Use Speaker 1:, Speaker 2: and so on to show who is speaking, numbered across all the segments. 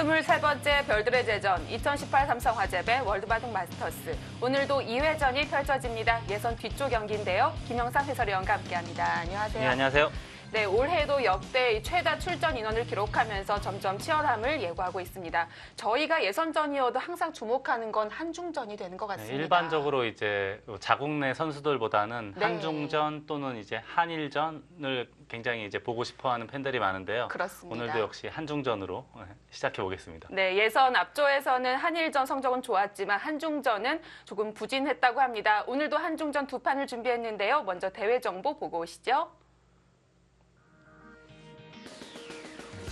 Speaker 1: 23번째 별들의 제전 2018 삼성화재배 월드바둑 마스터스. 오늘도 2회전이 펼쳐집니다. 예선 뒤쪽 경기인데요. 김영상 해설위원과 함께합니다. 안녕하세요.
Speaker 2: 네, 안녕하세요.
Speaker 1: 네, 올해도 역대 최다 출전 인원을 기록하면서 점점 치열함을 예고하고 있습니다. 저희가 예선전이어도 항상 주목하는 건 한중전이 되는 것 같습니다.
Speaker 2: 네, 일반적으로 이제 자국 내 선수들보다는
Speaker 1: 네.
Speaker 2: 한중전 또는 이제 한일전을 굉장히 이제 보고 싶어하는 팬들이 많은데요.
Speaker 1: 그렇습니다.
Speaker 2: 오늘도 역시 한중전으로 시작해 보겠습니다.
Speaker 1: 네, 예선 앞조에서는 한일전 성적은 좋았지만 한중전은 조금 부진했다고 합니다. 오늘도 한중전 두 판을 준비했는데요. 먼저 대회 정보 보고 오시죠.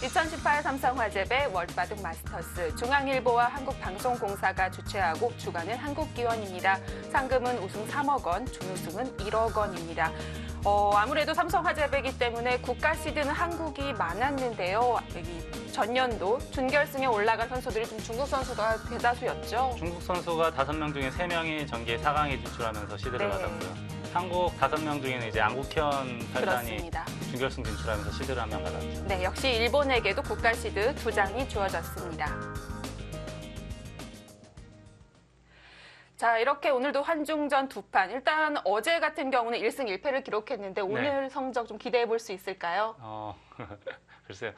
Speaker 1: 2018 삼성화재배 월드바둑 마스터스 중앙일보와 한국방송공사가 주최하고 주관은 한국기원입니다. 상금은 우승 3억 원, 준우승은 1억 원입니다. 아무래도 삼성화재배이기 때문에 국가 시드는 한국이 많았는데요. 전년도 준결승에 올라간 선수들이 좀 중국 선수가 대다수였죠.
Speaker 2: 중국 선수가 5명 중에 3명이 전기 4강에 진출하면서 시드를
Speaker 1: 네.
Speaker 2: 받았고요. 한국 5명 중에는 이제 안국현 팔단이
Speaker 1: 그렇습니다.
Speaker 2: 준결승 진출하면서 시드를 1명 받았죠.
Speaker 1: 네, 역시 일본에게도 국가 시드 2장이 주어졌습니다. 자, 이렇게 오늘도 한중전 두 판. 일단 어제 같은 경우는 1승 1패를 기록했는데 오늘 성적 좀 기대해 볼 수 있을까요?
Speaker 2: 글쎄요.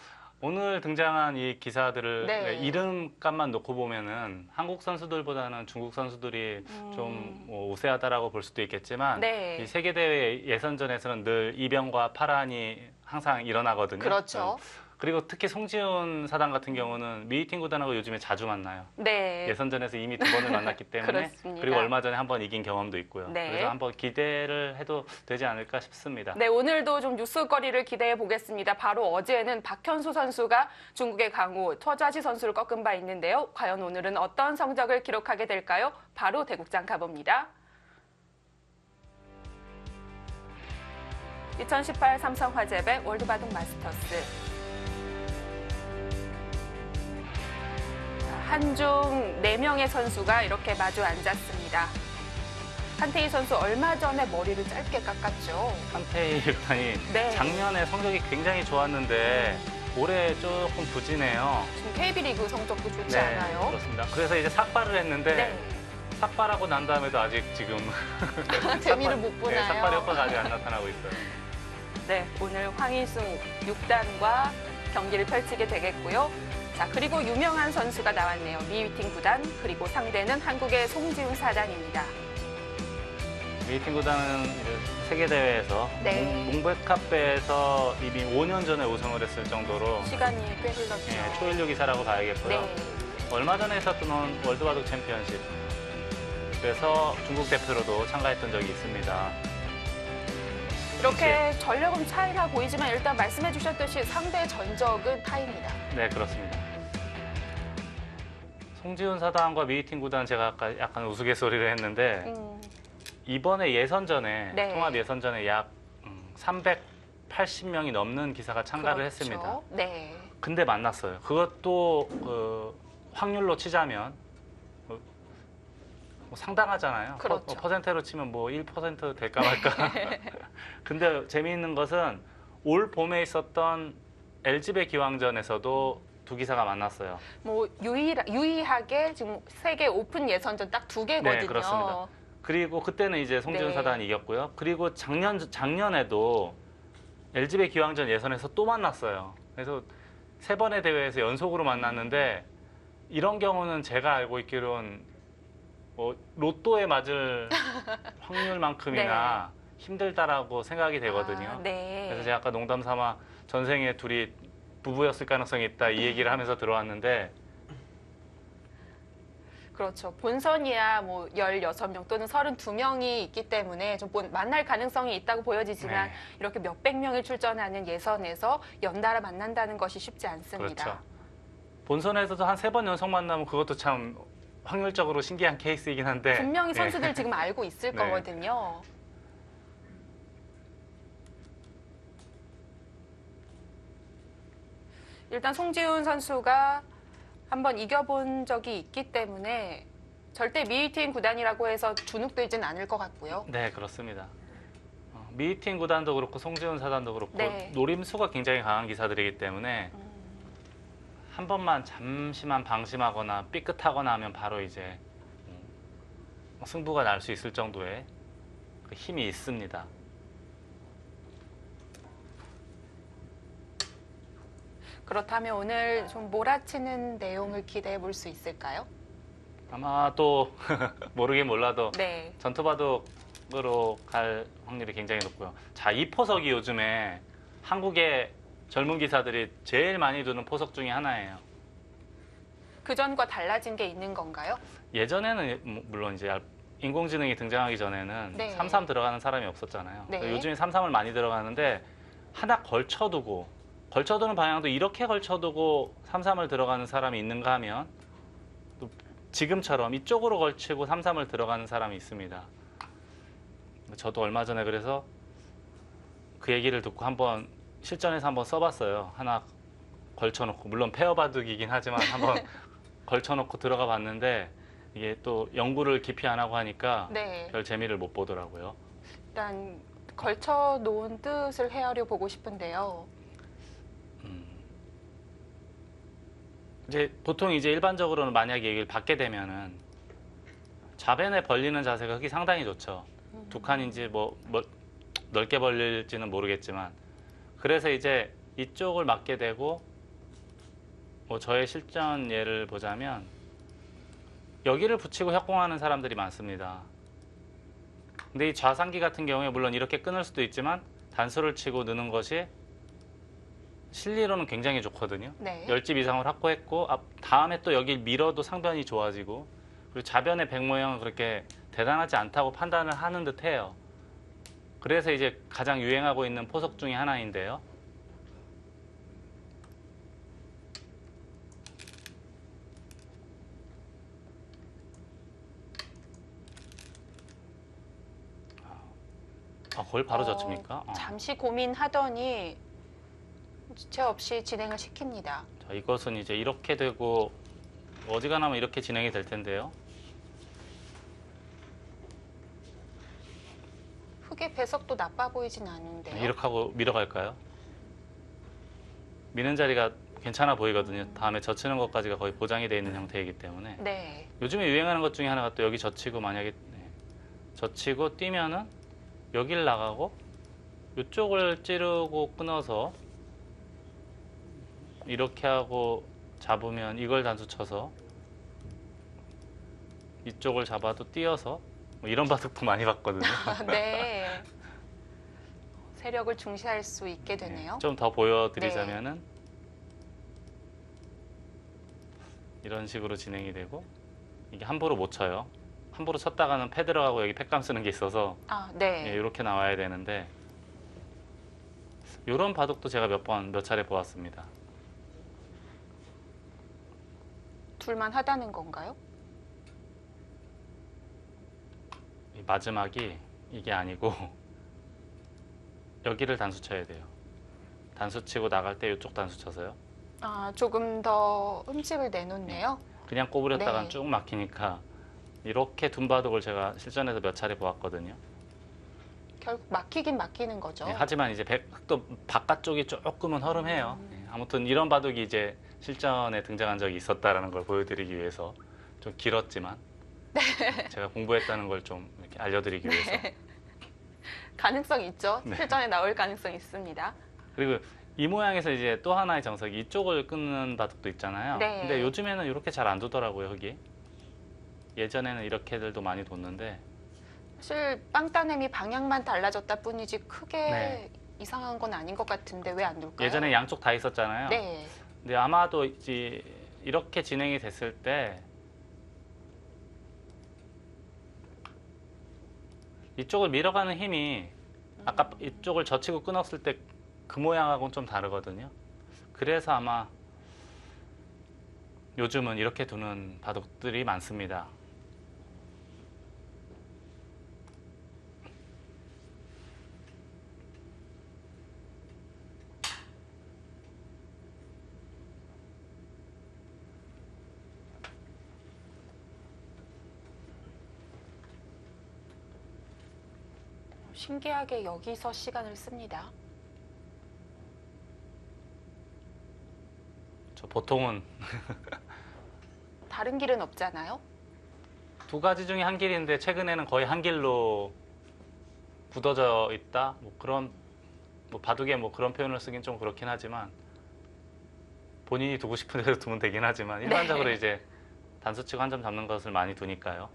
Speaker 2: 오늘 등장한 이 기사들을
Speaker 1: 네.
Speaker 2: 이름값만 놓고 보면은 한국 선수들보다는 중국 선수들이 좀 우세하다라고 볼 수도 있겠지만
Speaker 1: 네.
Speaker 2: 이 세계 대회 예선전에서는 늘 이변과 파란이 항상 일어나거든요.
Speaker 1: 그렇죠.
Speaker 2: 그리고 특히 송지훈 사단 같은 경우는 미이팅 구단하고 요즘에 자주 만나요.
Speaker 1: 네.
Speaker 2: 예선전에서 이미 2번을 만났기 때문에
Speaker 1: 그렇습니다.
Speaker 2: 그리고 얼마 전에 한번 이긴 경험도 있고요.
Speaker 1: 네.
Speaker 2: 그래서 한번 기대를 해도 되지 않을까 싶습니다.
Speaker 1: 네, 오늘도 좀 뉴스거리를 기대해 보겠습니다. 바로 어제는 박현수 선수가 중국의 강호 터자시 선수를 꺾은 바 있는데요. 과연 오늘은 어떤 성적을 기록하게 될까요? 바로 대국장 가봅니다. 2018 삼성화재배 월드바둑 마스터스. 한중 4명의 선수가 이렇게 마주 앉았습니다. 한태희 선수 얼마 전에 머리를 짧게 깎았죠.
Speaker 2: 한태희 구단이
Speaker 1: 네.
Speaker 2: 작년에 성적이 굉장히 좋았는데 올해 조금 부진해요.
Speaker 1: 지금 KB리그 성적도 좋지
Speaker 2: 네,
Speaker 1: 않아요.
Speaker 2: 그렇습니다. 그래서 이제 삭발을 했는데
Speaker 1: 네.
Speaker 2: 삭발하고 난 다음에도 아직 지금
Speaker 1: 재미를 못 보나요?
Speaker 2: 네, 삭발 효과가 아직 안 나타나고 있어요.
Speaker 1: 네, 오늘 황희승 6단과 경기를 펼치게 되겠고요. 자, 그리고 유명한 선수가 나왔네요. 미위팅 구단, 그리고 상대는 한국의 송지훈 사단입니다.
Speaker 2: 미팅 구단은 세계 대회에서
Speaker 1: 네.
Speaker 2: 몽베카페에서 이미 5년 전에 우승을 했을 정도로
Speaker 1: 시간이 꽤 흘렀죠.
Speaker 2: 초일류 기사라고 봐야겠고요.
Speaker 1: 네.
Speaker 2: 얼마 전에 있었던 월드바둑 챔피언십, 그래서 중국 대표로도 참가했던 적이 있습니다.
Speaker 1: 이렇게 전력은 차이가 보이지만 일단 말씀해 주셨듯이 상대 전적은 타입니다.
Speaker 2: 네, 그렇습니다. 송지훈 사단과 미이팅 구단 제가 아까 약간 우스갯소리를 했는데 이번에 예선전에
Speaker 1: 네.
Speaker 2: 통합 예선전에 약 380명이 넘는 기사가 참가를
Speaker 1: 그렇죠.
Speaker 2: 했습니다.
Speaker 1: 네.
Speaker 2: 근데 만났어요. 그것도 확률로 치자면 뭐 상당하잖아요.
Speaker 1: 그렇죠.
Speaker 2: 퍼센트로 치면 뭐 1% 될까 말까. 근데 재미있는 것은 올 봄에 있었던 LG배 기왕전에서도 두 기사가 만났어요.
Speaker 1: 뭐 유의하게 지금 세계 오픈 예선전 딱 2개거든요.
Speaker 2: 네, 그렇습니다. 그리고 그때는 이제 송지훈
Speaker 1: 네.
Speaker 2: 사단이 이겼고요. 그리고 작년에도 LG배 기왕전 예선에서 또 만났어요. 그래서 3번의 대회에서 연속으로 만났는데 이런 경우는 제가 알고 있기로는 로또에 맞을 확률만큼이나 힘들다라고 생각이 되거든요.
Speaker 1: 네.
Speaker 2: 그래서 제가 아까 농담 삼아 전생에 둘이 부부였을 가능성이 있다 이 얘기를 하면서 들어왔는데
Speaker 1: 그렇죠. 본선이야 뭐 16명 또는 32명이 있기 때문에 좀 만날 가능성이 있다고 보여지지만
Speaker 2: 네.
Speaker 1: 이렇게 몇백 명이 출전하는 예선에서 연달아 만난다는 것이 쉽지 않습니다.
Speaker 2: 그렇죠. 본선에서도 한 3번 연속 만나면 그것도 참 확률적으로 신기한 케이스이긴 한데
Speaker 1: 분명히 선수들 지금 알고 있을
Speaker 2: 네.
Speaker 1: 거거든요. 일단 송지훈 선수가 한번 이겨본 적이 있기 때문에 절대 미위팀 구단이라고 해서 주눅들지는 않을 것 같고요.
Speaker 2: 네, 그렇습니다. 미이팅 구단도 그렇고 송지훈 사단도 그렇고
Speaker 1: 네.
Speaker 2: 노림수가 굉장히 강한 기사들이기 때문에 한 번만 잠시만 방심하거나 삐끗하거나 하면 바로 이제 승부가 날 수 있을 정도의 그 힘이 있습니다.
Speaker 1: 그렇다면 오늘 좀 몰아치는 내용을 기대해 볼 수 있을까요?
Speaker 2: 아마 또 모르긴 몰라도
Speaker 1: 네.
Speaker 2: 전투바둑으로 갈 확률이 굉장히 높고요. 자, 이 포석이 요즘에 한국의 젊은 기사들이 제일 많이 두는 포석 중에 하나예요.
Speaker 1: 그전과 달라진 게 있는 건가요?
Speaker 2: 예전에는 물론 이제 인공지능이 등장하기 전에는
Speaker 1: 네.
Speaker 2: 3-3 들어가는 사람이 없었잖아요.
Speaker 1: 네.
Speaker 2: 요즘에 3-3을 많이 들어가는데 하나 걸쳐두는 방향도 이렇게 걸쳐두고 3-3을 들어가는 사람이 있는가 하면 또 지금처럼 이쪽으로 걸치고 3-3을 들어가는 사람이 있습니다. 저도 얼마 전에 그래서 그 얘기를 듣고 한번 실전에서 한번 써봤어요. 하나 걸쳐놓고 물론 페어바둑이긴 하지만 한번 걸쳐놓고 들어가 봤는데 이게 또 연구를 깊이 안 하고 하니까
Speaker 1: 네.
Speaker 2: 별 재미를 못 보더라고요.
Speaker 1: 일단 걸쳐 놓은 뜻을 헤아려 보고 싶은데요.
Speaker 2: 이제 보통 이제 일반적으로는 만약에 얘기를 받게 되면은 좌변에 벌리는 자세가 흙이 상당히 좋죠. 두 칸인지 뭐 넓게 벌릴지는 모르겠지만 그래서 이제 이쪽을 맞게 되고 뭐 저의 실전 예를 보자면 여기를 붙이고 협공하는 사람들이 많습니다. 근데 이 좌상기 같은 경우에 물론 이렇게 끊을 수도 있지만 단수를 치고 넣는 것이 실리로는 굉장히 좋거든요.
Speaker 1: 네.
Speaker 2: 10집 이상을 확보했고 다음에 또 여기 밀어도 상변이 좋아지고 그리고 좌변의 백 모양은 그렇게 대단하지 않다고 판단을 하는 듯해요. 그래서 이제 가장 유행하고 있는 포석 중에 하나인데요. 그걸 바로 젖힙니까?
Speaker 1: 잠시 고민하더니 지체 없이 진행을 시킵니다.
Speaker 2: 자, 이것은 이제 이렇게 되고 어지간하면 이렇게 진행이 될 텐데요.
Speaker 1: 흙의 배석도 나빠 보이진 않은데요.
Speaker 2: 이렇게 하고 밀어갈까요? 미는 자리가 괜찮아 보이거든요. 다음에 젖히는 것까지가 거의 보장이 되어 있는 형태이기 때문에.
Speaker 1: 네.
Speaker 2: 요즘에 유행하는 것 중에 하나가 또 여기 젖히고 만약에 젖히고 뛰면은 여길 나가고 이쪽을 찌르고 끊어서 이렇게 하고 잡으면 이걸 단수 쳐서 이쪽을 잡아도 뛰어서 뭐 이런 바둑도 많이 봤거든요.
Speaker 1: 네. 세력을 중시할 수 있게 되네요.
Speaker 2: 좀 더 보여드리자면은 이런 식으로 진행이 되고 이게 함부로 못 쳐요. 함부로 쳤다가는 패 들어가고 여기 팩감 쓰는 게 있어서
Speaker 1: 네.
Speaker 2: 이렇게 나와야 되는데 이런 바둑도 제가 몇 차례 보았습니다.
Speaker 1: 둘만 하다는 건가요?
Speaker 2: 이 마지막이 이게 아니고 여기를 단수 쳐야 돼요. 단수 치고 나갈 때 이쪽 단수 쳐서요.
Speaker 1: 조금 더 흠집을 내놓네요.
Speaker 2: 그냥 꼬부렸다가
Speaker 1: 네.
Speaker 2: 쭉 막히니까 이렇게 둔 바둑을 제가 실전에서 몇 차례 보았거든요.
Speaker 1: 결국 막히긴 막히는 거죠.
Speaker 2: 하지만 이제 또 바깥쪽이 조금은 허름해요. 아무튼 이런 바둑이 이제 실전에 등장한 적이 있었다라는 걸 보여드리기 위해서 좀 길었지만 제가 공부했다는 걸 좀 이렇게 알려드리기 위해서.
Speaker 1: 가능성 있죠.
Speaker 2: 네.
Speaker 1: 실전에 나올 가능성 있습니다.
Speaker 2: 그리고 이 모양에서 이제 또 하나의 정석이 이쪽을 끊는 바둑도 있잖아요.
Speaker 1: 네.
Speaker 2: 근데 요즘에는 이렇게 잘 안 두더라고요, 흙이. 예전에는 이렇게들도 많이 뒀는데
Speaker 1: 사실 빵따냄이 방향만 달라졌다 뿐이지 크게
Speaker 2: 네.
Speaker 1: 이상한 건 아닌 것 같은데 왜 안 둘까요?
Speaker 2: 예전에 양쪽 다 있었잖아요.
Speaker 1: 네.
Speaker 2: 근데 아마도 이제 이렇게 진행이 됐을 때 이쪽을 밀어가는 힘이 아까 이쪽을 젖히고 끊었을 때 그 모양하고는 좀 다르거든요. 그래서 아마 요즘은 이렇게 두는 바둑들이 많습니다.
Speaker 1: 신기하게 여기서 시간을 씁니다.
Speaker 2: 저 보통은
Speaker 1: 다른 길은 없잖아요.
Speaker 2: 두 가지 중에 한 길인데 최근에는 거의 한 길로 굳어져 있다. 뭐 그런 뭐 바둑에 뭐 그런 표현을 쓰긴 좀 그렇긴 하지만 본인이 두고 싶은 데서 두면 되긴 하지만 일반적으로
Speaker 1: 네.
Speaker 2: 이제 단수 치고 한 점 잡는 것을 많이 두니까요.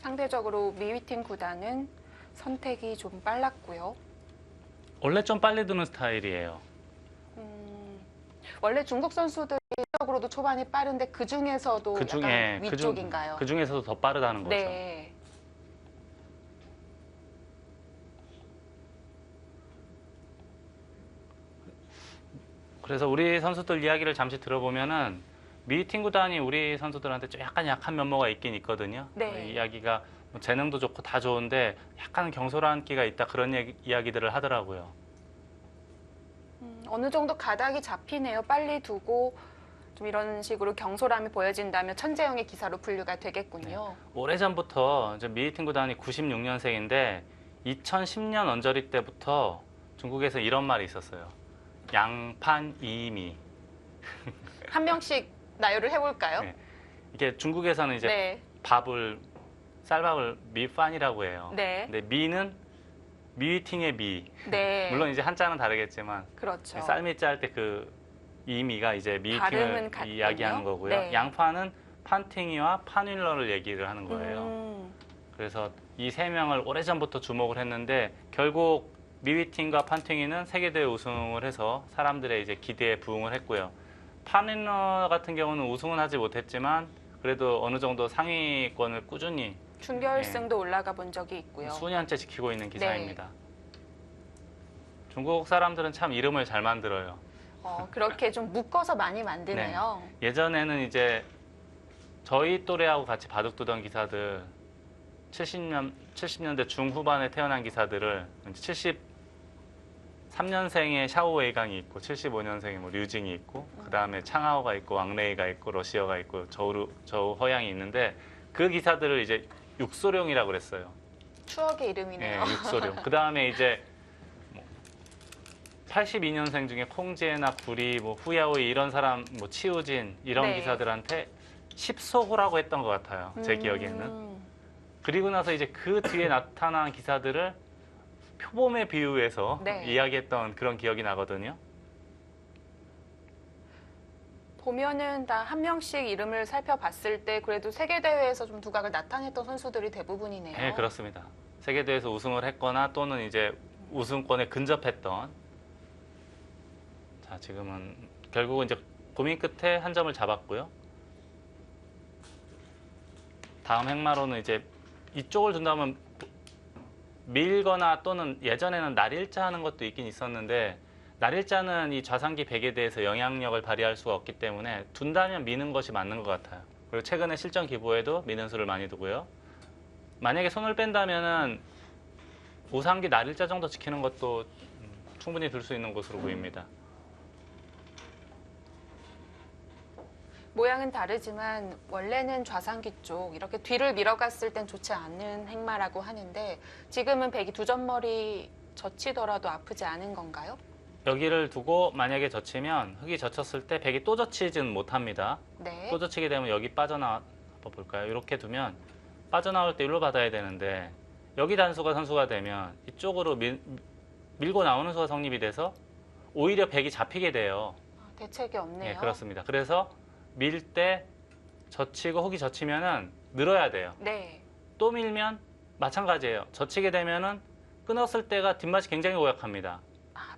Speaker 1: 상대적으로 미위팀 구단은 선택이 좀 빨랐고요.
Speaker 2: 원래 좀 빨리 두는 스타일이에요.
Speaker 1: 원래 중국 선수들이 적으로도 초반이 빠른데 그 중에서도 약간 위쪽인가요?
Speaker 2: 그 중에서도 더 빠르다는 거죠.
Speaker 1: 네.
Speaker 2: 그래서 우리 선수들 이야기를 잠시 들어보면은 미팅 구단이 우리 선수들한테 좀 약간 약한 면모가 있긴 있거든요.
Speaker 1: 네.
Speaker 2: 이야기가 뭐 재능도 좋고 다 좋은데 약간 경솔한 끼가 있다 그런 이야기들을 하더라고요.
Speaker 1: 어느 정도 가닥이 잡히네요. 빨리 두고 좀 이런 식으로 경솔함이 보여진다면 천재형의 기사로 분류가 되겠군요.
Speaker 2: 오래전부터 미팅 구단이 96년생인데 2010년 언저리 때부터 중국에서 이런 말이 있었어요. 양판 이미.
Speaker 1: 한 명씩 나열을 해볼까요?
Speaker 2: 네. 이게 중국에서는 이제
Speaker 1: 네.
Speaker 2: 쌀밥을 미판이라고 해요.
Speaker 1: 네.
Speaker 2: 근데 미는 미팅의 미.
Speaker 1: 네.
Speaker 2: 물론 이제 한자는 다르겠지만
Speaker 1: 그렇죠.
Speaker 2: 쌀미 짤 때 그 이미가 이제
Speaker 1: 발음은
Speaker 2: 미팅을
Speaker 1: 같군요.
Speaker 2: 이야기하는 거고요.
Speaker 1: 네.
Speaker 2: 양파는 판팅이와 판윌러를 얘기를 하는 거예요. 그래서 이 세 명을 오래전부터 주목을 했는데 결국 미위팅과 판팅이는 세계대회 우승을 해서 사람들의 이제 기대에 부응을 했고요. 판윌러 같은 경우는 우승은 하지 못했지만 그래도 어느 정도 상위권을 꾸준히
Speaker 1: 준결승도 올라가 본 적이 있고요.
Speaker 2: 수년째 지키고 있는 기사입니다. 중국 사람들은 참 이름을 잘 만들어요.
Speaker 1: 그렇게 좀 묶어서 많이 만드네요.
Speaker 2: 예전에는 이제 저희 또래하고 같이 바둑 두던 기사들 70년대 중후반에 태어난 기사들을 73년생의 샤오웨이강이 있고 75년생의 뭐 류징이 있고 그 다음에 창하오가 있고 왕레이가 있고 러시아가 있고 저우 허양이 있는데 그 기사들을 이제 육소룡이라고 그랬어요.
Speaker 1: 추억의 이름이네요.
Speaker 2: 네, 육소룡. 그 다음에 이제 82년생 중에 콩지에나 구리, 뭐 후야오이 이런 사람, 뭐 치우진 이런
Speaker 1: 네.
Speaker 2: 기사들한테 십소호라고 했던 것 같아요. 제 기억에는. 그리고 나서 이제 그 뒤에 나타난 기사들을 표범에 비유해서
Speaker 1: 네.
Speaker 2: 이야기했던 그런 기억이 나거든요.
Speaker 1: 보면은 다 한 명씩 이름을 살펴봤을 때 그래도 세계대회에서 좀 두각을 나타냈던 선수들이 대부분이네요.
Speaker 2: 네, 그렇습니다. 세계대회에서 우승을 했거나 또는 이제 우승권에 근접했던. 자, 지금은 결국은 이제 고민 끝에 한 점을 잡았고요. 다음 행마로는 이제 이쪽을 둔다면 밀거나 또는 예전에는 날일자 하는 것도 있긴 있었는데 날일자는 이 좌상기 백에 대해서 영향력을 발휘할 수가 없기 때문에 둔다면 미는 것이 맞는 것 같아요. 그리고 최근에 실전 기보에도 미는 수를 많이 두고요. 만약에 손을 뺀다면은 우상기 날일자 정도 지키는 것도 충분히 둘 수 있는 것으로 보입니다.
Speaker 1: 모양은 다르지만 원래는 좌상기 쪽 이렇게 뒤를 밀어갔을 땐 좋지 않은 행마라고 하는데 지금은 백이 두 점머리 젖히더라도 아프지 않은 건가요?
Speaker 2: 여기를 두고 만약에 젖히면 흙이 젖혔을 때 백이 또 젖히지는 못합니다.
Speaker 1: 네.
Speaker 2: 또 젖히게 되면 여기 빠져나와 볼까요? 이렇게 두면 빠져나올 때 일로 받아야 되는데 여기 단수가 선수가 되면 이쪽으로 밀고 나오는 수가 성립이 돼서 오히려 백이 잡히게 돼요.
Speaker 1: 대책이 없네요.
Speaker 2: 네, 그렇습니다. 그래서 밀 때 젖히고 흙이 젖히면은 늘어야 돼요.
Speaker 1: 네.
Speaker 2: 또 밀면 마찬가지예요. 젖히게 되면은 끊었을 때가 뒷맛이 굉장히 고약합니다.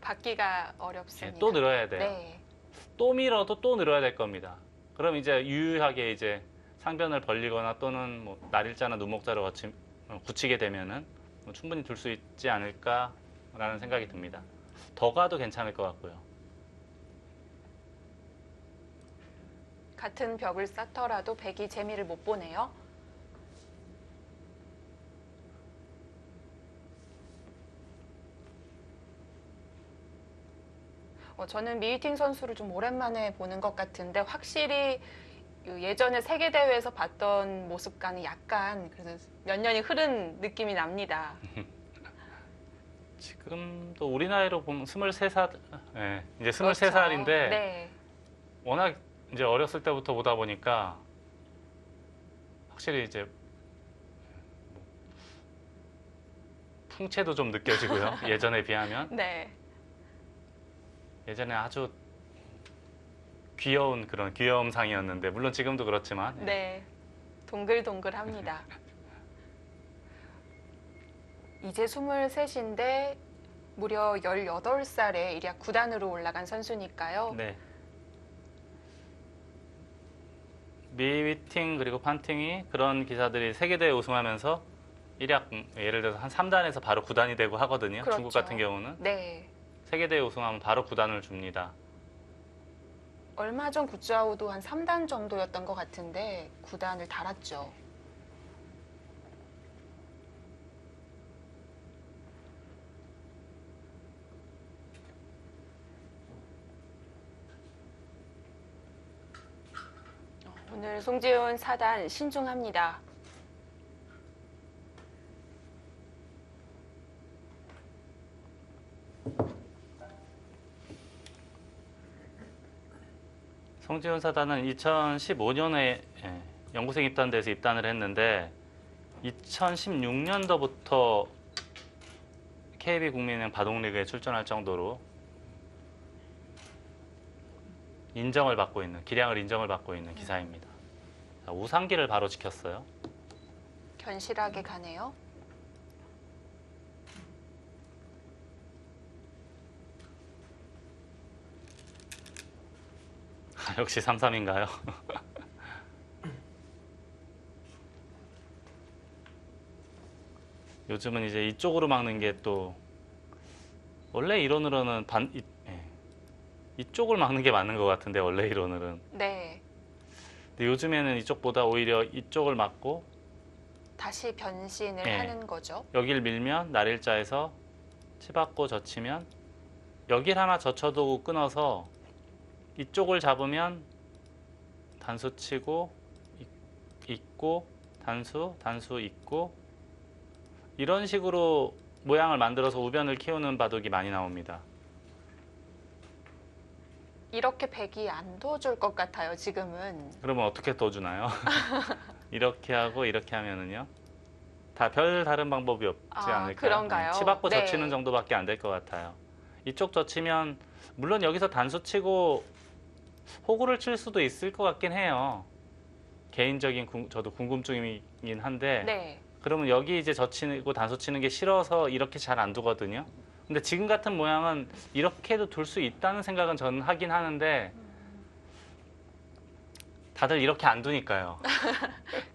Speaker 1: 받기가 어렵습니다.
Speaker 2: 네, 또 늘어야 돼요.
Speaker 1: 네.
Speaker 2: 또 밀어도 또 늘어야 될 겁니다. 그럼 이제 유유하게 이제 상변을 벌리거나 또는 뭐 날일자나 누목자로 굳히게 되면은 뭐 충분히 둘 수 있지 않을까라는 생각이 듭니다. 더 가도 괜찮을 것 같고요.
Speaker 1: 같은 벽을 쌓더라도 백이 재미를 못 보네요. 저는 미유팅 선수를 좀 오랜만에 보는 것 같은데 확실히 예전에 세계 대회에서 봤던 모습과는 약간 그래서 몇 년이 흐른 느낌이 납니다.
Speaker 2: 지금도 우리 나이로 보면 23살, 예, 이제
Speaker 1: 그렇죠.
Speaker 2: 23살인데
Speaker 1: 네.
Speaker 2: 워낙 이제 어렸을 때부터 보다 보니까 확실히 이제 풍채도 좀 느껴지고요. 예전에 비하면.
Speaker 1: 네.
Speaker 2: 예전에 아주 귀여운 그런 귀여움상이었는데 물론 지금도 그렇지만
Speaker 1: 네. 동글동글합니다. 이제 23인데 무려 18살에 일약 구단으로 올라간 선수니까요.
Speaker 2: 네. 미위팅 그리고 판팅이 그런 기사들이 세계대회 우승하면서 일약 예를 들어서 한 3단에서 바로 9단이 되고 하거든요.
Speaker 1: 그렇죠.
Speaker 2: 중국 같은 경우는
Speaker 1: 네.
Speaker 2: 세계대회 우승하면 바로 9단을 줍니다.
Speaker 1: 얼마 전 구짜오도 한 3단 정도였던 것 같은데 9단을 달았죠. 오늘 송지훈 4단 신중합니다.
Speaker 2: 송지훈 사단은 2015년에 연구생 입단돼서 입단을 했는데 2016년도부터 KB 국민은행 바동리그에 출전할 정도로 기량을 인정을 받고 있는 기사입니다. 자, 우상기를 바로 지켰어요.
Speaker 1: 견실하게 가네요.
Speaker 2: 역시 3-3인가요? 요즘은 이제 이쪽으로 막는 게 또 원래 이론으로는 이쪽을 막는 게 맞는 것 같은데 원래 이론으로는.
Speaker 1: 네.
Speaker 2: 근데 요즘에는 이쪽보다 오히려 이쪽을 막고
Speaker 1: 다시 변신을
Speaker 2: 네.
Speaker 1: 하는 거죠.
Speaker 2: 여길 밀면 날일자에서 치받고 젖히면 여길 하나 젖혀두고 끊어서 이쪽을 잡으면 단수 치고 있고 단수 있고 이런 식으로 모양을 만들어서 우변을 키우는 바둑이 많이 나옵니다.
Speaker 1: 이렇게 백이 안 도와줄 것 같아요, 지금은.
Speaker 2: 그러면 어떻게 떠주나요? 이렇게 하고 이렇게 하면은요. 다 별 다른 방법이 없지 않을까요?
Speaker 1: 그런가요?
Speaker 2: 치받고
Speaker 1: 네.
Speaker 2: 젖히는 정도밖에 안 될 것 같아요. 이쪽 젖히면 물론 여기서 단수 치고 호구를 칠 수도 있을 것 같긴 해요. 개인적인 저도 궁금증이긴 한데
Speaker 1: 네.
Speaker 2: 그러면 여기 이제 젖히고 단수 치는 게 싫어서 이렇게 잘 안 두거든요. 근데 지금 같은 모양은 이렇게도 둘 수 있다는 생각은 저는 하긴 하는데 다들 이렇게 안 두니까요.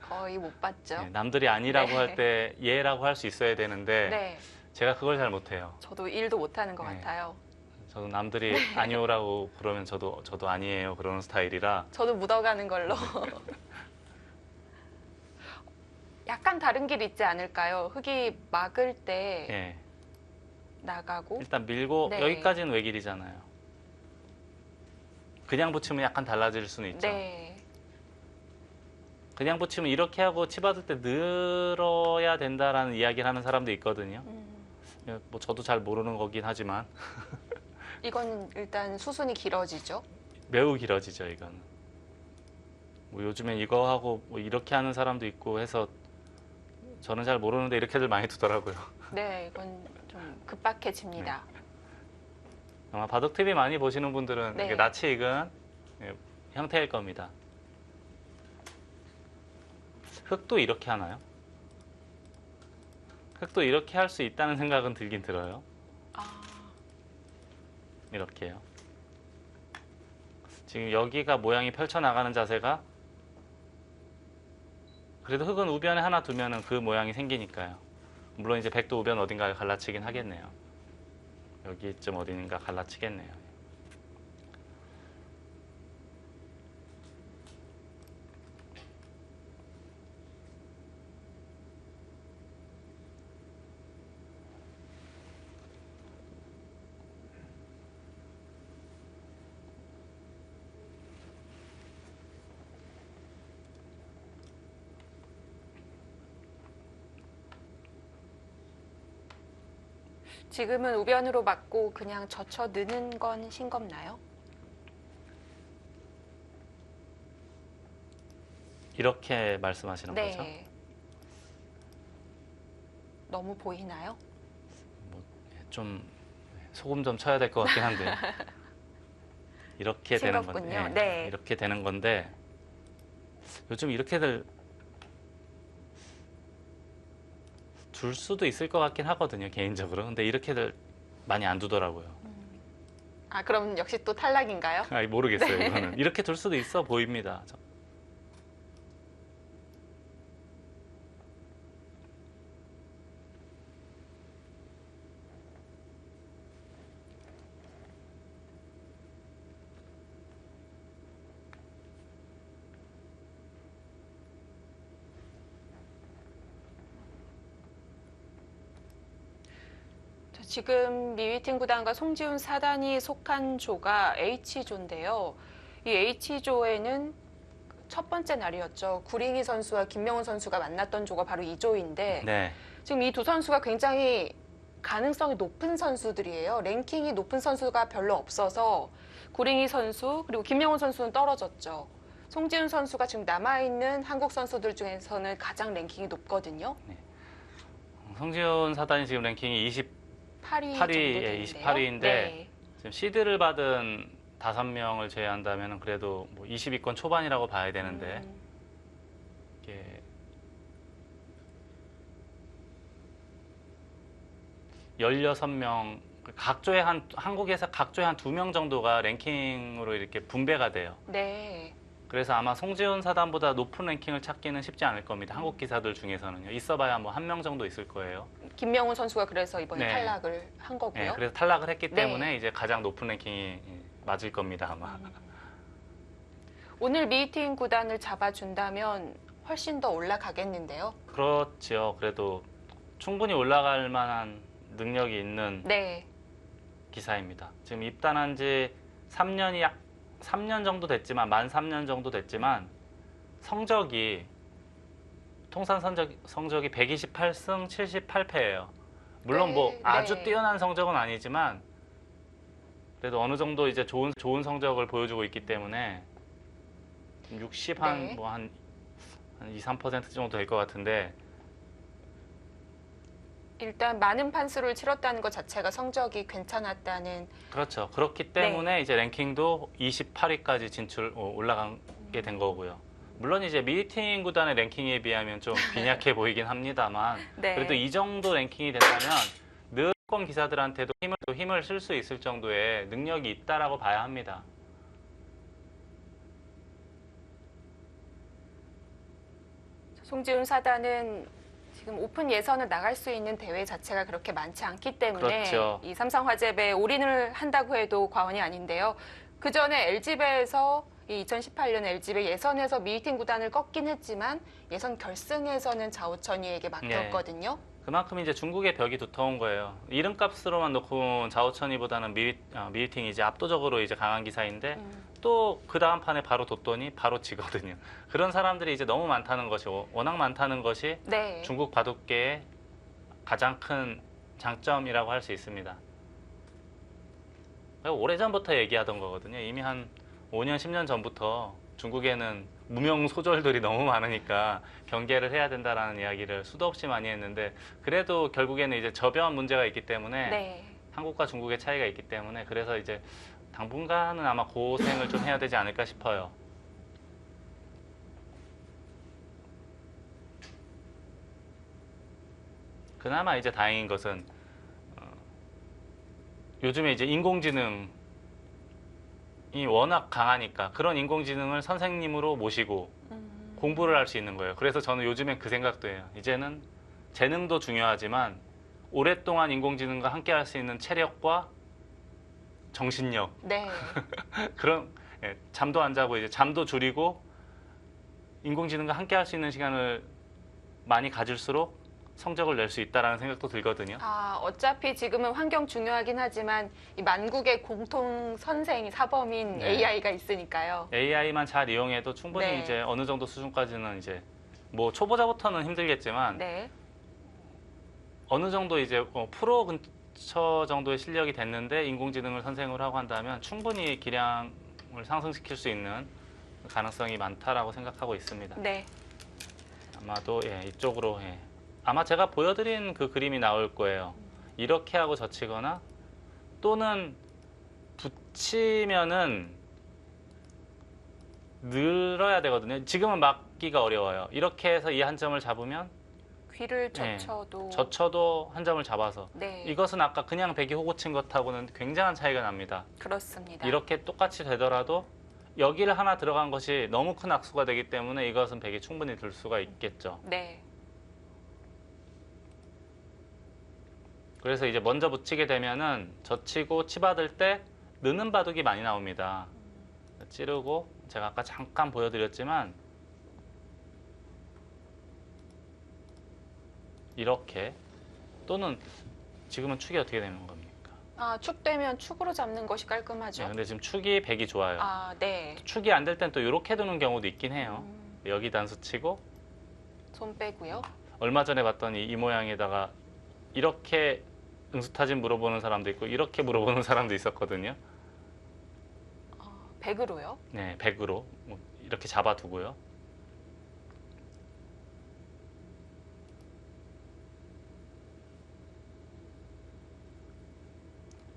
Speaker 1: 거의 못 봤죠.
Speaker 2: 네, 남들이 아니라고
Speaker 1: 네.
Speaker 2: 할 때 예라고 할 수 있어야 되는데
Speaker 1: 네.
Speaker 2: 제가 그걸 잘 못해요.
Speaker 1: 저도 일도 못하는 것
Speaker 2: 네.
Speaker 1: 같아요.
Speaker 2: 저도 남들이 아니오라고 그러면 저도 아니에요 그러는 스타일이라.
Speaker 1: 저도 묻어가는 걸로. 약간 다른 길 있지 않을까요? 흙이 막을 때
Speaker 2: 예.
Speaker 1: 나가고.
Speaker 2: 일단 밀고
Speaker 1: 네.
Speaker 2: 여기까지는 외길이잖아요. 그냥 붙이면 약간 달라질 수는 있죠.
Speaker 1: 네.
Speaker 2: 그냥 붙이면 이렇게 하고 치받을 때 늘어야 된다라는 이야기를 하는 사람도 있거든요. 예, 뭐 저도 잘 모르는 거긴 하지만
Speaker 1: 이건 일단 수순이 길어지죠.
Speaker 2: 매우 길어지죠 이거는. 뭐 요즘엔 이거 하고 뭐 이렇게 하는 사람도 있고 해서 저는 잘 모르는데 이렇게들 많이 두더라고요.
Speaker 1: 네, 이건 좀 급박해집니다.
Speaker 2: 아마 바둑 TV 많이 보시는 분들은
Speaker 1: 네.
Speaker 2: 이게 낯이 익은 형태일 겁니다. 흙도 이렇게 하나요? 흙도 이렇게 할 수 있다는 생각은 들긴 들어요.
Speaker 1: 아,
Speaker 2: 이렇게요. 지금 여기가 모양이 펼쳐나가는 자세가 그래도 흙은 우변에 하나 두면은 그 모양이 생기니까요. 물론 이제 백도 우변 어딘가에 갈라치긴 하겠네요. 여기쯤 어딘가 갈라치겠네요.
Speaker 1: 지금은 우변으로 맞고 그냥 젖혀 느는 건 싱겁나요?
Speaker 2: 이렇게 말씀하시는 거죠?
Speaker 1: 네. 너무 보이나요?
Speaker 2: 좀 소금 좀 쳐야 될 것 같긴 한데 이렇게 되는 건데,
Speaker 1: 싱겁군요. 네.
Speaker 2: 이렇게 되는 건데 요즘 이렇게들 둘 수도 있을 것 같긴 하거든요, 개인적으로. 근데 이렇게들 많이 안 두더라고요.
Speaker 1: 아, 그럼 역시 또 탈락인가요?
Speaker 2: 아니, 모르겠어요.
Speaker 1: 네.
Speaker 2: 이거는 이렇게 둘 수도 있어 보입니다.
Speaker 1: 지금 미위팀 구단과 송지훈 사단이 속한 조가 H조인데요. 이 H조에는 첫 번째 날이었죠. 구링이 선수와 김명훈 선수가 만났던 조가 바로 이 조인데
Speaker 2: 네.
Speaker 1: 지금 이 두 선수가 굉장히 가능성이 높은 선수들이에요. 랭킹이 높은 선수가 별로 없어서 구링이 선수 그리고 김명훈 선수는 떨어졌죠. 송지훈 선수가 지금 남아있는 한국 선수들 중에서는 가장 랭킹이 높거든요.
Speaker 2: 송지훈 사단이 지금 랭킹이
Speaker 1: 8위
Speaker 2: 8위,
Speaker 1: 정도
Speaker 2: 예,
Speaker 1: 되는데요.
Speaker 2: 28위인데
Speaker 1: 네.
Speaker 2: 지금 시드를 받은 5명을 제외한다면 그래도 뭐 20위권 초반이라고 봐야 되는데 이게 16명 각조에 한국에서 각조에 한 2명 정도가 랭킹으로 이렇게 분배가 돼요.
Speaker 1: 네.
Speaker 2: 그래서 아마 송지훈 사단보다 높은 랭킹을 찾기는 쉽지 않을 겁니다. 한국 기사들 중에서는요. 있어봐야 뭐 1명 정도 있을 거예요.
Speaker 1: 김명훈 선수가 그래서 이번에
Speaker 2: 네.
Speaker 1: 탈락을 한 거고요.
Speaker 2: 네, 그래서 탈락을 했기
Speaker 1: 네.
Speaker 2: 때문에 이제 가장 높은 랭킹이 맞을 겁니다, 아마.
Speaker 1: 오늘 미팅 구단을 잡아준다면 훨씬 더 올라가겠는데요.
Speaker 2: 그렇지요. 그래도 충분히 올라갈 만한 능력이 있는
Speaker 1: 네. 기사입니다.
Speaker 2: 지금 입단한 지 3년 정도 됐지만, 만 3년 정도 됐지만, 통산 성적이 128승 78패예요. 물론
Speaker 1: 네,
Speaker 2: 뭐 아주
Speaker 1: 네.
Speaker 2: 뛰어난 성적은 아니지만, 그래도 어느 정도 이제 좋은 성적을 보여주고 있기 때문에, 60
Speaker 1: 네.
Speaker 2: 한 2, 3% 정도 될 것 같은데,
Speaker 1: 일단 많은 판수를 치렀다는 것 자체가 성적이 괜찮았다는.
Speaker 2: 그렇죠. 그렇기 때문에 이제 랭킹도 28위까지 올라가게 된 거고요. 물론 이제 미팅 구단의 랭킹에 비하면 좀 빈약해 보이긴 합니다만,
Speaker 1: 네.
Speaker 2: 그래도 이 정도 랭킹이 된다면 늘 권 기사들한테도 힘을 쓸 수 있을 정도의 능력이 있다라고 봐야 합니다.
Speaker 1: 송지훈 사단은 지금 오픈 예선을 나갈 수 있는 대회 자체가 그렇게 많지 않기 때문에
Speaker 2: 그렇죠.
Speaker 1: 이 삼성화재배에 올인을 한다고 해도 과언이 아닌데요. 그 전에 LG배에서 이 2018년 LG배 예선에서 미팅 구단을 꺾긴 했지만 예선 결승에서는 자오천이에게 맡겼거든요.
Speaker 2: 그만큼 이제 중국의 벽이 두터운 거예요. 이름값으로만 놓고 자오천이보다는 미팅이 이제 압도적으로 이제 강한 기사인데 또 그 다음 판에 바로 뒀더니 바로 지거든요. 그런 사람들이 이제 너무 많다는 것이 워낙 많다는 것이
Speaker 1: 네.
Speaker 2: 중국 바둑계의 가장 큰 장점이라고 할 수 있습니다. 오래전부터 얘기하던 거거든요. 이미 한 5년, 10년 전부터 중국에는 무명소졸들이 너무 많으니까 경계를 해야 된다라는 이야기를 수도 없이 많이 했는데 그래도 결국에는 이제 저변 문제가 있기 때문에
Speaker 1: 네.
Speaker 2: 한국과 중국의 차이가 있기 때문에 그래서 이제 당분간은 아마 고생을 좀 해야 되지 않을까 싶어요. 그나마 이제 다행인 것은 요즘에 이제 인공지능이 워낙 강하니까 그런 인공지능을 선생님으로 모시고 공부를 할 수 있는 거예요. 그래서 저는 요즘엔 그 생각도 해요. 이제는 재능도 중요하지만 오랫동안 인공지능과 함께 할 수 있는 체력과 정신력
Speaker 1: 네.
Speaker 2: 그런 잠도 안 자고 이제 잠도 줄이고 인공지능과 함께 할 수 있는 시간을 많이 가질수록 성적을 낼 수 있다라는 생각도 들거든요.
Speaker 1: 아, 어차피 지금은 환경 중요하긴 하지만 이 만국의 공통 선생 사범인
Speaker 2: 네.
Speaker 1: AI가 있으니까요.
Speaker 2: AI만 잘 이용해도 충분히
Speaker 1: 네.
Speaker 2: 이제 어느 정도 수준까지는 이제 뭐 초보자부터는 힘들겠지만
Speaker 1: 네.
Speaker 2: 어느 정도 이제 프로 닥터 정도의 실력이 됐는데 인공지능을 선생으로 하고 한다면 충분히 기량을 상승시킬 수 있는 가능성이 많다라고 생각하고 있습니다.
Speaker 1: 네.
Speaker 2: 아마도 이쪽으로 아마 제가 보여드린 그 그림이 나올 거예요. 이렇게 하고 젖히거나 또는 붙이면은 늘어야 되거든요. 지금은 막기가 어려워요. 이렇게 해서 이 한 점을 잡으면
Speaker 1: 귀를 젖혀도
Speaker 2: 젖혀도 한 점을 잡아서
Speaker 1: 네.
Speaker 2: 이것은 아까 그냥 백이 호구 친 것하고는 굉장한 차이가 납니다.
Speaker 1: 그렇습니다.
Speaker 2: 이렇게 똑같이 되더라도 여기를 하나 들어간 것이 너무 큰 악수가 되기 때문에 이것은 백이 충분히 들 수가 있겠죠.
Speaker 1: 네.
Speaker 2: 그래서 이제 먼저 붙이게 되면은 젖히고 치받을 때 느는 바둑이 많이 나옵니다. 찌르고 제가 아까 잠깐 보여드렸지만 이렇게 또는 지금은 축이 어떻게 되는 겁니까?
Speaker 1: 아, 축되면 축으로 잡는 것이 깔끔하죠.
Speaker 2: 네, 근데 지금 축이 백이 좋아요.
Speaker 1: 아, 네.
Speaker 2: 축이 안 될 땐 또 이렇게 두는 경우도 있긴 해요. 여기 단수 치고
Speaker 1: 손 빼고요.
Speaker 2: 얼마 전에 봤더니 이 모양에다가 이렇게 응수타진 물어보는 사람도 있고 이렇게 물어보는 사람도 있었거든요.
Speaker 1: 백으로요.
Speaker 2: 네, 백으로 이렇게 잡아두고요.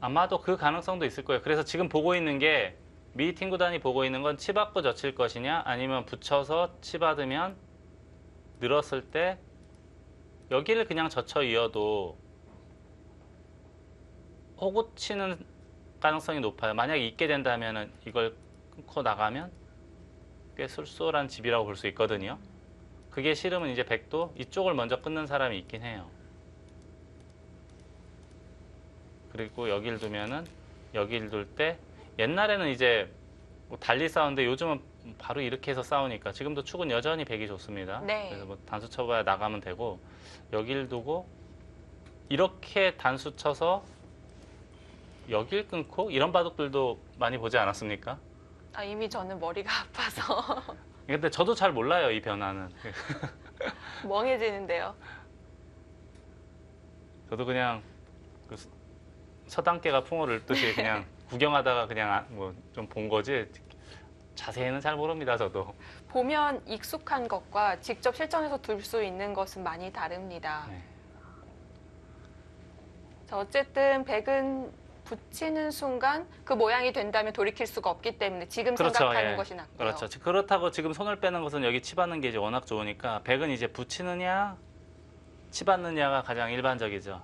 Speaker 2: 아마도 그 가능성도 있을 거예요. 그래서 지금 보고 있는 게 미팅 구단이 보고 있는 건 치받고 젖힐 것이냐 아니면 붙여서 치받으면 늘었을 때 여기를 그냥 젖혀 이어도 호구 치는 가능성이 높아요. 만약에 있게 된다면 이걸 끊고 나가면 꽤 쏠쏠한 집이라고 볼 수 있거든요. 그게 싫으면 이제 백도 이쪽을 먼저 끊는 사람이 있긴 해요. 그리고 여기를 두면은 여기를 둘 때 옛날에는 이제 뭐 달리 싸우는데 요즘은 바로 이렇게 해서 싸우니까 지금도 축은 여전히 백이 좋습니다.
Speaker 1: 네.
Speaker 2: 그래서 뭐 단수 쳐봐야 나가면 되고 여기를 두고 이렇게 단수 쳐서 여길 끊고 이런 바둑들도 많이 보지 않았습니까?
Speaker 1: 아, 이미 저는 머리가 아파서
Speaker 2: 근데 저도 잘 몰라요, 이 변화는.
Speaker 1: 멍해지는데요.
Speaker 2: 저도 그냥 그 서당깨가 풍어를 읊듯이 그냥 구경하다가 그냥 뭐 좀 본 거지 자세히는 잘 모릅니다, 저도.
Speaker 1: 보면 익숙한 것과 직접 실전에서 둘 수 있는 것은 많이 다릅니다.
Speaker 2: 네.
Speaker 1: 자, 어쨌든 백은 붙이는 순간 그 모양이 된다면 돌이킬 수가 없기 때문에 지금
Speaker 2: 그렇죠,
Speaker 1: 생각하는
Speaker 2: 예.
Speaker 1: 것이 낫고요.
Speaker 2: 그렇죠. 그렇다고 지금 손을 빼는 것은 여기 치받는 게 이제 워낙 좋으니까 백은 이제 붙이느냐 치받느냐가 가장 일반적이죠.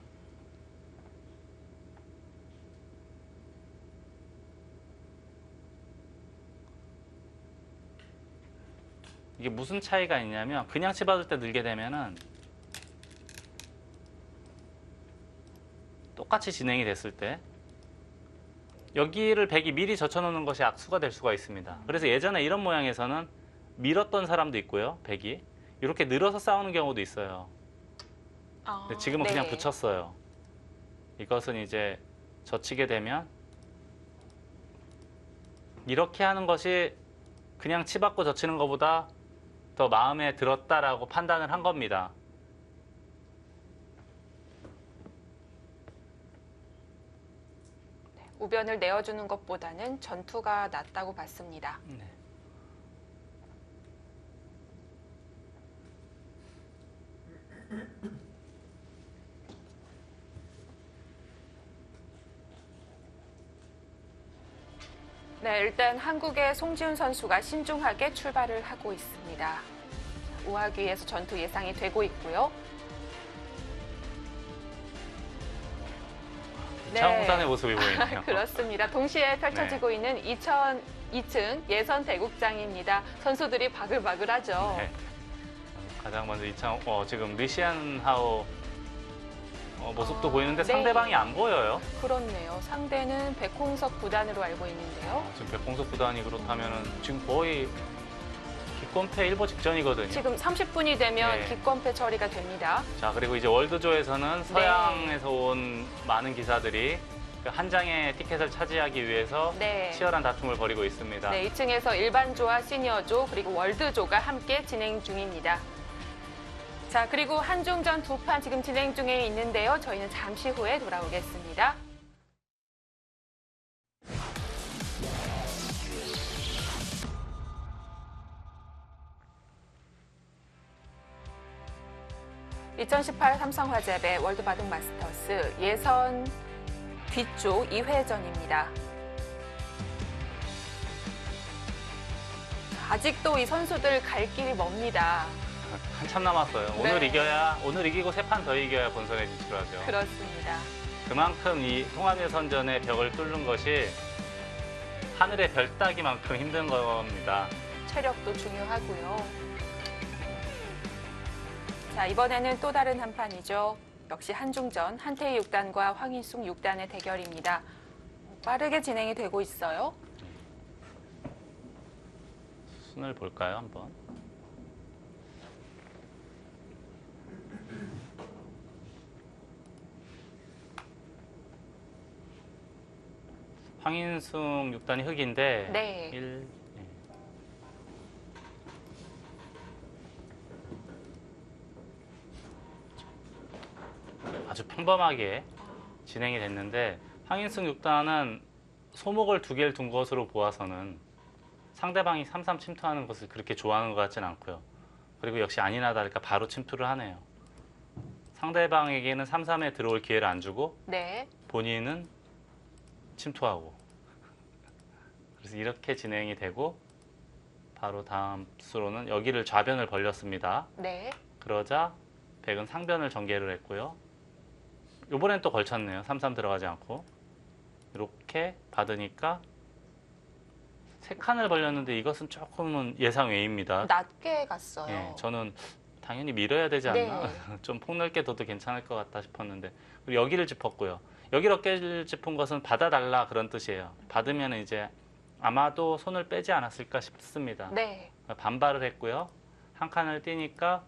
Speaker 2: 이게 무슨 차이가 있냐면 그냥 치받을 때 늘게 되면은 똑같이 진행이 됐을 때 여기를 백이 미리 젖혀놓는 것이 악수가 될 수가 있습니다. 그래서 예전에 이런 모양에서는 밀었던 사람도 있고요. 백이 이렇게 늘어서 싸우는 경우도 있어요.
Speaker 1: 아,
Speaker 2: 근데 지금은
Speaker 1: 네.
Speaker 2: 그냥 붙였어요. 이것은 이제 젖히게 되면 이렇게 하는 것이 그냥 치받고 젖히는 것보다 더 마음에 들었다라고 판단을 한 겁니다.
Speaker 1: 우변을 내어주는 것보다는 전투가 낫다고 봤습니다.
Speaker 2: 네.
Speaker 1: 네, 일단 한국의 송지훈 선수가 신중하게 출발을 하고 있습니다. 우하귀에서 전투 예상이 되고 있고요.
Speaker 2: 차홍산의 모습이 보이네요.
Speaker 1: 그렇습니다. 동시에 펼쳐지고 있는 2층 예선 대국장입니다. 선수들이 바글바글하죠.
Speaker 2: 네. 가장 먼저 지금 리시안 하오 모습도 보이는데
Speaker 1: 네.
Speaker 2: 상대방이 안 보여요.
Speaker 1: 그렇네요. 상대는 백홍석 구단으로 알고 있는데요.
Speaker 2: 지금 백홍석 구단이 그렇다면은 지금 거의 기권패 일보 직전이거든요.
Speaker 1: 지금 30분이 되면
Speaker 2: 네.
Speaker 1: 기권패 처리가 됩니다.
Speaker 2: 자, 그리고 이제 월드조에서는 서양에서 온 많은 기사들이 그 한 장의 티켓을 차지하기 위해서
Speaker 1: 네.
Speaker 2: 치열한 다툼을 벌이고 있습니다.
Speaker 1: 네, 2층에서 일반조와 시니어조 그리고 월드조가 함께 진행 중입니다. 자, 그리고 한중전 두 판 지금 진행 중에 있는데요. 저희는 잠시 후에 돌아오겠습니다. (2018) 삼성화재배 월드바둑 마스터스 예선 뒤쪽 2회전입니다. 아직도 이 선수들 갈 길이 멉니다.
Speaker 2: 한참 남았어요.
Speaker 1: 네.
Speaker 2: 오늘 이기고 세 판 더 이겨야 본선에 진출하죠.
Speaker 1: 그렇습니다.
Speaker 2: 그만큼 이 통합예선전의 벽을 뚫는 것이 하늘의 별 따기만큼 힘든 겁니다.
Speaker 1: 체력도 중요하고요. 자, 이번에는 또 다른 한 판이죠. 역시 한중전 한태희 6단과 황인숙 6단의 대결입니다. 빠르게 진행이 되고 있어요.
Speaker 2: 순을 볼까요, 한번? 황인숙 6단이 흑인데
Speaker 1: 네.
Speaker 2: 1, 아주 평범하게 진행이 됐는데 황인숙 6단은 소목을 2개를 둔 것으로 보아서는 상대방이 3-3 침투하는 것을 그렇게 좋아하는 것 같지는 않고요. 그리고 역시 아니나 다를까 바로 침투를 하네요. 상대방에게는 3-3에 들어올 기회를 안 주고
Speaker 1: 네.
Speaker 2: 본인은 침투하고 그래서 이렇게 진행이 되고 바로 다음 수로는 여기를 좌변을 벌렸습니다.
Speaker 1: 네.
Speaker 2: 그러자 백은 상변을 전개를 했고요. 이번엔 또 걸쳤네요. 3-3 들어가지 않고 이렇게 받으니까 3칸을 벌렸는데 이것은 조금은 예상 외입니다.
Speaker 1: 낮게 갔어요.
Speaker 2: 예, 저는 당연히 밀어야 되지 않나?
Speaker 1: 네.
Speaker 2: 좀 폭넓게 둬도 괜찮을 것 같다 싶었는데 그리고 여기를 짚었고요. 여기를 어깨를 짚은 것은 받아달라 그런 뜻이에요. 받으면 이제 아마도 손을 빼지 않았을까 싶습니다.
Speaker 1: 네.
Speaker 2: 반발을 했고요. 한 칸을 띄니까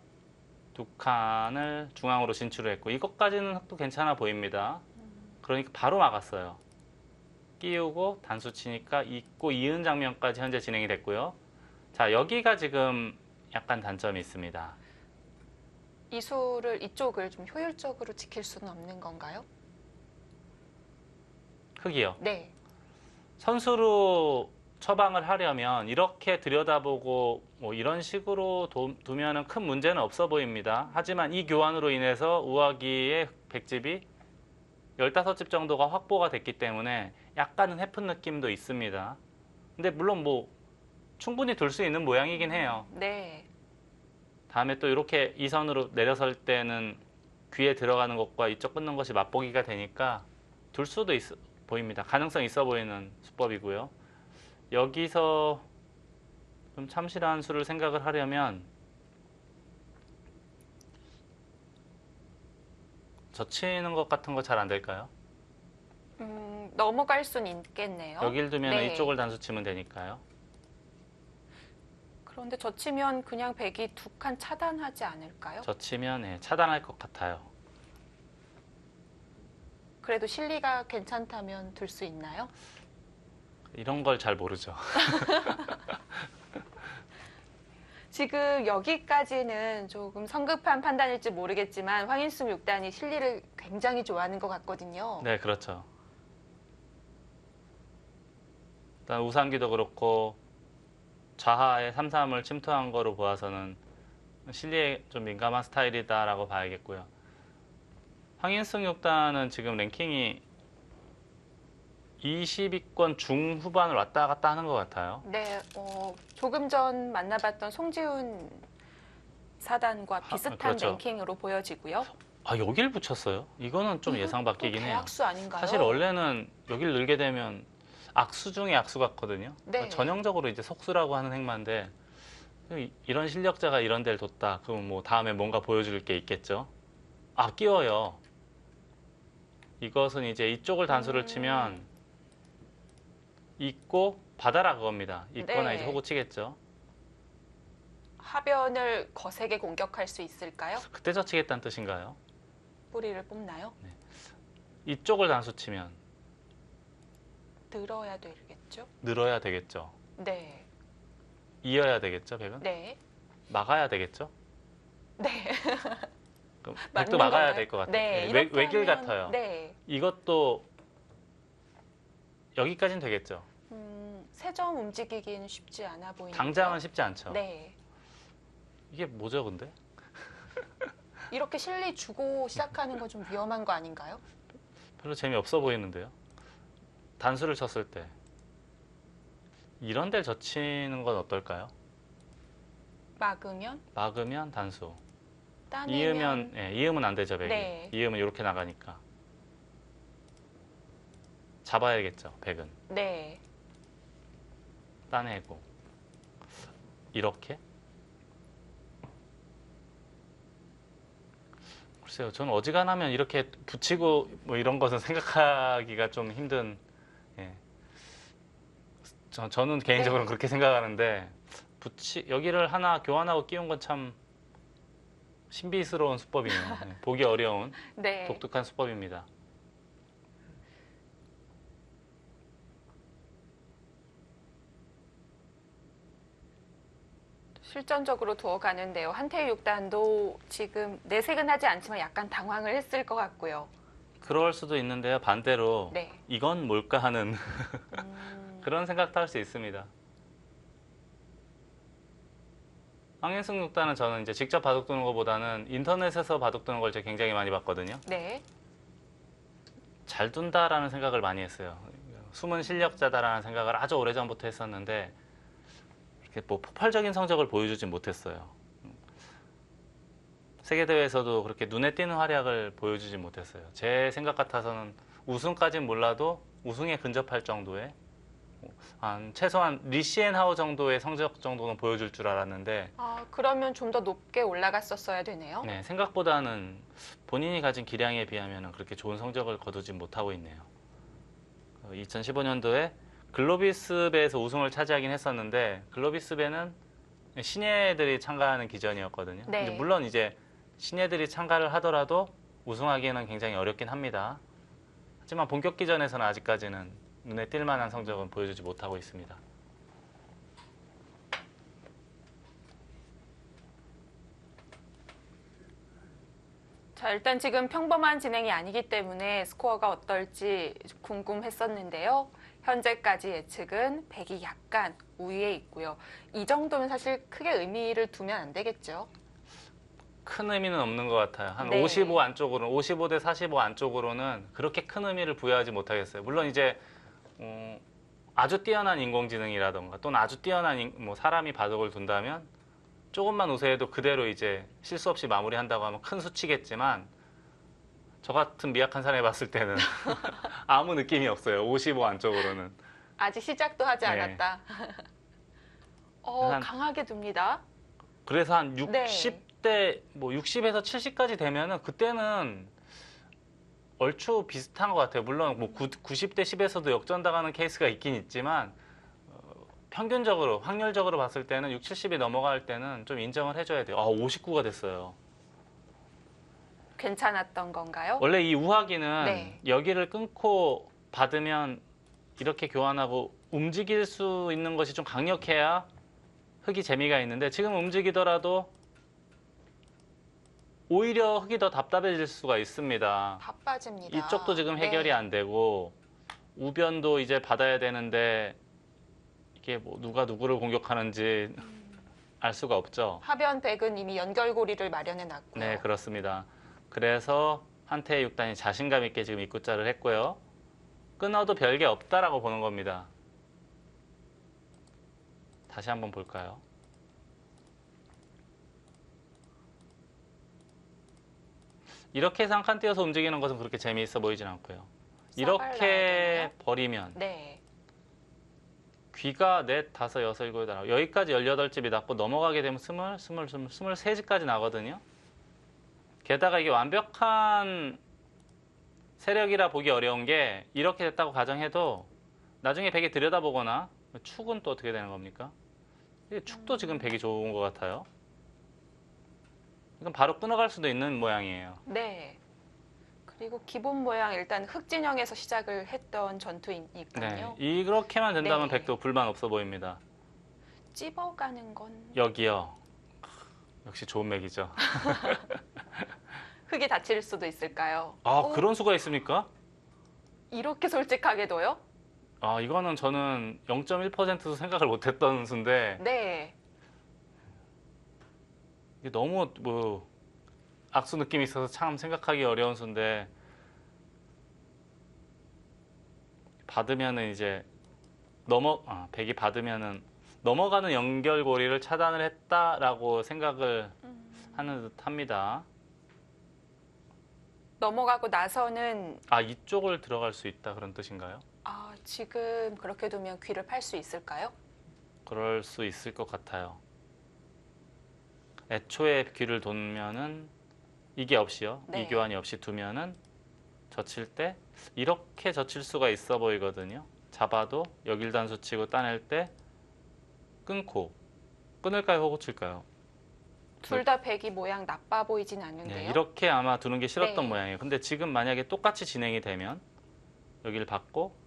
Speaker 2: 2칸을 중앙으로 진출을 했고 이것까지는 흑도 괜찮아 보입니다. 그러니까 바로 막았어요. 끼우고 단수 치니까 있고 이은 장면까지 현재 진행이 됐고요. 자, 여기가 지금 약간 단점이 있습니다.
Speaker 1: 이 수를 이쪽을 좀 효율적으로 지킬 수는 없는 건가요?
Speaker 2: 흑이요.
Speaker 1: 네.
Speaker 2: 선수로 처방을 하려면 이렇게 들여다보고 뭐 이런 식으로 두면은 큰 문제는 없어 보입니다. 하지만 이 교환으로 인해서 우아기의 백집이 15집 정도가 확보가 됐기 때문에 약간은 해픈 느낌도 있습니다. 근데 물론 뭐 충분히 둘 수 있는 모양이긴 해요.
Speaker 1: 네.
Speaker 2: 다음에 또 이렇게 이 선으로 내려설 때는 귀에 들어가는 것과 이쪽 끊는 것이 맛보기가 되니까 둘 수도 보입니다. 가능성 있어 보이는 수법이고요. 여기서 좀 참신한 수를 생각을 하려면 젖히는 것 같은 거 잘 안 될까요?
Speaker 1: 넘어갈 수는 있겠네요.
Speaker 2: 여길 두면
Speaker 1: 네.
Speaker 2: 이쪽을 단수 치면 되니까요.
Speaker 1: 그런데 젖히면 그냥 백이 2칸 차단하지 않을까요?
Speaker 2: 젖히면 예, 차단할 것 같아요.
Speaker 1: 그래도 실리가 괜찮다면 둘 수 있나요?
Speaker 2: 이런 걸 잘 모르죠.
Speaker 1: 지금 여기까지는 조금 성급한 판단일지 모르겠지만 황인숙 6단이 실리를 굉장히 좋아하는 것 같거든요.
Speaker 2: 네, 그렇죠. 일단 우상기도 그렇고 좌하에 3-3을 침투한 거로 보아서는 실리에 좀 민감한 스타일이다라고 봐야겠고요. 황인숙 6단은 지금 랭킹이 20위권 중후반을 왔다 갔다 하는 것 같아요.
Speaker 1: 네, 조금 전 만나봤던 송지훈 사단과 비슷한
Speaker 2: 그렇죠.
Speaker 1: 랭킹으로 보여지고요.
Speaker 2: 아, 여길 붙였어요? 이거는 좀 예상 바뀌긴 해요.
Speaker 1: 대학수 아닌가요?
Speaker 2: 사실 원래는 여길 늘게 되면 악수 중에 악수 같거든요.
Speaker 1: 네.
Speaker 2: 그러니까 전형적으로 이제 속수라고 하는 행마인데 이런 실력자가 이런 데를 뒀다. 그럼 뭐 다음에 뭔가 보여줄 게 있겠죠. 아, 끼워요. 이것은 이제 이쪽을 단수를 치면 있고 받아라 그겁니다. 있거나
Speaker 1: 네.
Speaker 2: 이제 호구 치겠죠.
Speaker 1: 하변을 거세게 공격할 수 있을까요?
Speaker 2: 그때 젖히겠다는 뜻인가요?
Speaker 1: 뿌리를 뽑나요?
Speaker 2: 이쪽을 단수 치면
Speaker 1: 늘어야 되겠죠?
Speaker 2: 늘어야 되겠죠.
Speaker 1: 네.
Speaker 2: 이어야 되겠죠, 백은?
Speaker 1: 네.
Speaker 2: 막아야 되겠죠.
Speaker 1: 네.
Speaker 2: 그럼
Speaker 1: 맞는
Speaker 2: 백도 막아야
Speaker 1: 건가요?
Speaker 2: 될 것 같아요.
Speaker 1: 네,
Speaker 2: 예,
Speaker 1: 이렇게
Speaker 2: 외길
Speaker 1: 하면-
Speaker 2: 같아요.
Speaker 1: 네.
Speaker 2: 이것도 여기까지는 되겠죠.
Speaker 1: 세 점 움직이기는 쉽지 않아 보이는데요.
Speaker 2: 당장은 쉽지 않죠.
Speaker 1: 네.
Speaker 2: 이게 뭐죠, 근데?
Speaker 1: 이렇게 실리 주고 시작하는 건 좀 위험한 거 아닌가요?
Speaker 2: 별로 재미없어 보이는데요. 단수를 쳤을 때 이런 데를 젖히는 건 어떨까요?
Speaker 1: 막으면,
Speaker 2: 막으면 단수.
Speaker 1: 따내면
Speaker 2: 이으면 이으면 안 되죠, 백이.
Speaker 1: 네.
Speaker 2: 이으면 이렇게 나가니까. 잡아야겠죠, 백은.
Speaker 1: 네.
Speaker 2: 따내고. 이렇게? 글쎄요, 저는 어지간하면 이렇게 붙이고 뭐 이런 것은 생각하기가 좀 힘든. 예. 저는 개인적으로
Speaker 1: 네.
Speaker 2: 그렇게 생각하는데 여기를 하나 교환하고 끼운 건 참 신비스러운 수법이네요. 예, 보기 어려운
Speaker 1: 네.
Speaker 2: 독특한 수법입니다.
Speaker 1: 실전적으로 두어 가는데요. 한태희 육단도 지금 내색은 하지 않지만 약간 당황을 했을 것 같고요.
Speaker 2: 그럴 수도 있는데요. 반대로
Speaker 1: 네.
Speaker 2: 이건 뭘까 하는
Speaker 1: 음,
Speaker 2: 그런 생각도 할 수 있습니다. 황인승 육단은 저는 이제 직접 바둑 두는 것보다는 인터넷에서 바둑 두는 걸 제가 굉장히 많이 봤거든요.
Speaker 1: 네.
Speaker 2: 잘 둔다라는 생각을 많이 했어요. 숨은 실력자다라는 생각을 아주 오래전부터 했었는데 이렇게 뭐 폭발적인 성적을 보여주진 못했어요. 세계대회에서도 그렇게 눈에 띄는 활약을 보여주지 못했어요. 제 생각 같아서는 우승까지는 몰라도 우승에 근접할 정도의 최소한 리시엔하우 정도의 성적 정도는 보여줄 줄 알았는데
Speaker 1: 그러면 좀 더 높게 올라갔었어야 되네요.
Speaker 2: 네, 생각보다는 본인이 가진 기량에 비하면 그렇게 좋은 성적을 거두지 못하고 있네요. 2015년도에 글로비스배에서 우승을 차지하긴 했었는데 글로비스배는 신예들이 참가하는 기전이었거든요.
Speaker 1: 네.
Speaker 2: 물론 이제 신예들이 참가를 하더라도 우승하기에는 굉장히 어렵긴 합니다. 하지만 본격 기전에서는 아직까지는 눈에 띌 만한 성적은 보여주지 못하고 있습니다.
Speaker 1: 자, 일단 지금 평범한 진행이 아니기 때문에 스코어가 어떨지 궁금했었는데요. 현재까지 예측은 백이 약간 우위에 있고요. 이 정도면 사실 크게 의미를 두면 안 되겠죠.
Speaker 2: 큰 의미는 없는 것 같아요. 한
Speaker 1: 네.
Speaker 2: 55 안쪽으로는 55 대 45 안쪽으로는 그렇게 큰 의미를 부여하지 못하겠어요. 물론 이제 아주 뛰어난 인공지능이라던가 또는 아주 뛰어난 뭐 사람이 바둑을 둔다면 조금만 우세해도 그대로 이제 실수 없이 마무리한다고 하면 큰 수치겠지만 저 같은 미약한 사람이 봤을 때는 아무 느낌이 없어요. 55 안쪽으로는.
Speaker 1: 아직 시작도 하지
Speaker 2: 네.
Speaker 1: 않았다.
Speaker 2: 한-
Speaker 1: 강하게 둡니다.
Speaker 2: 그래서 한
Speaker 1: 네.
Speaker 2: 60대 뭐 60에서 70까지 되면은 그때는 얼추 비슷한 것 같아요. 물론 뭐 90대 10에서도 역전당하는 케이스가 있긴 있지만 평균적으로 확률적으로 봤을 때는 6, 70이 넘어갈 때는 좀 인정을 해줘야 돼요. 59가 됐어요.
Speaker 1: 괜찮았던 건가요?
Speaker 2: 원래 이 우하기는
Speaker 1: 네.
Speaker 2: 여기를 끊고 받으면 이렇게 교환하고 움직일 수 있는 것이 좀 강력해야 흙이 재미가 있는데 지금 움직이더라도 오히려 흙이 더 답답해질 수가 있습니다.
Speaker 1: 다 빠집니다.
Speaker 2: 이쪽도 지금 해결이
Speaker 1: 네.
Speaker 2: 안 되고 우변도 이제 받아야 되는데 이게 뭐 누가 누구를 공격하는지 알 수가 없죠.
Speaker 1: 하변 백은 이미 연결고리를 마련해 놨고요.
Speaker 2: 네, 그렇습니다. 그래서 한태의 육단이 자신감 있게 지금 입구자를 했고요. 끊어도 별게 없다라고 보는 겁니다. 다시 한번 볼까요? 이렇게 해서 한 칸 띄어서 움직이는 것은 그렇게 재미있어 보이진 않고요. 이렇게
Speaker 1: 싸발라야
Speaker 2: 버리면
Speaker 1: 네.
Speaker 2: 귀가 넷, 다섯, 여섯, 일곱, 여덟, 여기까지 18집이 났고 넘어가게 되면 23집까지 나거든요. 게다가 이게 완벽한 세력이라 보기 어려운 게 이렇게 됐다고 가정해도 나중에 백이 들여다보거나 축은 또 어떻게 되는 겁니까? 이게 축도 지금 백이 좋은 것 같아요. 이건 바로 끊어갈 수도 있는 모양이에요.
Speaker 1: 네. 그리고 기본 모양 일단 흑진영에서 시작을 했던 전투이니까요.
Speaker 2: 네, 이렇게만 된다면
Speaker 1: 네.
Speaker 2: 백도 불만 없어 보입니다.
Speaker 1: 찝어가는 건
Speaker 2: 여기요. 역시 좋은 맥이죠.
Speaker 1: 흙이 다칠 수도 있을까요?
Speaker 2: 아,
Speaker 1: 오,
Speaker 2: 그런 수가 있습니까?
Speaker 1: 이렇게 솔직하게도요?
Speaker 2: 아, 이거는 저는 0.1%도 생각을 못했던 수인데
Speaker 1: 네.
Speaker 2: 이게 너무 뭐 악수 느낌이 있어서 참 생각하기 어려운 수인데 받으면은 이제 백이 받으면은 넘어가는 연결고리를 차단을 했다라고 생각을 하는 듯 합니다.
Speaker 1: 넘어가고 나서는
Speaker 2: 아, 이쪽을 들어갈 수 있다 그런 뜻인가요?
Speaker 1: 지금 그렇게 두면 귀를 팔 수 있을까요?
Speaker 2: 그럴 수 있을 것 같아요. 애초에 귀를 돌면은 이게 없이요.
Speaker 1: 네.
Speaker 2: 이 교환이 없이 두면은 젖힐 때 이렇게 젖힐 수가 있어 보이거든요. 잡아도 여길 단수 치고 따낼 때 끊고 끊을까요? 호구 칠까요?
Speaker 1: 둘 다 백이 모양 나빠 보이진 않는데요.
Speaker 2: 네, 이렇게 아마 두는 게 싫었던
Speaker 1: 네.
Speaker 2: 모양이에요. 근데 지금 만약에 똑같이 진행이 되면 여기를 받고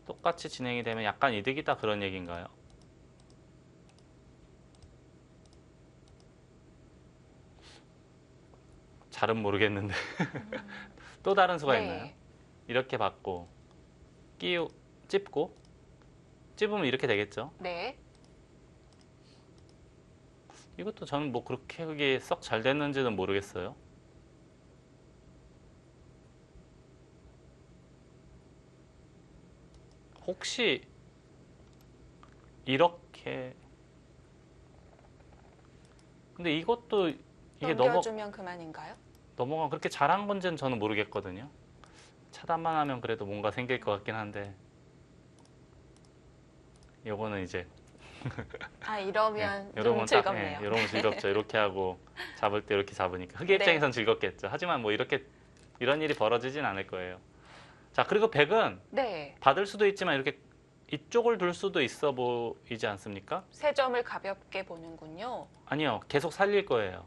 Speaker 2: 똑같이 진행이 되면 약간 이득이다 그런 얘기인가요? 잘은 모르겠는데 또 다른 수가
Speaker 1: 네.
Speaker 2: 있나요? 이렇게 받고 찝고 찝으면 이렇게 되겠죠?
Speaker 1: 네.
Speaker 2: 이것도 저는 뭐 그렇게 그게 썩 잘 됐는지는 모르겠어요. 혹시 이렇게 근데 이것도 이게
Speaker 1: 넘겨주면 그만인가요?
Speaker 2: 넘어가 그렇게 잘한 건지는 저는 모르겠거든요. 차단만 하면 그래도 뭔가 생길 것 같긴 한데 요거는 이제
Speaker 1: 이러면 좀
Speaker 2: 이러면
Speaker 1: 즐겁네요.
Speaker 2: 이러면 즐겁죠. 이렇게 하고 잡을 때 이렇게 잡으니까 흑의
Speaker 1: 네.
Speaker 2: 입장에선 즐겁겠죠. 하지만 뭐 이런 일이 벌어지진 않을 거예요. 자, 그리고 백은
Speaker 1: 네.
Speaker 2: 받을 수도 있지만 이렇게 이쪽을 둘 수도 있어 보이지 않습니까?
Speaker 1: 세 점을 가볍게 보는군요.
Speaker 2: 아니요, 계속 살릴 거예요.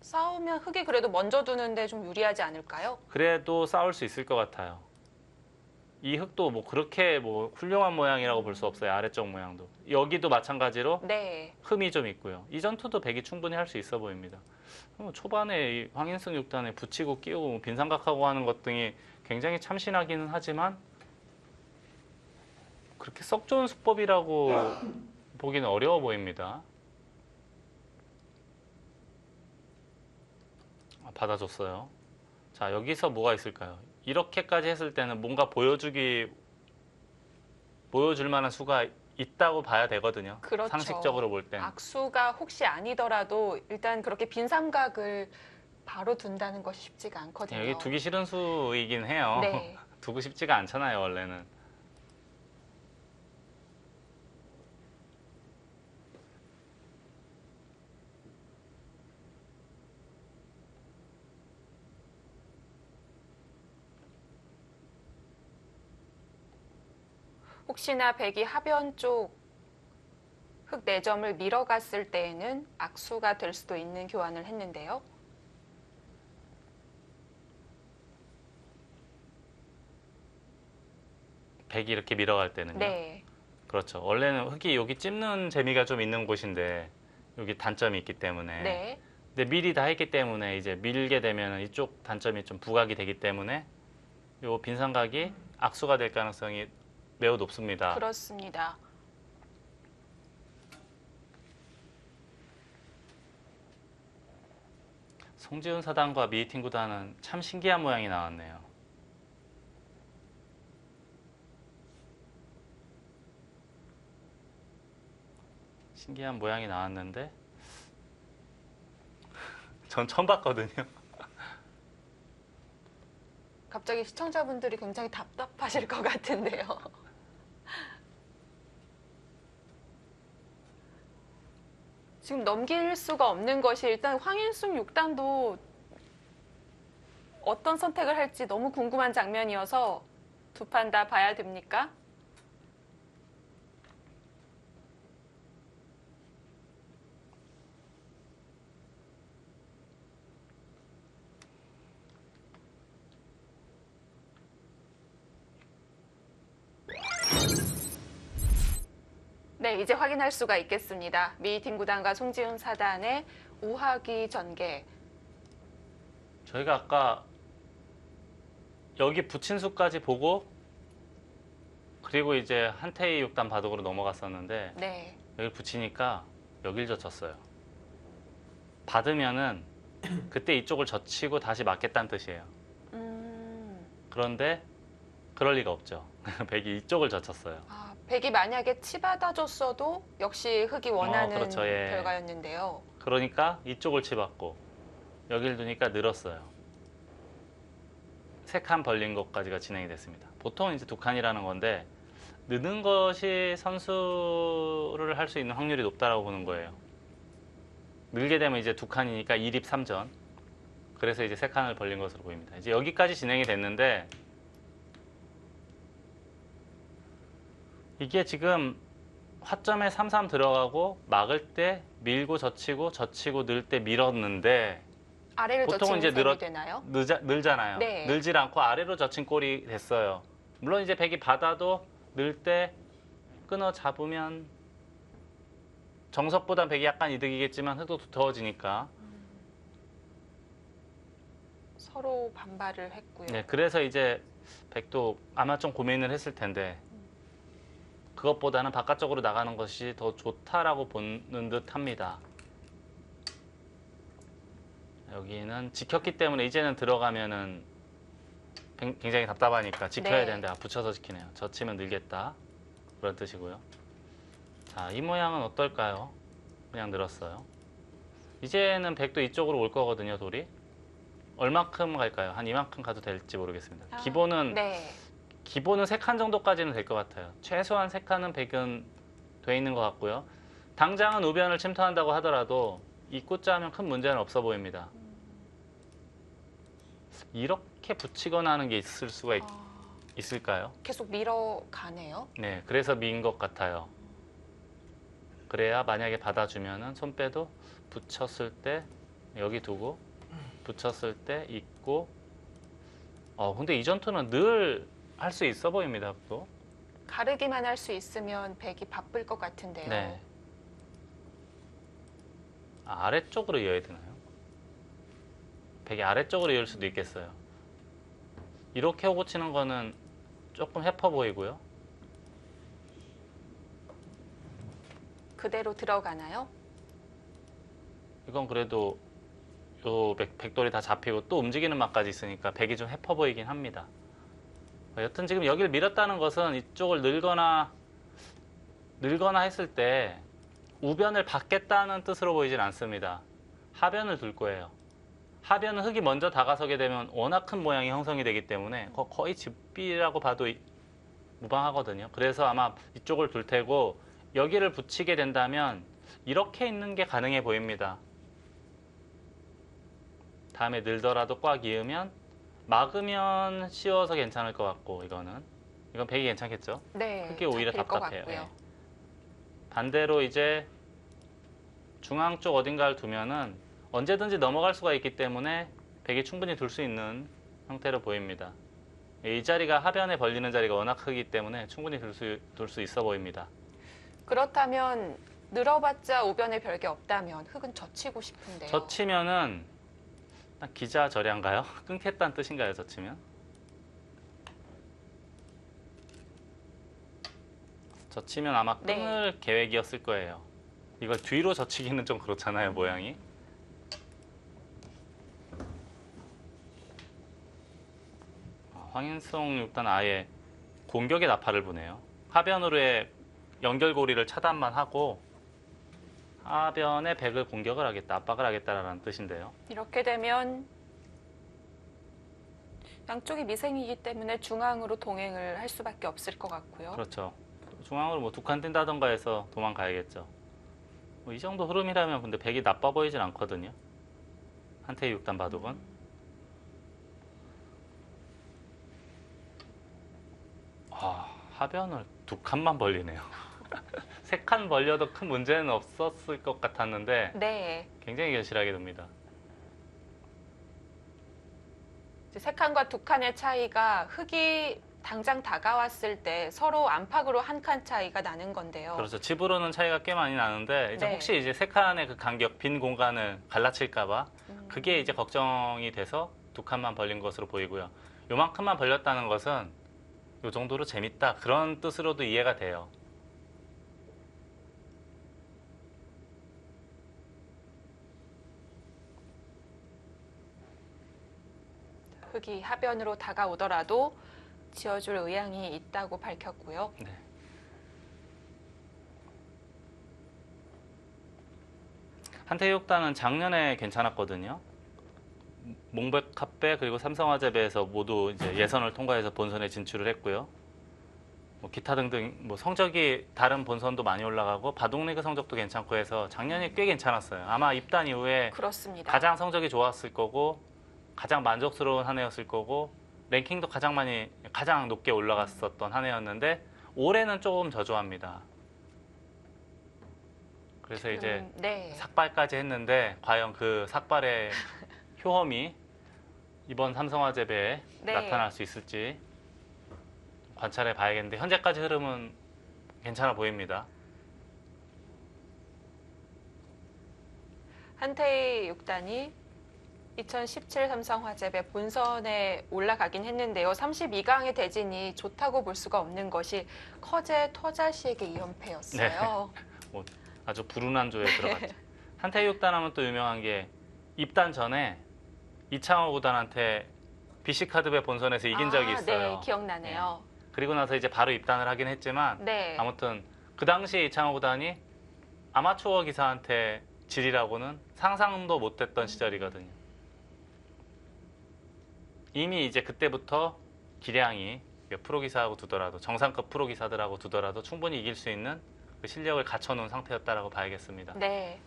Speaker 1: 싸우면 흙이 그래도 먼저 두는데 좀 유리하지 않을까요?
Speaker 2: 그래도 싸울 수 있을 것 같아요. 이 흙도 뭐 그렇게 뭐 훌륭한 모양이라고 볼 수 없어요. 아래쪽 모양도. 여기도 마찬가지로
Speaker 1: 네.
Speaker 2: 흠이 좀 있고요. 이 전투도 백이 충분히 할 수 있어 보입니다. 초반에 이 황인승 6단에 붙이고 끼우고 빈삼각하고 하는 것 등이 굉장히 참신하기는 하지만 그렇게 썩 좋은 수법이라고 보기는 어려워 보입니다. 받아줬어요. 자, 여기서 뭐가 있을까요? 이렇게까지 했을 때는 뭔가 보여줄 만한 수가 있다고 봐야 되거든요.
Speaker 1: 그렇죠.
Speaker 2: 상식적으로 볼 땐.
Speaker 1: 악수가 혹시 아니더라도 일단 그렇게 빈 삼각을 바로 둔다는 것이 쉽지가 않거든요.
Speaker 2: 여기 두기 싫은 수이긴 해요.
Speaker 1: 네.
Speaker 2: 두고 싶지가 않잖아요, 원래는.
Speaker 1: 혹시나 백이 하변 쪽 흙 4점을 밀어갔을 때에는 악수가 될 수도 있는 교환을 했는데요.
Speaker 2: 백이 이렇게 밀어갈 때는요.
Speaker 1: 네.
Speaker 2: 그렇죠. 원래는 흙이 여기 찝는 재미가 좀 있는 곳인데 여기 단점이 있기 때문에.
Speaker 1: 네.
Speaker 2: 근데 미리 다 했기 때문에 이제 밀게 되면 이쪽 단점이 좀 부각이 되기 때문에 요 빈삼각이 악수가 될 가능성이 매우 높습니다.
Speaker 1: 그렇습니다.
Speaker 2: 송지훈 사단과 미이팅 구단은 참 신기한 모양이 나왔네요. 신기한 모양이 나왔는데 전 처음 봤거든요.
Speaker 1: 갑자기 시청자분들이 굉장히 답답하실 것 같은데요. 지금 넘길 수가 없는 것이 일단 황인숙 6단도 어떤 선택을 할지 너무 궁금한 장면이어서 두 판 다 봐야 됩니까? 네, 이제 확인할 수가 있겠습니다. 미팅 구단과 송지훈 사단의 우하기 전개.
Speaker 2: 저희가 아까 여기 붙인 수까지 보고 그리고 이제 한태희 6단 바둑으로 넘어갔었는데
Speaker 1: 네.
Speaker 2: 여기 붙이니까 여길 젖혔어요. 받으면은 그때 이쪽을 젖히고 다시 맞겠다는 뜻이에요. 그런데 그럴 리가 없죠. 백이 이쪽을 젖혔어요.
Speaker 1: 아, 백이 만약에 치받아줬어도 역시 흑이 원하는
Speaker 2: 그렇죠. 예.
Speaker 1: 결과였는데요.
Speaker 2: 그러니까 이쪽을 치받고 여길 두니까 늘었어요. 3칸 벌린 것까지가 진행이 됐습니다. 보통 이제 2칸이라는 건데 느는 것이 선수를 할 수 있는 확률이 높다라고 보는 거예요. 늘게 되면 이제 2칸이니까 2립 3전. 그래서 이제 3칸을 벌린 것으로 보입니다. 이제 여기까지 진행이 됐는데 이게 지금 화점에 3-3 들어가고 막을 때 밀고 젖히고 늘 때 밀었는데
Speaker 1: 아래를
Speaker 2: 보통은
Speaker 1: 젖히는
Speaker 2: 이제
Speaker 1: 셈이 되나요?
Speaker 2: 늘잖아요.
Speaker 1: 네.
Speaker 2: 늘질 않고 아래로 젖힌 꼴이 됐어요. 물론 이제 백이 받아도 늘 때 끊어 잡으면 정석보단 백이 약간 이득이겠지만 흑도 두터워지니까.
Speaker 1: 서로 반발을 했고요.
Speaker 2: 네, 그래서 이제 백도 아마 좀 고민을 했을 텐데 그것보다는 바깥쪽으로 나가는 것이 더 좋다라고 보는 듯 합니다. 여기는 지켰기 때문에 이제는 들어가면은 굉장히 답답하니까 지켜야
Speaker 1: 네.
Speaker 2: 되는데 붙여서 지키네요. 젖히면 늘겠다. 그런 뜻이고요. 자, 이 모양은 어떨까요? 그냥 늘었어요. 이제는 백도 이쪽으로 올 거거든요, 돌이. 얼마큼 갈까요? 한 이만큼 가도 될지 모르겠습니다. 기본은
Speaker 1: 네.
Speaker 2: 3칸 정도까지는 될 것 같아요. 최소한 3칸은 백은 돼 있는 것 같고요. 당장은 우변을 침투한다고 하더라도 입구자 하면 큰 문제는 없어 보입니다. 이렇게 붙이거나 하는 게 있을 수가 있을까요?
Speaker 1: 계속 밀어가네요.
Speaker 2: 네, 그래서 미인 것 같아요. 그래야 만약에 받아주면은 손빼도 붙였을 때 여기 두고 붙였을 때 있고. 근데 이 전투는 늘 할 수 있어 보입니다. 또.
Speaker 1: 가르기만 할 수 있으면 백이 바쁠 것 같은데요.
Speaker 2: 네. 아래쪽으로 이어야 되나요? 백이 아래쪽으로 이을 수도 있겠어요. 이렇게 오고 치는 거는 조금 해퍼 보이고요.
Speaker 1: 그대로 들어가나요?
Speaker 2: 이건 그래도 요 백돌이 다 잡히고 또 움직이는 맛까지 있으니까 백이 좀 해퍼 보이긴 합니다. 여튼 지금 여기를 밀었다는 것은 이쪽을 늘거나 했을 때 우변을 받겠다는 뜻으로 보이진 않습니다. 하변을 둘 거예요. 하변은 흑이 먼저 다가서게 되면 워낙 큰 모양이 형성이 되기 때문에 거의 집비라고 봐도 무방하거든요. 그래서 아마 이쪽을 둘 테고 여기를 붙이게 된다면 이렇게 있는 게 가능해 보입니다. 다음에 늘더라도 꽉 이으면 막으면 쉬워서 괜찮을 것 같고 이건 백이 괜찮겠죠?
Speaker 1: 네.
Speaker 2: 흑이 오히려
Speaker 1: 잡힐 것
Speaker 2: 답답해요.
Speaker 1: 같고요.
Speaker 2: 예. 반대로 이제 중앙 쪽 어딘가를 두면은 언제든지 넘어갈 수가 있기 때문에 백이 충분히 둘 수 있는 형태로 보입니다. 이 자리가 하변에 벌리는 자리가 워낙 크기 때문에 충분히 둘 수 있어 보입니다.
Speaker 1: 그렇다면 늘어봤자 우변에 별게 없다면 흑은 젖히고 싶은데요.
Speaker 2: 젖히면은 기자절약인가요? 끊겠다는 뜻인가요? 젖히면? 젖히면 아마 끊을 계획이었을 거예요. 이걸 뒤로 젖히기는 좀 그렇잖아요, 모양이. 황인성 6단 아예 공격의 나팔을 보네요. 하변으로의 연결고리를 차단만 하고 하변에 백을 공격을 하겠다, 압박을 하겠다라는 뜻인데요.
Speaker 1: 이렇게 되면 양쪽이 미생이기 때문에 중앙으로 동행을 할 수밖에 없을 것 같고요.
Speaker 2: 그렇죠. 중앙으로 뭐 2칸 뛴다던가 해서 도망가야겠죠. 이 정도 흐름이라면 근데 백이 나빠 보이진 않거든요. 한태희 6단 바둑은. 하변을 2칸만 벌리네요. 3칸 벌려도 큰 문제는 없었을 것 같았는데
Speaker 1: 네.
Speaker 2: 굉장히 견실하게 됩니다.
Speaker 1: 이제 3칸과 2칸의 차이가 흑이 당장 다가왔을 때 서로 안팎으로 한 칸 차이가 나는 건데요.
Speaker 2: 그렇죠. 집으로는 차이가 꽤 많이 나는데 이제
Speaker 1: 네.
Speaker 2: 혹시 이제 세 칸의 그 간격 빈 공간을 갈라칠까 봐 그게 이제 걱정이 돼서 두 칸만 벌린 것으로 보이고요. 요만큼만 벌렸다는 것은 요 정도로 재밌다 그런 뜻으로도 이해가 돼요.
Speaker 1: 흙이 하변으로 다가오더라도 지어줄 의향이 있다고 밝혔고요.
Speaker 2: 네. 한태육단은 작년에 괜찮았거든요. 몽백합배 그리고 삼성화재배에서 모두 이제 예선을 통과해서 본선에 진출을 했고요. 뭐 기타 등등 뭐 성적이 다른 본선도 많이 올라가고 바둑리그 성적도 괜찮고 해서 작년에 꽤 괜찮았어요. 아마 입단 이후에
Speaker 1: 그렇습니다.
Speaker 2: 가장 성적이 좋았을 거고 가장 만족스러운 한 해였을 거고 랭킹도 가장 높게 올라갔었던 한 해였는데 올해는 조금 저조합니다. 그래서 이제
Speaker 1: 네.
Speaker 2: 삭발까지 했는데 과연 그 삭발의 효험이 이번 삼성화재배에
Speaker 1: 네.
Speaker 2: 나타날 수 있을지 관찰해 봐야겠는데 현재까지 흐름은 괜찮아 보입니다.
Speaker 1: 한태희 6단이 2017 삼성화재배 본선에 올라가긴 했는데요. 32강의 대진이 좋다고 볼 수가 없는 것이 커제 터자시에게 2연패였어요.
Speaker 2: 뭐 아주 불운한 조에 들어갔죠. 한태희 6단 하면 또 유명한 게 입단 전에 이창호 구단한테 BC카드배 본선에서 이긴 적이 있어요.
Speaker 1: 네, 기억나네요.
Speaker 2: 그리고 나서 이제 바로 입단을 하긴 했지만
Speaker 1: 네.
Speaker 2: 아무튼 그 당시 이창호 구단이 아마추어 기사한테 질이라고는 상상도 못했던 시절이거든요. 이미 이제 그때부터 기량이 프로기사하고 두더라도 정상급 프로기사들하고 두더라도 충분히 이길 수 있는 그 실력을 갖춰놓은 상태였다라고 봐야겠습니다.
Speaker 1: 네.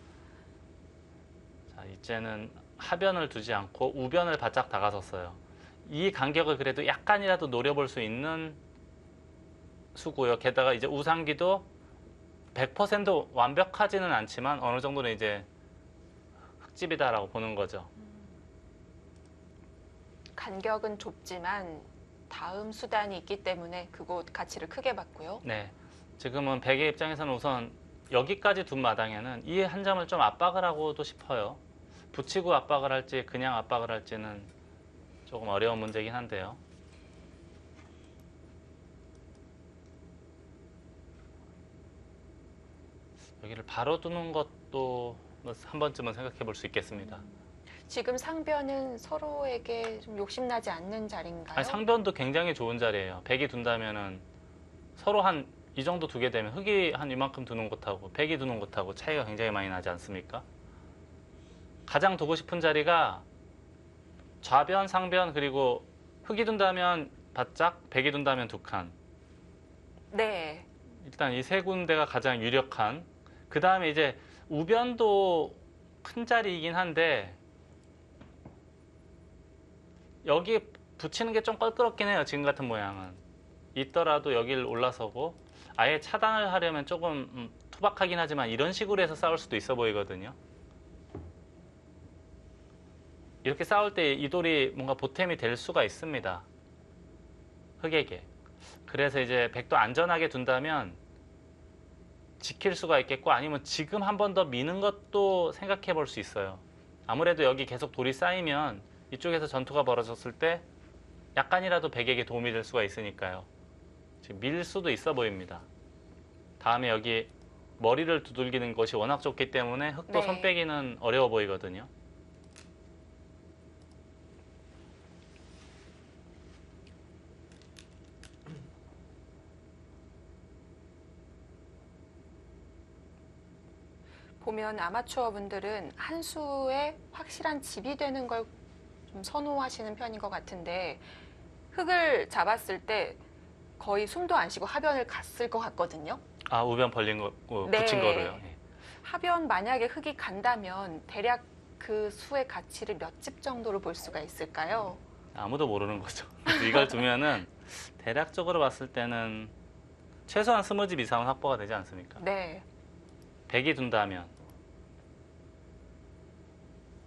Speaker 2: 자, 이제는 하변을 두지 않고 우변을 바짝 다가섰어요. 이 간격을 그래도 약간이라도 노려볼 수 있는 수고요. 게다가 이제 우상기도 100% 완벽하지는 않지만 어느 정도는 이제 흙집이다라고 보는 거죠.
Speaker 1: 간격은 좁지만 다음 수단이 있기 때문에 그곳 가치를 크게 봤고요.
Speaker 2: 네, 지금은 백의 입장에서는 우선 여기까지 둔 마당에는 이 한 점을 좀 압박을 하고도 싶어요. 붙이고 압박을 할지 그냥 압박을 할지는 조금 어려운 문제긴 한데요. 여기를 바로 두는 것도 한 번쯤은 생각해 볼 수 있겠습니다.
Speaker 1: 지금 상변은 서로에게 좀 욕심나지 않는 자리인가요?
Speaker 2: 아니, 상변도 굉장히 좋은 자리예요. 백이 둔다면은 서로 한 이 정도 두게 되면 흙이 한 이만큼 두는 곳하고 백이 두는 곳하고 차이가 굉장히 많이 나지 않습니까? 가장 두고 싶은 자리가 좌변, 상변 그리고 흙이 둔다면 바짝, 백이 둔다면 두 칸.
Speaker 1: 네.
Speaker 2: 일단 이 세 군데가 가장 유력한. 그 다음에 이제 우변도 큰 자리이긴 한데 여기 붙이는 게 좀 껄끄럽긴 해요. 지금 같은 모양은. 있더라도 여기를 올라서고 아예 차단을 하려면 조금 투박하긴 하지만 이런 식으로 해서 싸울 수도 있어 보이거든요. 이렇게 싸울 때 이 돌이 뭔가 보탬이 될 수가 있습니다. 흙에게. 그래서 이제 백도 안전하게 둔다면 지킬 수가 있겠고 아니면 지금 한 번 더 미는 것도 생각해 볼 수 있어요. 아무래도 여기 계속 돌이 쌓이면 이쪽에서 전투가 벌어졌을 때 약간이라도 백에게 도움이 될 수가 있으니까요. 지금 밀 수도 있어 보입니다. 다음에 여기 머리를 두들기는 것이 워낙 좋기 때문에 흙도
Speaker 1: 네.
Speaker 2: 손 빼기는 어려워 보이거든요.
Speaker 1: 보면 아마추어 분들은 한 수에 확실한 집이 되는 걸 좀 선호하시는 편인 것 같은데 흙을 잡았을 때 거의 숨도 안 쉬고 하변을 갔을 것 같거든요.
Speaker 2: 아, 우변 벌린 거,
Speaker 1: 네.
Speaker 2: 붙인 거로요. 예.
Speaker 1: 하변 만약에 흙이 간다면 대략 그 수의 가치를 몇 집 정도로 볼 수가 있을까요?
Speaker 2: 아무도 모르는 거죠. 이걸 두면은 대략적으로 봤을 때는 최소한 20집 이상은 확보가 되지 않습니까?
Speaker 1: 네.
Speaker 2: 100이 둔다면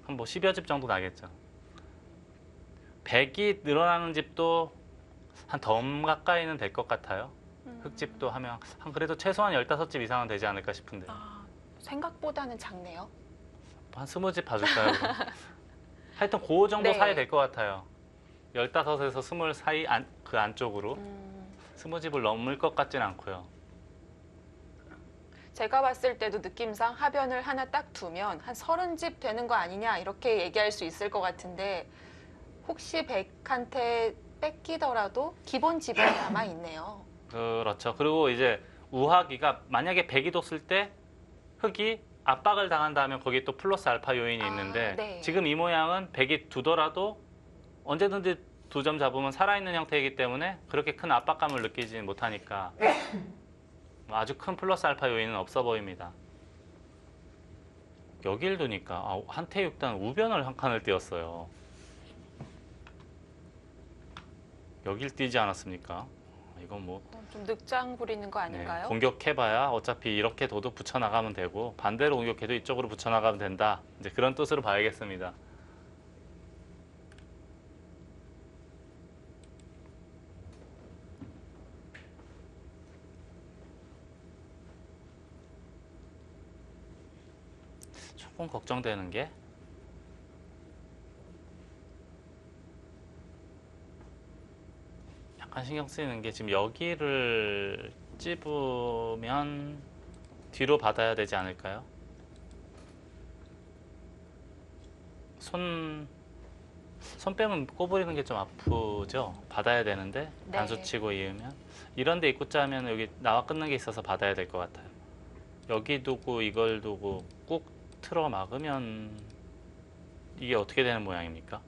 Speaker 2: 한 뭐 10여 집 정도 나겠죠. 100이 늘어나는 집도 한 덤 가까이는 될 것 같아요. 흙집도 하면 한 그래도 최소한 15집 이상은 되지 않을까 싶은데.
Speaker 1: 생각보다는 작네요.
Speaker 2: 한 20집 봐줄까요? 그럼? 하여튼 그 정도
Speaker 1: 네.
Speaker 2: 사이 될 것 같아요. 15에서 20 사이 그 안쪽으로. 20집을 넘을 것 같진 않고요.
Speaker 1: 제가 봤을 때도 느낌상 하변을 하나 딱 두면 한 30집 되는 거 아니냐 이렇게 얘기할 수 있을 것 같은데 혹시 100한테 뺏기더라도 기본 집은 남아 있네요.
Speaker 2: 그렇죠. 그리고 이제 우하기가 만약에 100이 뒀을 때 흙이 압박을 당한다면 거기에 또 플러스 알파 요인이 있는데
Speaker 1: 네.
Speaker 2: 지금 이 모양은 100이 두더라도 언제든지 2점 잡으면 살아있는 형태이기 때문에 그렇게 큰 압박감을 느끼지 못하니까 아주 큰 플러스 알파 요인은 없어 보입니다. 여길 두니까 한태 6단 우변을 한 칸을 띄었어요. 여길 띄지 않았습니까? 이건 뭐
Speaker 1: 좀 늑장 부리는 거 아닌가요?
Speaker 2: 공격해봐야 어차피 이렇게 도둑 붙여나가면 되고 반대로 공격해도 이쪽으로 붙여나가면 된다. 이제 그런 뜻으로 봐야겠습니다. 조금 걱정되는 게 약간 신경 쓰이는 게 지금 여기를 찝으면 뒤로 받아야 되지 않을까요? 손 빼면 꼬부리는 게 좀 아프죠? 받아야 되는데
Speaker 1: 네.
Speaker 2: 단수 치고 이으면 이런 데 입고 짜면 여기 나와 끊는 게 있어서 받아야 될 것 같아요. 여기 두고 이걸 두고 꾹 틀어 막으면 이게 어떻게 되는 모양입니까?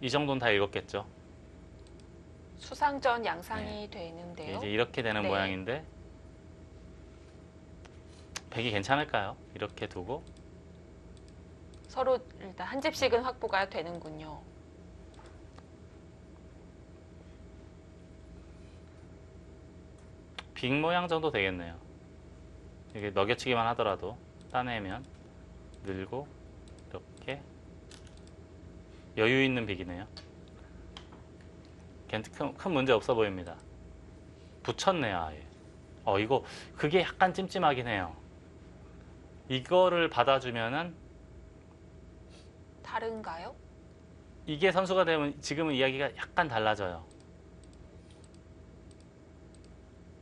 Speaker 2: 이 정도는 다 읽었겠죠?
Speaker 1: 수상전 양상이 돼 있는데요.
Speaker 2: 이제 이렇게 되는
Speaker 1: 네.
Speaker 2: 모양인데 100이 괜찮을까요? 이렇게 두고
Speaker 1: 서로 일단 한 집씩은 확보가 되는군요.
Speaker 2: 빅 모양 정도 되겠네요. 이게 너겨치기만 하더라도 따내면 늘고 이렇게 여유 있는 빅이네요. 큰 문제 없어 보입니다. 붙였네요, 아예. 이거 그게 약간 찜찜하긴 해요. 이거를 받아주면은
Speaker 1: 다른가요?
Speaker 2: 이게 선수가 되면 지금은 이야기가 약간 달라져요.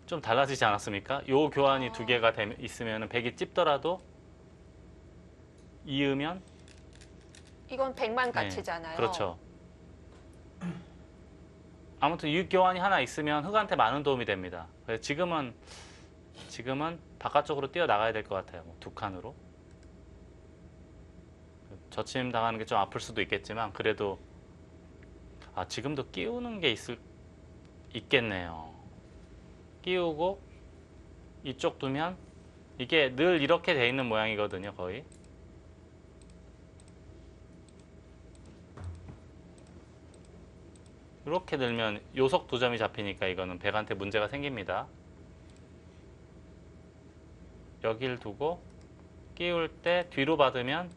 Speaker 2: 좀 달라지지 않았습니까? 요 교환이 두 개가 있으면 100이 찝더라도 이으면
Speaker 1: 이건 100만 가치잖아요.
Speaker 2: 그렇죠. 아무튼 이 교환이 하나 있으면 흑한테 많은 도움이 됩니다. 그래서 지금은 바깥쪽으로 뛰어나가야 될 것 같아요. 두 칸으로. 저침 당하는 게 좀 아플 수도 있겠지만 그래도 지금도 끼우는 게 있겠네요. 끼우고 이쪽 두면 이게 늘 이렇게 돼 있는 모양이거든요, 거의. 이렇게 들면 요석 2점이 잡히니까 이거는 백한테 문제가 생깁니다. 여길 두고 끼울 때 뒤로 받으면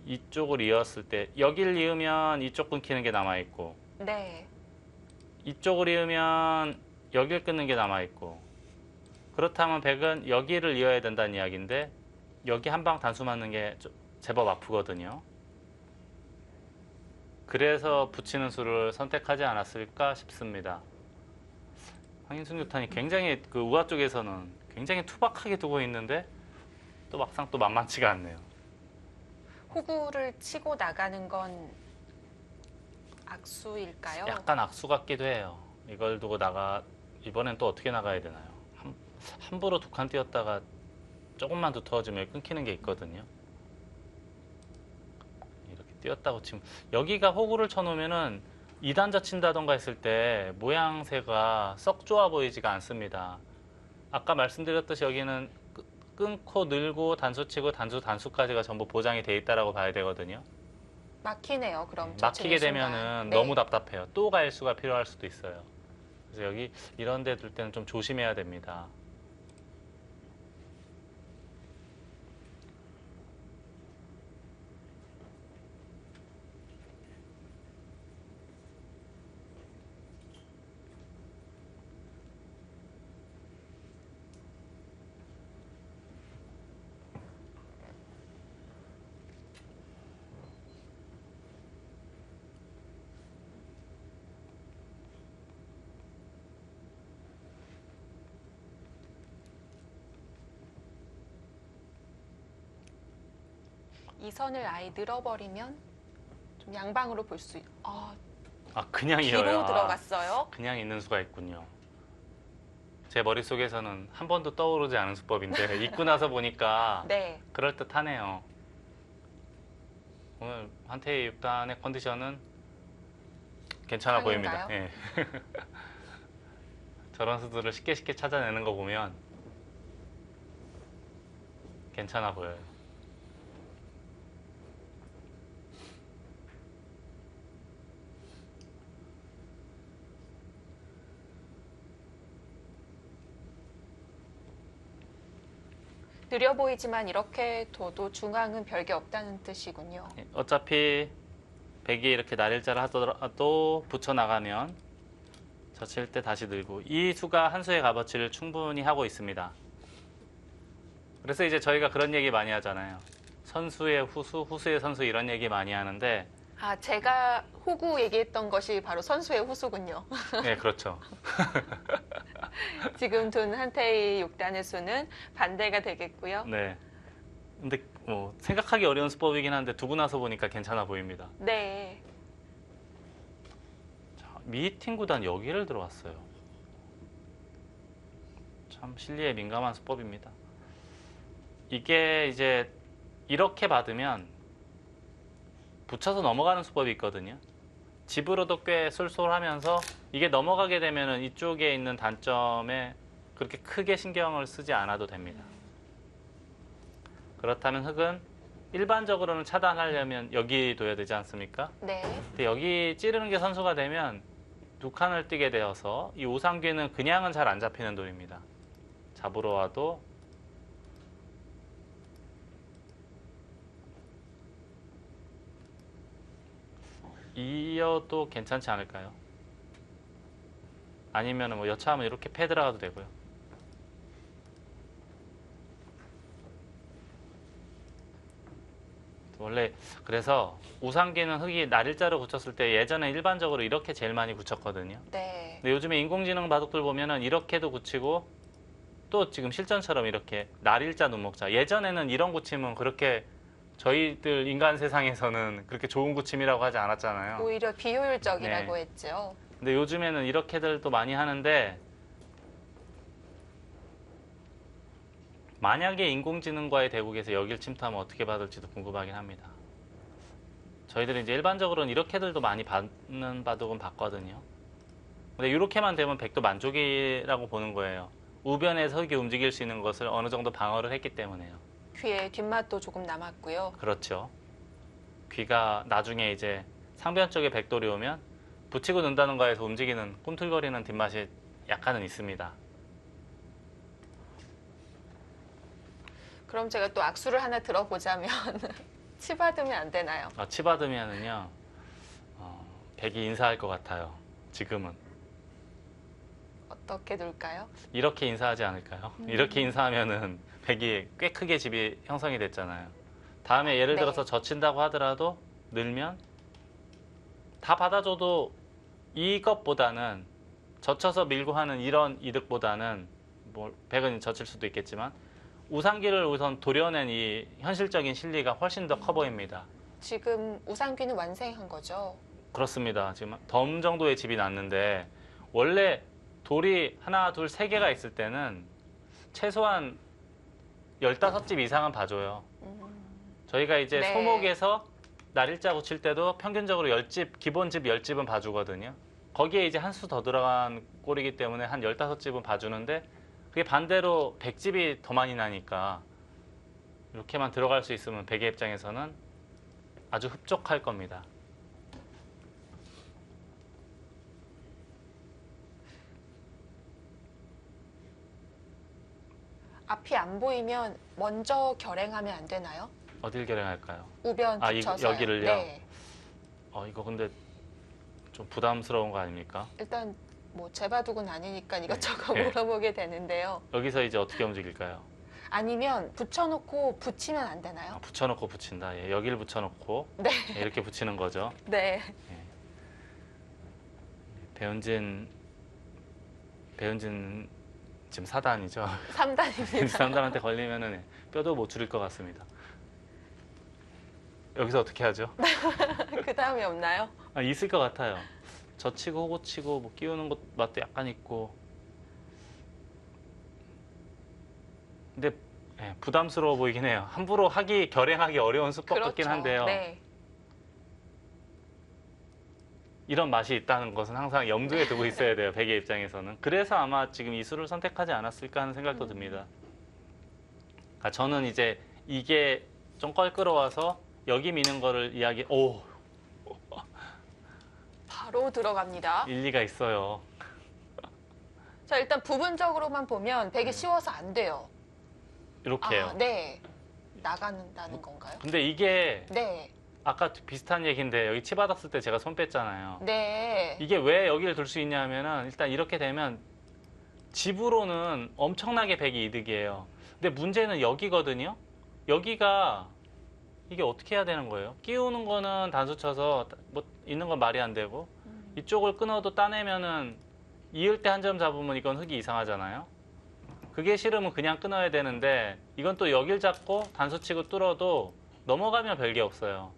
Speaker 2: 이쪽을 이었을 때 여길 이으면 이쪽 끊기는 게 남아있고
Speaker 1: 네.
Speaker 2: 이쪽을 이으면 여길 끊는 게 남아있고 그렇다면 백은 여기를 이어야 된다는 이야기인데 여기 한 방 단수 맞는 게 제법 아프거든요. 그래서 붙이는 수를 선택하지 않았을까 싶습니다. 황인승 교탄이 굉장히 그 우아 쪽에서는 굉장히 투박하게 두고 있는데 또 막상 또 만만치가 않네요.
Speaker 1: 호구를 치고 나가는 건 악수일까요?
Speaker 2: 약간 악수 같기도 해요. 이걸 두고 이번엔 또 어떻게 나가야 되나요? 함부로 2칸 띄었다가 조금만 두터워지면 끊기는 게 있거든요. 이렇게 띄었다고 치면 여기가 호구를 쳐놓으면은 2단자 친다던가 했을 때 모양새가 썩 좋아 보이지가 않습니다. 아까 말씀드렸듯이 여기는 끊고 늘고 단수 치고 단수까지가 전부 보장이 돼 있다라고 봐야 되거든요.
Speaker 1: 막히네요. 그럼
Speaker 2: 막히게
Speaker 1: 저 치는
Speaker 2: 되면은
Speaker 1: 순간. 네.
Speaker 2: 너무 답답해요. 또 가일수가 필요할 수도 있어요. 그래서 여기 이런 데 둘 때는 좀 조심해야 됩니다.
Speaker 1: 이 선을 아예 늘어버리면 좀 양방으로 볼 수
Speaker 2: 그냥
Speaker 1: 뒤로
Speaker 2: 이어요.
Speaker 1: 들어갔어요.
Speaker 2: 그냥 있는 수가 있군요. 제 머릿속에서는 한 번도 떠오르지 않은 수법인데 읽고 나서 보니까
Speaker 1: 네.
Speaker 2: 그럴듯하네요. 오늘 한태희 6단의 컨디션은 괜찮아 보입니다.
Speaker 1: 상인가요?
Speaker 2: 예. 저런 수들을 쉽게 찾아내는 거 보면 괜찮아 보여요.
Speaker 1: 느려 보이지만 이렇게 둬도 중앙은 별게 없다는 뜻이군요.
Speaker 2: 예, 어차피 백이 이렇게 날일자를 하더라도 붙여나가면 젖힐 때 다시 늘고 이 수가 한 수의 값어치를 충분히 하고 있습니다. 그래서 이제 저희가 그런 얘기 많이 하잖아요. 선수의 후수, 후수의 선수 이런 얘기 많이 하는데
Speaker 1: 제가 호구 얘기했던 것이 바로 선수의 후수군요.
Speaker 2: 네, 그렇죠.
Speaker 1: 지금 둔 한태희 6단의 수는 반대가 되겠고요.
Speaker 2: 네. 근데 뭐 생각하기 어려운 수법이긴 한데 두고 나서 보니까 괜찮아 보입니다.
Speaker 1: 네.
Speaker 2: 자, 미팅 구단 여기를 들어왔어요. 참 실리에 민감한 수법입니다. 이게 이제 이렇게 받으면 붙여서 넘어가는 수법이 있거든요. 집으로도 꽤 쏠쏠하면서 이게 넘어가게 되면 이쪽에 있는 단점에 그렇게 크게 신경을 쓰지 않아도 됩니다. 그렇다면 흙은 일반적으로는 차단하려면 여기 둬야 되지 않습니까?
Speaker 1: 네.
Speaker 2: 근데 여기 찌르는 게 선수가 되면 두 칸을 띄게 되어서 이 우상귀는 그냥은 잘 안 잡히는 돌입니다. 잡으러 와도 이어도 괜찮지 않을까요? 아니면 뭐 여차하면 이렇게 패 들어가도 되고요. 원래 그래서 우상귀는 흙이 날일자로 붙였을 때 예전에 일반적으로 이렇게 제일 많이 붙였거든요.
Speaker 1: 네.
Speaker 2: 근데 요즘에 인공지능 바둑들 보면은 이렇게도 붙이고 또 지금 실전처럼 이렇게 날일자 눈목자. 예전에는 이런 굳힘은 그렇게 저희들 인간 세상에서는 그렇게 좋은 굳힘이라고 하지 않았잖아요.
Speaker 1: 오히려 비효율적이라고
Speaker 2: 네.
Speaker 1: 했죠.
Speaker 2: 근데 요즘에는 이렇게들도 많이 하는데 만약에 인공지능과의 대국에서 여길 침투하면 어떻게 받을지도 궁금하긴 합니다. 저희들이 이제 일반적으로는 이렇게들도 많이 받는 바둑은 봤거든요. 근데 이렇게만 되면 백도 만족이라고 보는 거예요. 우변에서 흙이 움직일 수 있는 것을 어느 정도 방어를 했기 때문에요.
Speaker 1: 귀에 뒷맛도 조금 남았고요.
Speaker 2: 그렇죠. 귀가 나중에 이제 상변 쪽에 백돌이 오면 붙이고 는다는 거에서 움직이는 꿈틀거리는 뒷맛이 약간은 있습니다.
Speaker 1: 그럼 제가 또 악수를 하나 들어보자면 치받으면 안 되나요?
Speaker 2: 치받으면은요, 백이 인사할 것 같아요. 지금은.
Speaker 1: 어떻게 둘까요?
Speaker 2: 이렇게 인사하지 않을까요? 이렇게 인사하면은 백이 꽤 크게 집이 형성이 됐잖아요. 다음에 예를
Speaker 1: 네.
Speaker 2: 들어서 젖힌다고 하더라도 늘면 다 받아줘도 이것보다는 젖혀서 밀고 하는 이런 이득보다는 뭐 백은 젖힐 수도 있겠지만 우상귀를 우선 도려낸 이 현실적인 실리가 훨씬 더 커 보입니다.
Speaker 1: 지금 우상귀는 완생한 거죠.
Speaker 2: 그렇습니다. 지금 덤 정도의 집이 났는데 원래 돌이 하나, 둘, 세 개가 있을 때는 최소한 15집 이상은 봐줘요. 저희가 이제
Speaker 1: 네.
Speaker 2: 소목에서 날일자 붙일 때도 평균적으로 10집, 기본집 10집은 봐주거든요. 거기에 이제 한 수 더 들어간 꼴이기 때문에 한 15집은 봐주는데 그게 반대로 100집이 더 많이 나니까 이렇게만 들어갈 수 있으면 백의 입장에서는 아주 흡족할 겁니다.
Speaker 1: 앞이 안 보이면 먼저 결행하면 안 되나요?
Speaker 2: 어딜 결행할까요?
Speaker 1: 우변 붙여서요.
Speaker 2: 여기를요?
Speaker 1: 네.
Speaker 2: 이거 근데 좀 부담스러운 거 아닙니까?
Speaker 1: 일단 뭐 제바둑은 아니니까 이것저것
Speaker 2: 네.
Speaker 1: 물어보게 되는데요.
Speaker 2: 여기서 이제 어떻게 움직일까요?
Speaker 1: 아니면 붙여놓고 붙이면 안 되나요?
Speaker 2: 붙여놓고 붙인다. 예, 여기를 붙여놓고
Speaker 1: 네.
Speaker 2: 예, 이렇게 붙이는 거죠.
Speaker 1: 네.
Speaker 2: 배은진 지금 4단이죠.
Speaker 1: 3단입니다.
Speaker 2: 3단한테 걸리면은 뼈도 못 추릴 것 같습니다. 여기서 어떻게 하죠?
Speaker 1: 그 다음에 없나요?
Speaker 2: 아, 있을 것 같아요. 젖히고 호구치고 뭐 끼우는 것 맛도 약간 있고. 근데 예, 부담스러워 보이긴 해요. 함부로 결행하기 어려운 수법 같긴 한데요.
Speaker 1: 네.
Speaker 2: 이런 맛이 있다는 것은 항상 염두에 두고 있어야 돼요. 베개 입장에서는. 그래서 아마 지금 이 술을 선택하지 않았을까 하는 생각도 듭니다. 그러니까 저는 이제 이게 좀 껄끄러워서 여기 미는 거를
Speaker 1: 바로 들어갑니다.
Speaker 2: 일리가 있어요.
Speaker 1: 자, 일단 부분적으로만 보면 베개 씌워서 안 돼요.
Speaker 2: 이렇게요.
Speaker 1: 아, 네. 나간다는 건가요?
Speaker 2: 근데 이게
Speaker 1: 네.
Speaker 2: 아까 비슷한 얘기인데 여기 치 받았을 때 제가 손 뺐잖아요.
Speaker 1: 네.
Speaker 2: 이게 왜 여기를 둘 수 있냐면은 일단 이렇게 되면 집으로는 엄청나게 백이 이득이에요. 근데 문제는 여기거든요. 여기가 이게 어떻게 해야 되는 거예요? 끼우는 거는 단수 쳐서 뭐 있는 건 말이 안 되고 이쪽을 끊어도 따내면은 이을 때 한 점 잡으면 이건 흙이 이상하잖아요. 그게 싫으면 그냥 끊어야 되는데 이건 또 여길 잡고 단수 치고 뚫어도 넘어가면 별게 없어요.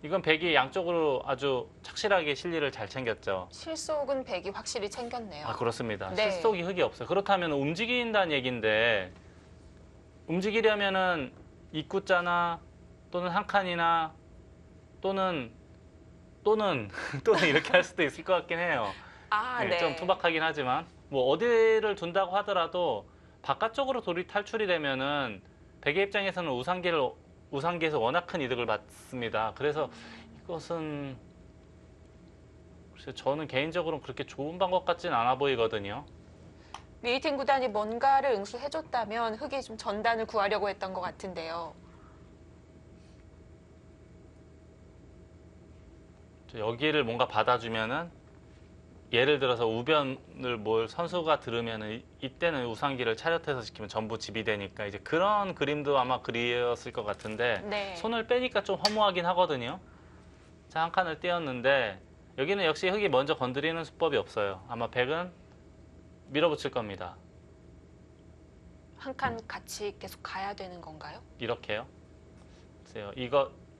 Speaker 2: 이건 백이 양쪽으로 아주 착실하게 실리를 잘 챙겼죠.
Speaker 1: 실속은 백이 확실히 챙겼네요.
Speaker 2: 아, 그렇습니다.
Speaker 1: 네.
Speaker 2: 실속이 흙이 없어요. 그렇다면 움직인다는 얘기인데 움직이려면은 입구자나 또는 한 칸이나 또는 이렇게 할 수도 있을 것 같긴 해요.
Speaker 1: 아,
Speaker 2: 네,
Speaker 1: 네.
Speaker 2: 좀 투박하긴 하지만 뭐 어디를 둔다고 하더라도 바깥쪽으로 돌이 탈출이 되면은 베개 입장에서는 우상기에서 워낙 큰 이득을 받습니다. 그래서 이것은 글쎄 저는 개인적으로는 그렇게 좋은 방법 같지는 않아 보이거든요.
Speaker 1: 미이팅 구단이 뭔가를 응수해줬다면 흙이 좀 전단을 구하려고 했던 것 같은데요.
Speaker 2: 여기를 뭔가 받아주면은 예를 들어서 우변을 선수가 들으면은 이때는 우상기를 차렷해서 지키면 전부 집이 되니까 이제 그런 그림도 아마 그리었을 것 같은데
Speaker 1: 네.
Speaker 2: 손을 빼니까 좀 허무하긴 하거든요. 자, 한 칸을 띄었는데 여기는 역시 흙이 먼저 건드리는 수법이 없어요. 아마 백은 밀어붙일 겁니다.
Speaker 1: 한 칸 같이 계속 가야 되는 건가요?
Speaker 2: 이렇게요. 글쎄요.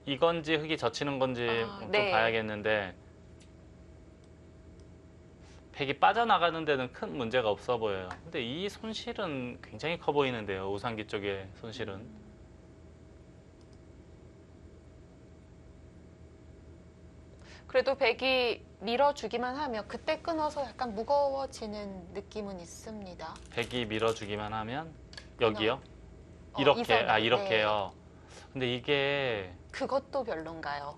Speaker 2: 이건지 흙이 젖히는 건지 좀
Speaker 1: 네.
Speaker 2: 봐야겠는데 백이 빠져나가는 데는 큰 문제가 없어 보여요. 근데 이 손실은 굉장히 커 보이는데요. 우상기 쪽의 손실은.
Speaker 1: 그래도 백이 밀어주기만 하면 그때 끊어서 약간 무거워지는 느낌은 있습니다.
Speaker 2: 백이 밀어주기만 하면 여기요?
Speaker 1: 이
Speaker 2: 이렇게,
Speaker 1: 선을,
Speaker 2: 이렇게요. 근데 이게
Speaker 1: 그것도 별론가요?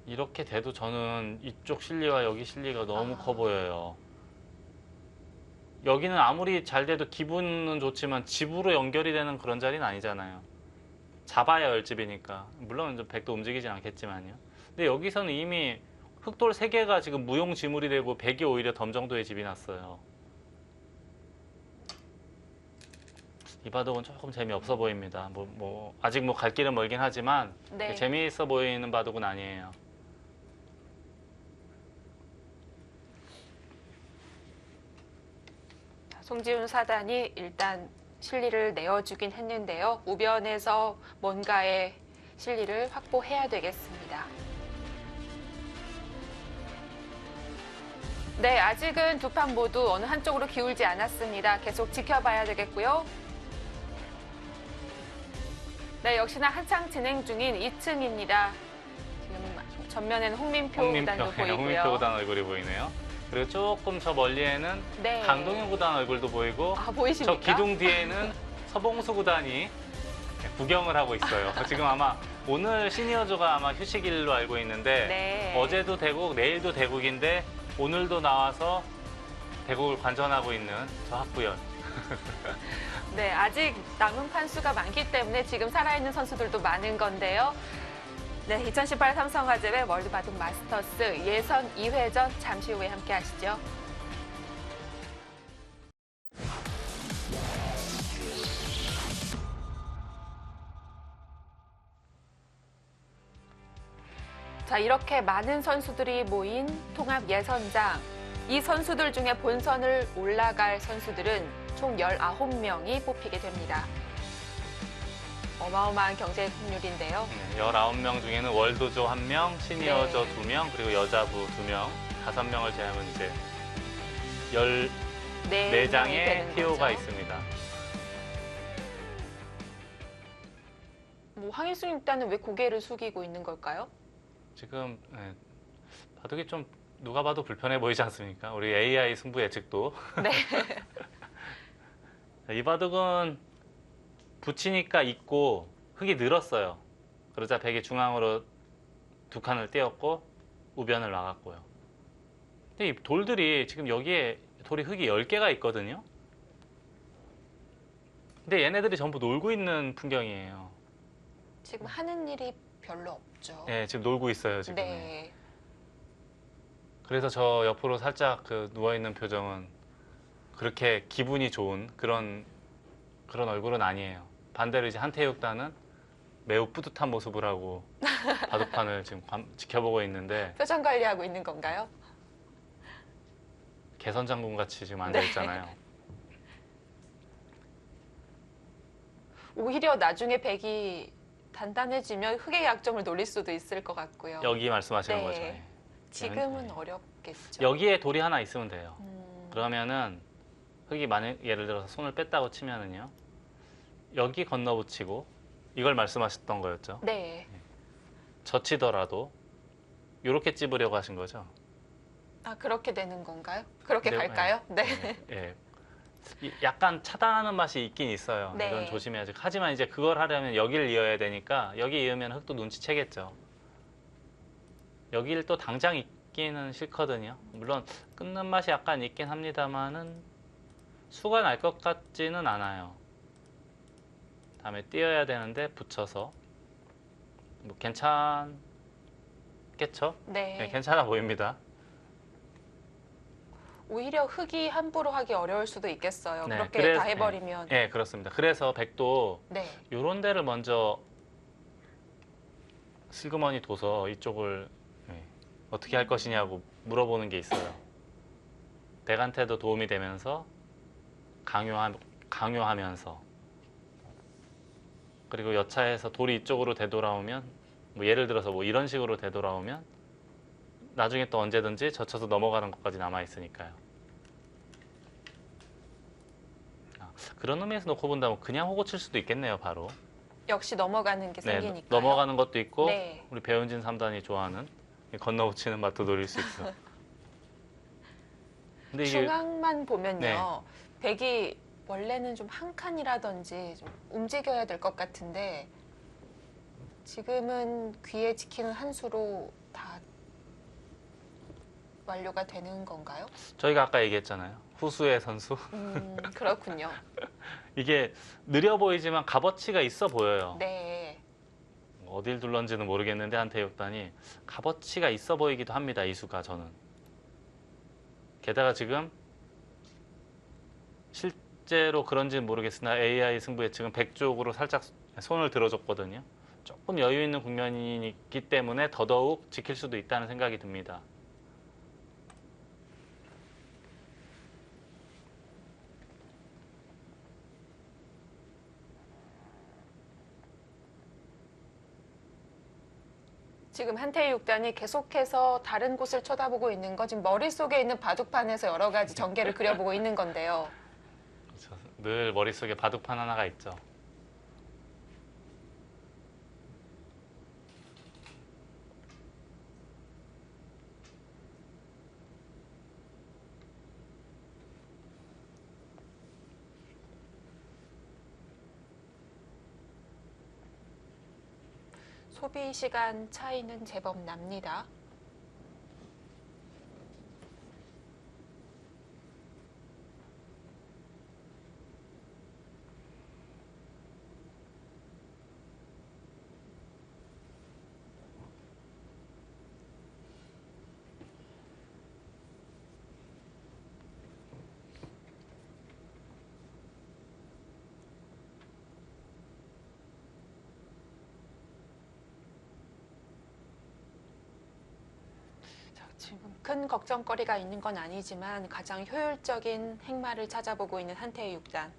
Speaker 2: 이렇게 돼도 저는 이쪽 실리와 여기 실리가 너무 커 보여요. 여기는 아무리 잘 돼도 기분은 좋지만 집으로 연결이 되는 그런 자리는 아니잖아요. 잡아야 열집이니까. 물론 좀 백도 움직이진 않겠지만요. 근데 여기서는 이미 흑돌 3개가 지금 무용지물이 되고 백이 오히려 덤 정도의 집이 났어요. 이 바둑은 조금 재미없어 보입니다. 아직 갈 길은 멀긴 하지만
Speaker 1: 네.
Speaker 2: 재미있어 보이는 바둑은 아니에요.
Speaker 1: 송지훈 사단이 일단 실리를 내어주긴 했는데요. 우변에서 뭔가의 실리를 확보해야 되겠습니다. 네, 아직은 두 판 모두 어느 한쪽으로 기울지 않았습니다. 계속 지켜봐야 되겠고요. 네, 역시나 한창 진행 중인 2층입니다. 지금 전면에는 홍민표 구단도 보이고요.
Speaker 2: 홍민표 구단 얼굴이 보이네요. 그리고 조금 저 멀리에는
Speaker 1: 네.
Speaker 2: 강동현 구단 얼굴도 보이고
Speaker 1: 아, 보이십니까?
Speaker 2: 저 기둥 뒤에는 서봉수 구단이 구경을 하고 있어요. 지금 아마 오늘 시니어조가 아마 휴식일로 알고 있는데
Speaker 1: 네.
Speaker 2: 어제도 대국, 내일도 대국인데 오늘도 나와서 대국을 관전하고 있는 저 학부연.
Speaker 1: 네, 아직 남은 판수가 많기 때문에 지금 살아있는 선수들도 많은 건데요. 네, 2018 삼성화재회 월드바둑 마스터스 예선 2회전 잠시 후에 함께 하시죠. 자, 이렇게 많은 선수들이 모인 통합 예선장. 이 선수들 중에 본선을 올라갈 선수들은 총 19명이 뽑히게 됩니다. 어마어마한 경제 승률인데요.
Speaker 2: 네, 19명 중에는 월드조 1명, 시니어조
Speaker 1: 네.
Speaker 2: 2명, 그리고 여자부 2명, 5명을 제하면 이제 14장의 TO가 있습니다.
Speaker 1: 뭐 황일순 일단은 왜 고개를 숙이고 있는 걸까요?
Speaker 2: 지금 바둑이 좀 누가 봐도 불편해 보이지 않습니까? 우리 AI 승부 예측도.
Speaker 1: 네.
Speaker 2: 이 바둑은 붙이니까 있고 흙이 늘었어요. 그러자 백이 중앙으로 2칸을 띄었고 우변을 나갔고요. 근데 이 돌들이 지금 여기에 돌이 흙이 10개가 있거든요. 근데 얘네들이 전부 놀고 있는 풍경이에요.
Speaker 1: 지금 하는 일이 별로 없죠.
Speaker 2: 네, 지금 놀고 있어요, 지금.
Speaker 1: 네.
Speaker 2: 그래서 저 옆으로 살짝 그 누워있는 표정은 그렇게 기분이 좋은 그런 얼굴은 아니에요. 반대로 이제 한태육단은 매우 뿌듯한 모습을 하고 바둑판을 지금 지켜보고 있는데
Speaker 1: 표정 관리하고 있는 건가요?
Speaker 2: 개선 장군 같이 지금 앉아 있잖아요.
Speaker 1: 오히려 나중에 백이 단단해지면 흑의 약점을 노릴 수도 있을 것 같고요.
Speaker 2: 여기 말씀하시는
Speaker 1: 네.
Speaker 2: 거죠. 예.
Speaker 1: 지금은
Speaker 2: 네.
Speaker 1: 어렵겠죠.
Speaker 2: 여기에 돌이 하나 있으면 돼요.
Speaker 1: 음,
Speaker 2: 그러면은 흙이 만약 예를 들어서 손을 뺐다고 치면은요. 여기 건너붙이고 이걸 말씀하셨던 거였죠.
Speaker 1: 네.
Speaker 2: 젖히더라도 이렇게 찝으려고 하신 거죠.
Speaker 1: 아, 그렇게 되는 건가요? 그렇게
Speaker 2: 네,
Speaker 1: 갈까요? 네.
Speaker 2: 예. 약간 차단하는 맛이 있긴 있어요.
Speaker 1: 네.
Speaker 2: 이건 조심해야지. 하지만 이제 그걸 하려면 여기를 이어야 되니까 여기 이으면 흙도 눈치채겠죠. 여기를 또 당장 있기는 싫거든요. 물론 끊는 맛이 약간 있긴 합니다만은 수가 날 것 같지는 않아요. 다음에 띄어야 되는데 붙여서 뭐 괜찮겠죠?
Speaker 1: 네.
Speaker 2: 네, 괜찮아 보입니다.
Speaker 1: 오히려 흑이 함부로 하기 어려울 수도 있겠어요.
Speaker 2: 네,
Speaker 1: 그렇게 다 해버리면.
Speaker 2: 네, 그렇습니다. 그래서 백도
Speaker 1: 네.
Speaker 2: 요런 데를 먼저 슬그머니 둬서 이쪽을 어떻게 할 것이냐고 물어보는 게 있어요. 백한테도 도움이 되면서 강요하면서 그리고 여차해서 돌이 이쪽으로 되돌아오면 뭐 예를 들어서 뭐 이런 식으로 되돌아오면 나중에 또 언제든지 젖혀서 넘어가는 것까지 남아 있으니까요. 그런 의미에서 놓고 본다면 그냥 호구 칠 수도 있겠네요, 바로.
Speaker 1: 역시 넘어가는 게
Speaker 2: 네,
Speaker 1: 생기니까요.
Speaker 2: 넘어가는 것도 있고
Speaker 1: 네.
Speaker 2: 우리 배은진 3단이 좋아하는 건너붙이는 맛도 노릴 수 있어. 근데 이게
Speaker 1: 중앙만 보면요.
Speaker 2: 네.
Speaker 1: 백이 원래는 좀 한 칸이라든지 좀 움직여야 될 것 같은데 지금은 귀에 지키는 한 수로 다 완료가 되는 건가요?
Speaker 2: 저희가 아까 얘기했잖아요. 후수의 선수.
Speaker 1: 그렇군요.
Speaker 2: 이게 느려 보이지만 값어치가 있어 보여요.
Speaker 1: 네.
Speaker 2: 어딜 둘런지는 모르겠는데 한태육단이 값어치가 있어 보이기도 합니다. 이 수가 저는. 게다가 지금 실제로 그런지는 모르겠으나 AI 승부 예측은 백 쪽으로 살짝 손을 들어줬거든요. 조금 여유 있는 국면이기 때문에 더더욱 지킬 수도 있다는 생각이 듭니다.
Speaker 1: 지금 한태육단이 계속해서 다른 곳을 쳐다보고 있는 거 지금 머릿속에 있는 바둑판에서 여러 가지 전개를 그려보고 있는 건데요.
Speaker 2: 그렇죠. 늘 머릿속에 바둑판 하나가 있죠.
Speaker 1: 소비 시간 차이는 제법 납니다. 지금 큰 걱정거리가 있는 건 아니지만 가장 효율적인 행마를 찾아보고 있는 한태의 육단.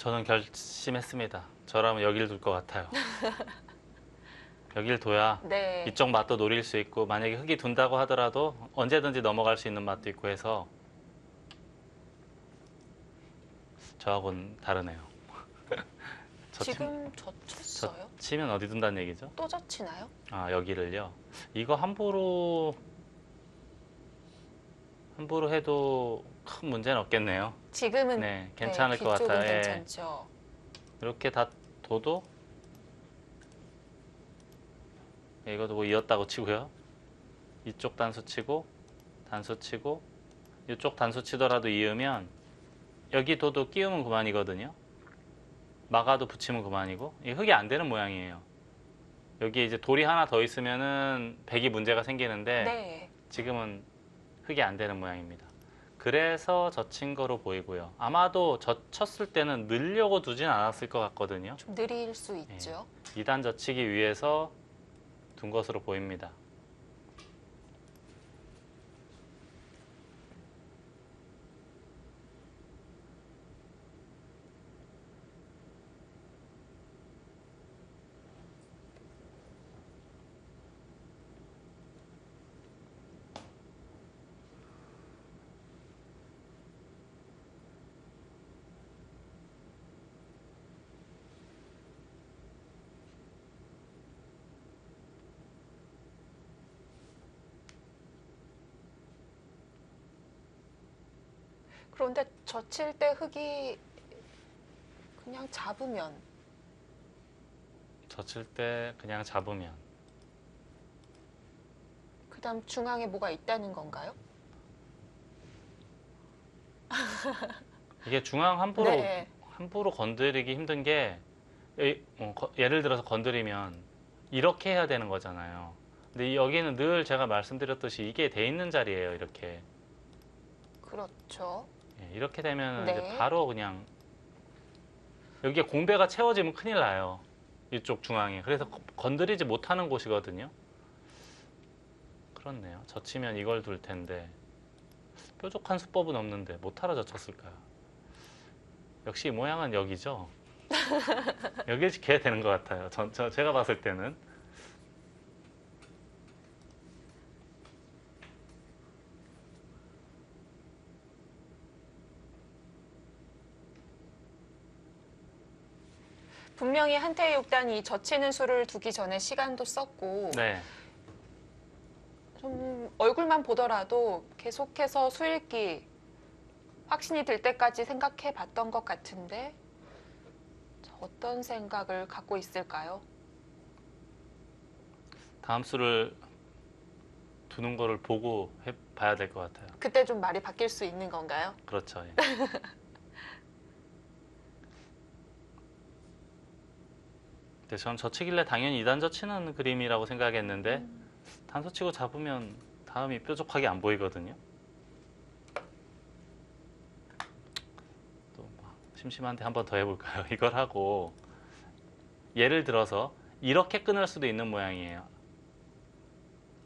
Speaker 2: 저는 결심했습니다. 저라면 여기를 둘 것 같아요. 여기를 둬야
Speaker 1: 네.
Speaker 2: 이쪽 맛도 노릴 수 있고 만약에 흙이 둔다고 하더라도 언제든지 넘어갈 수 있는 맛도 있고 해서 저하고는 다르네요.
Speaker 3: 지금 젖혔어요?
Speaker 2: 치면 어디 둔다는 얘기죠?
Speaker 3: 또 젖히나요?
Speaker 2: 아, 여기를요. 이거 함부로 해도 큰 문제는 없겠네요.
Speaker 3: 지금은
Speaker 2: 네, 괜찮을 것
Speaker 3: 뒤쪽은
Speaker 2: 같아요. 예.
Speaker 3: 괜찮죠.
Speaker 2: 이렇게 다 둬도 이것도 뭐 이었다고 치고요. 이쪽 단수 치고 단수 치고 이쪽 단수 치더라도 이으면 여기 둬도 끼우면 그만이거든요. 막아도 붙이면 그만이고 이 흙이 안 되는 모양이에요. 여기 이제 돌이 하나 더 있으면은 백이 문제가 생기는데
Speaker 3: 네.
Speaker 2: 지금은 흙이 안 되는 모양입니다. 그래서 젖힌 거로 보이고요. 아마도 젖혔을 때는 넣으려고 두진 않았을 것 같거든요.
Speaker 3: 좀 느릴 수 있죠.
Speaker 2: 2단 젖히기 위해서 둔 것으로 보입니다.
Speaker 3: 그런데 젖힐 때 흙이 그냥 잡으면
Speaker 2: 젖힐 때 그냥 잡으면
Speaker 3: 그다음 중앙에 뭐가 있다는 건가요?
Speaker 2: 이게 중앙 함부로
Speaker 3: 네.
Speaker 2: 건드리기 힘든 게 예를 들어서 건드리면 이렇게 해야 되는 거잖아요. 근데 여기는 늘 제가 말씀드렸듯이 이게 돼 있는 자리예요. 이렇게
Speaker 3: 그렇죠.
Speaker 2: 이렇게 되면
Speaker 3: 네.
Speaker 2: 이제 바로 그냥 여기에 공배가 채워지면 큰일 나요. 이쪽 중앙에. 그래서 건드리지 못하는 곳이거든요. 그렇네요. 젖히면 이걸 둘 텐데 뾰족한 수법은 없는데 못하러 젖혔을까요? 역시 이 모양은 여기죠. 여기를 지켜야 되는 것 같아요. 제가 봤을 때는.
Speaker 3: 분명히 한태의 육단이 젖히는 수를 두기 전에 시간도 썼고
Speaker 2: 네.
Speaker 3: 좀 얼굴만 보더라도 계속해서 수읽기 확신이 들 때까지 생각해 봤던 것 같은데 어떤 생각을 갖고 있을까요?
Speaker 2: 다음 수를 두는 거를 보고 봐야 될 것 같아요.
Speaker 3: 그때 좀 말이 바뀔 수 있는 건가요?
Speaker 2: 그렇죠. 예. 근데 전 젖히길래 당연히 2단 젖히는 그림이라고 생각했는데 단수 치고 잡으면 다음이 뾰족하게 안 보이거든요. 또 심심한데 한 번 더 해볼까요? 이걸 하고 예를 들어서 이렇게 끊을 수도 있는 모양이에요.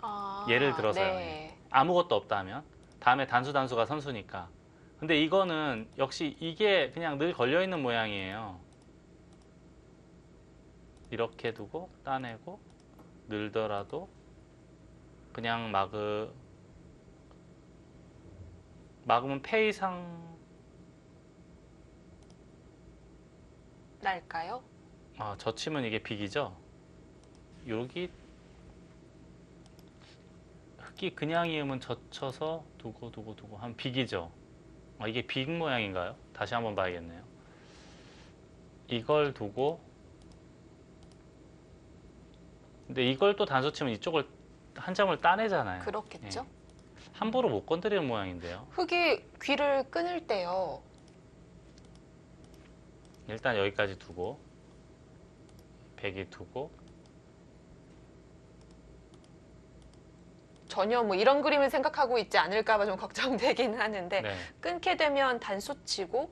Speaker 3: 아,
Speaker 2: 예를 들어서요.
Speaker 3: 네.
Speaker 2: 아무것도 없다면 다음에 단수가 선수니까. 근데 이거는 역시 이게 그냥 늘 걸려있는 모양이에요. 이렇게 두고 따내고 늘더라도 그냥 막으면 패 이상
Speaker 3: 날까요?
Speaker 2: 젖히면 이게 빅이죠. 여기 흙이 그냥 이으면 젖혀서 두고 하면 빅이죠. 이게 빅 모양인가요? 다시 한번 봐야겠네요. 이걸 두고 근데 이걸 또 단수 치면 이쪽을 한 점을 따내잖아요.
Speaker 3: 그렇겠죠.
Speaker 2: 예. 함부로 못 건드리는 모양인데요.
Speaker 3: 흙이 귀를 끊을 때요.
Speaker 2: 일단 여기까지 두고 백이 두고
Speaker 3: 전혀 뭐 이런 그림을 생각하고 있지 않을까 봐 좀 걱정되기는 하는데
Speaker 2: 네.
Speaker 3: 끊게 되면 단수 치고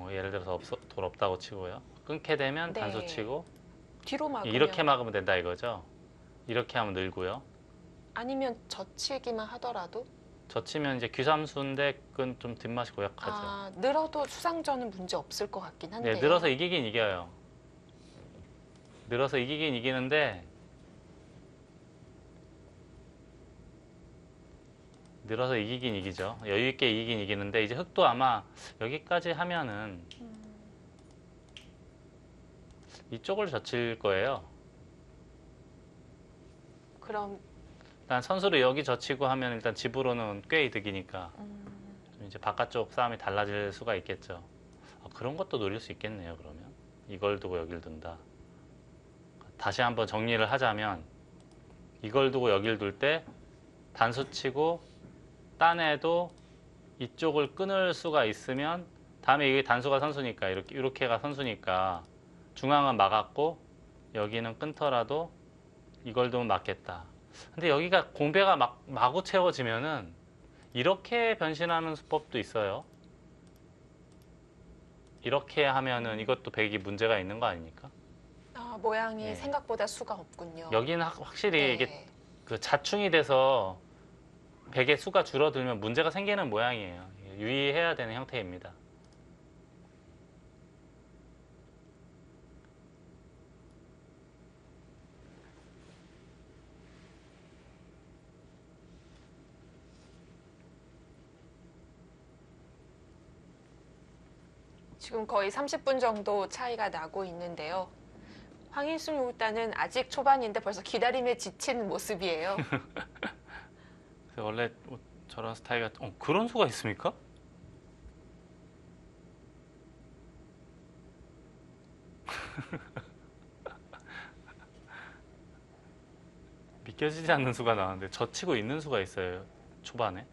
Speaker 2: 예를 들어서 돌 없다고 치고요. 끊게 되면
Speaker 3: 네.
Speaker 2: 단수 치고
Speaker 3: 뒤로 막으면
Speaker 2: 이렇게 막으면 된다 이거죠. 이렇게 하면 늘고요.
Speaker 3: 아니면 젖히기만 하더라도
Speaker 2: 젖히면 이제 귀삼수인데 그건 좀 뒷맛이 고약하죠.
Speaker 3: 아, 늘어도 수상전은 문제 없을 것 같긴 한데요.
Speaker 2: 네, 늘어서 이기긴 이겨요. 늘어서 이기긴 이기는데 늘어서 이기긴 이기죠. 여유 있게 이기긴 이기는데 이제 흑도 아마 여기까지 하면은 이쪽을 젖힐 거예요.
Speaker 3: 그럼
Speaker 2: 일단 선수를 여기 젖히고 하면 일단 집으로는 꽤 이득이니까 좀 이제 바깥쪽 싸움이 달라질 수가 있겠죠. 그런 것도 노릴 수 있겠네요. 그러면 이걸 두고 여길 둔다. 다시 한번 정리를 하자면 이걸 두고 여길 둘 때 단수 치고 딴에도 이쪽을 끊을 수가 있으면 다음에 이게 단수가 선수니까 이렇게가 선수니까 중앙은 막았고 여기는 끊더라도 이걸 두면 맞겠다. 근데 여기가 공배가 마구 채워지면은 이렇게 변신하는 수법도 있어요. 이렇게 하면은 이것도 백이 문제가 있는 거 아닙니까?
Speaker 3: 아, 모양이
Speaker 2: 네.
Speaker 3: 생각보다 수가 없군요.
Speaker 2: 여기는 확실히
Speaker 3: 네.
Speaker 2: 이게 그 자충이 돼서 백의 수가 줄어들면 문제가 생기는 모양이에요. 유의해야 되는 형태입니다.
Speaker 3: 지금 거의 30분 정도 차이가 나고 있는데요. 황인순 요구단은 아직 초반인데 벌써 기다림에 지친 모습이에요.
Speaker 2: 그래서 원래 저런 스타일가 그런 수가 있습니까? 믿겨지지 않는 수가 나왔는데 젖히고 있는 수가 있어요. 초반에.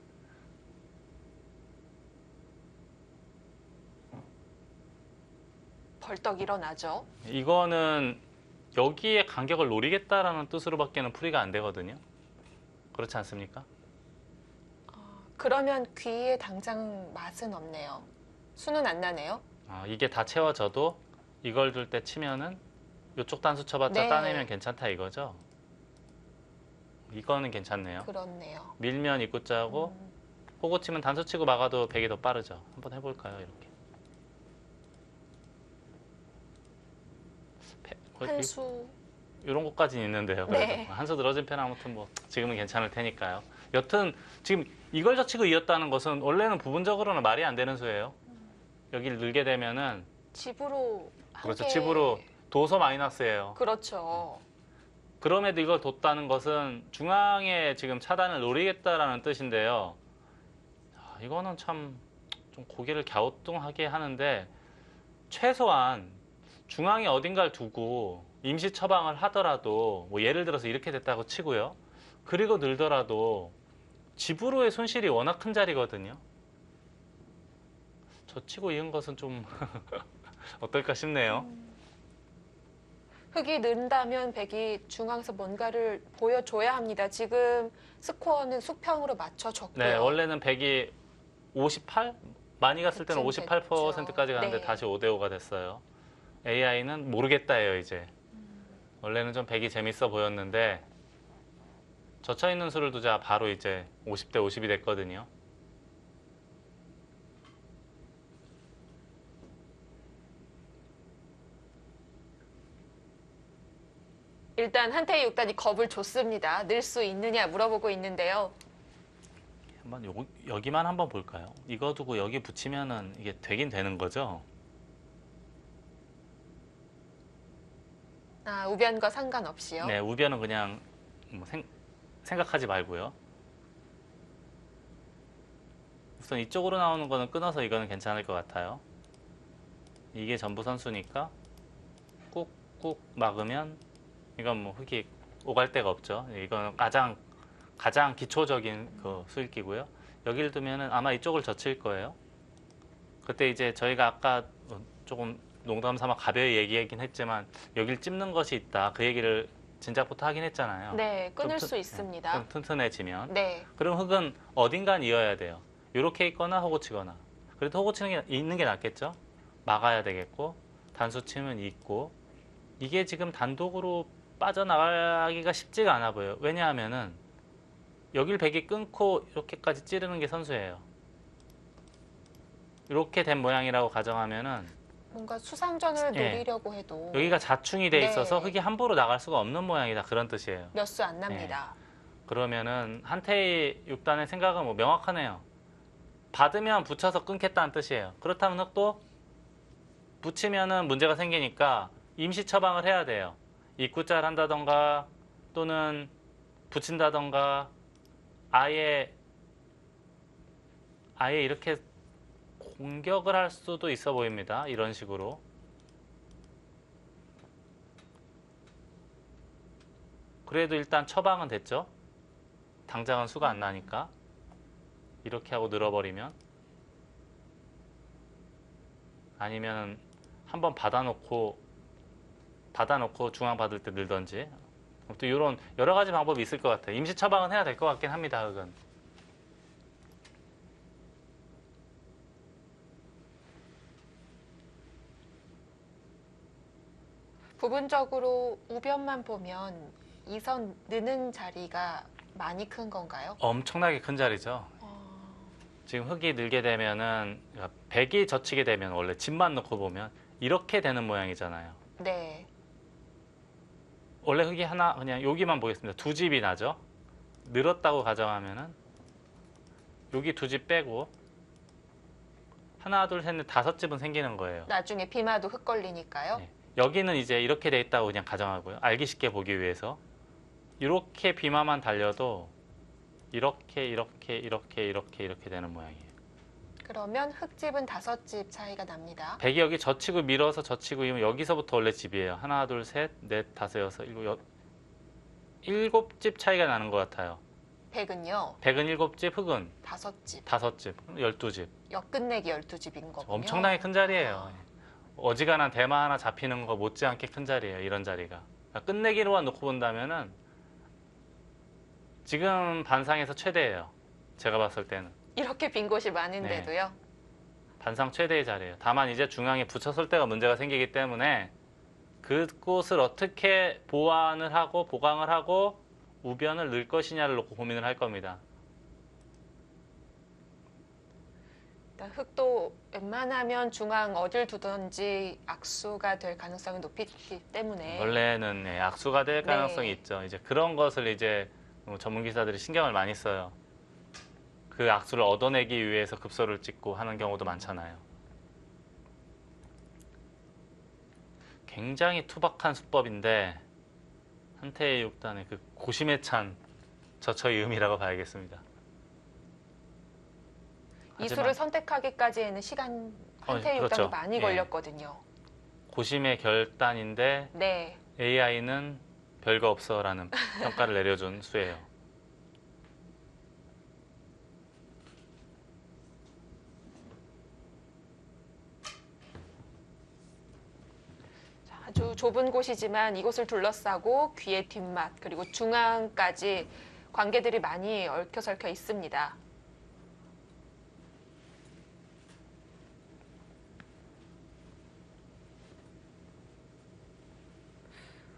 Speaker 3: 벌떡 일어나죠.
Speaker 2: 이거는 여기에 간격을 노리겠다라는 뜻으로밖에는 풀이가 안 되거든요. 그렇지 않습니까?
Speaker 3: 그러면 귀에 당장 맛은 없네요. 수는 안 나네요.
Speaker 2: 이게 다 채워져도 이걸 둘 때 치면은 이쪽 단수 쳐봤자
Speaker 3: 네.
Speaker 2: 따내면 괜찮다 이거죠. 이거는 괜찮네요.
Speaker 3: 그렇네요.
Speaker 2: 밀면 입구자고 호구 치면 단수 치고 막아도 백이 더 빠르죠. 한번 해볼까요? 이렇게.
Speaker 3: 한수
Speaker 2: 이런 것까지는 있는데요. 그래도
Speaker 3: 네.
Speaker 2: 한수 늘어진 편 아무튼 뭐 지금은 괜찮을 테니까요. 여튼 지금 이걸 젖히고 이었다는 것은 원래는 부분적으로는 말이 안 되는 수예요. 여기를 늘게 되면은
Speaker 3: 집으로 한
Speaker 2: 그렇죠.
Speaker 3: 개-
Speaker 2: 집으로 도서 마이너스예요.
Speaker 3: 그렇죠.
Speaker 2: 그럼에도 이걸 뒀다는 것은 중앙에 지금 차단을 노리겠다라는 뜻인데요. 이거는 참 좀 고개를 갸우뚱하게 하는데 최소한 중앙에 어딘가를 두고 임시 처방을 하더라도 뭐 예를 들어서 이렇게 됐다고 치고요. 그리고 늘더라도 집으로의 손실이 워낙 큰 자리거든요. 저 치고 이은 것은 좀 어떨까 싶네요.
Speaker 3: 흑이 는다면 백이 중앙에서 뭔가를 보여줘야 합니다. 지금 스코어는 수평으로 맞춰졌고요.
Speaker 2: 네, 원래는 100이 58? 많이 갔을 때는
Speaker 3: 그쯤
Speaker 2: 58%까지 가는데
Speaker 3: 네.
Speaker 2: 다시 5대5가 됐어요. AI는 모르겠다예요, 이제. 원래는 좀 100이 재밌어 보였는데 젖혀 있는 수를 두자 바로 이제 50대 50이 됐거든요.
Speaker 3: 일단 한태희 육단이 겁을 줬습니다. 늘 수 있느냐 물어보고 있는데요.
Speaker 2: 한번 여기만 한번 볼까요? 이거 두고 여기 붙이면은 이게 되긴 되는 거죠?
Speaker 3: 아, 우변과 상관없이요.
Speaker 2: 네, 우변은 그냥 뭐 생각하지 말고요. 우선 이쪽으로 나오는 거는 끊어서 이거는 괜찮을 것 같아요. 이게 전부 선수니까 꾹꾹 막으면 이건 뭐 흙이 오갈 데가 없죠. 이거는 가장 기초적인 그 수익기고요. 여기를 두면은 아마 이쪽을 젖힐 거예요. 그때 이제 저희가 아까 조금 농담 삼아 가벼이 얘기하긴 했지만 여길 찝는 것이 있다. 그 얘기를 진작부터 하긴 했잖아요.
Speaker 3: 네, 끊을
Speaker 2: 좀
Speaker 3: 수 있습니다.
Speaker 2: 좀 튼튼해지면.
Speaker 3: 네,
Speaker 2: 그럼 흙은 어딘간 이어야 돼요. 이렇게 있거나 호구 치거나. 그래도 호구 치는 게 있는 게 낫겠죠. 막아야 되겠고 단수 치면 있고 이게 지금 단독으로 빠져나가기가 쉽지가 않아 보여요. 왜냐하면은 여길 백이 끊고 이렇게까지 찌르는 게 선수예요. 이렇게 된 모양이라고 가정하면은
Speaker 3: 뭔가 수상전을
Speaker 2: 예.
Speaker 3: 노리려고 해도
Speaker 2: 여기가 자충이 돼
Speaker 3: 네.
Speaker 2: 있어서 흙이 함부로 나갈 수가 없는 모양이다, 그런 뜻이에요.
Speaker 3: 몇 수 안 납니다.
Speaker 2: 그러면은 한태희 6단의 생각은 뭐 명확하네요. 받으면 붙여서 끊겠다는 뜻이에요. 그렇다면 흙도 붙이면은 문제가 생기니까 임시 처방을 해야 돼요. 입구자를 한다던가 또는 붙인다던가 아예 이렇게 공격을 할 수도 있어 보입니다. 이런 식으로. 그래도 일단 처방은 됐죠. 당장은 수가 안 나니까. 이렇게 하고 늘어버리면, 아니면 한번 받아놓고 중앙 받을 때 늘던지, 또 이런 여러 가지 방법이 있을 것 같아요. 임시 처방은 해야 될 것 같긴 합니다. 흙은.
Speaker 3: 부분적으로 우변만 보면 이 선 느는 자리가 많이 큰 건가요?
Speaker 2: 엄청나게 큰 자리죠. 지금 흙이 늘게 되면은, 그러니까 백이 젖히게 되면 원래 집만 놓고 보면 이렇게 되는 모양이잖아요.
Speaker 3: 네.
Speaker 2: 원래 흙이 하나, 그냥 여기만 보겠습니다. 두 집이 나죠. 늘었다고 가정하면은 여기 두 집 빼고 하나, 둘, 셋, 넷, 다섯 집은 생기는 거예요.
Speaker 3: 나중에 비마도 흙 걸리니까요.
Speaker 2: 네. 여기는 이제 이렇게 돼 있다고 그냥 가정하고요. 알기 쉽게 보기 위해서 이렇게 비마만 달려도 이렇게 되는 모양이에요.
Speaker 3: 그러면 흙집은 5집 차이가 납니다.
Speaker 2: 백이 여기 젖히고 밀어서 젖히고 이면 여기서부터 원래 집이에요. 하나, 둘, 셋, 넷, 다섯, 여섯, 일곱 집 차이가 나는 것 같아요.
Speaker 3: 백은요?
Speaker 2: 백은 7집, 흙은
Speaker 3: 5집.
Speaker 2: 5집, 12집.
Speaker 3: 엿끝내기 12집인 거군요.
Speaker 2: 엄청나게 큰 자리예요. 어지간한 대마 하나 잡히는 거 못지않게 큰 자리예요. 이런 자리가. 그러니까 끝내기로만 놓고 본다면은 지금 반상에서 최대예요. 제가 봤을 때는.
Speaker 3: 이렇게 빈 곳이 많은데도요.
Speaker 2: 반상 최대의 자리예요. 다만 이제 중앙에 붙였을 때가 문제가 생기기 때문에 그곳을 어떻게 보완을 하고 보강을 하고 우변을 넣을 것이냐를 놓고 고민을 할 겁니다.
Speaker 3: 일단 흙도 웬만하면 중앙 어딜 두든지 악수가 될 가능성이 높기 때문에
Speaker 2: 원래는 악수가 될
Speaker 3: 네.
Speaker 2: 가능성이 있죠. 이제 그런 것을 이제 전문 기사들이 신경을 많이 써요. 그 악수를 얻어내기 위해서 급소를 찍고 하는 경우도 많잖아요. 굉장히 투박한 수법인데 한태희 6단의 그 고심에 찬 저처의 음이라고 봐야겠습니다.
Speaker 3: 이 수를 선택하기까지에는 시간 한태희
Speaker 2: 그렇죠.
Speaker 3: 6단도 많이
Speaker 2: 예.
Speaker 3: 걸렸거든요.
Speaker 2: 고심의 결단인데
Speaker 3: 네.
Speaker 2: AI는 별거 없어라는 평가를 내려준 수예요.
Speaker 3: 아주 좁은 곳이지만 이곳을 둘러싸고 귀의 뒷맛 그리고 중앙까지 관계들이 많이 얽혀설켜 있습니다.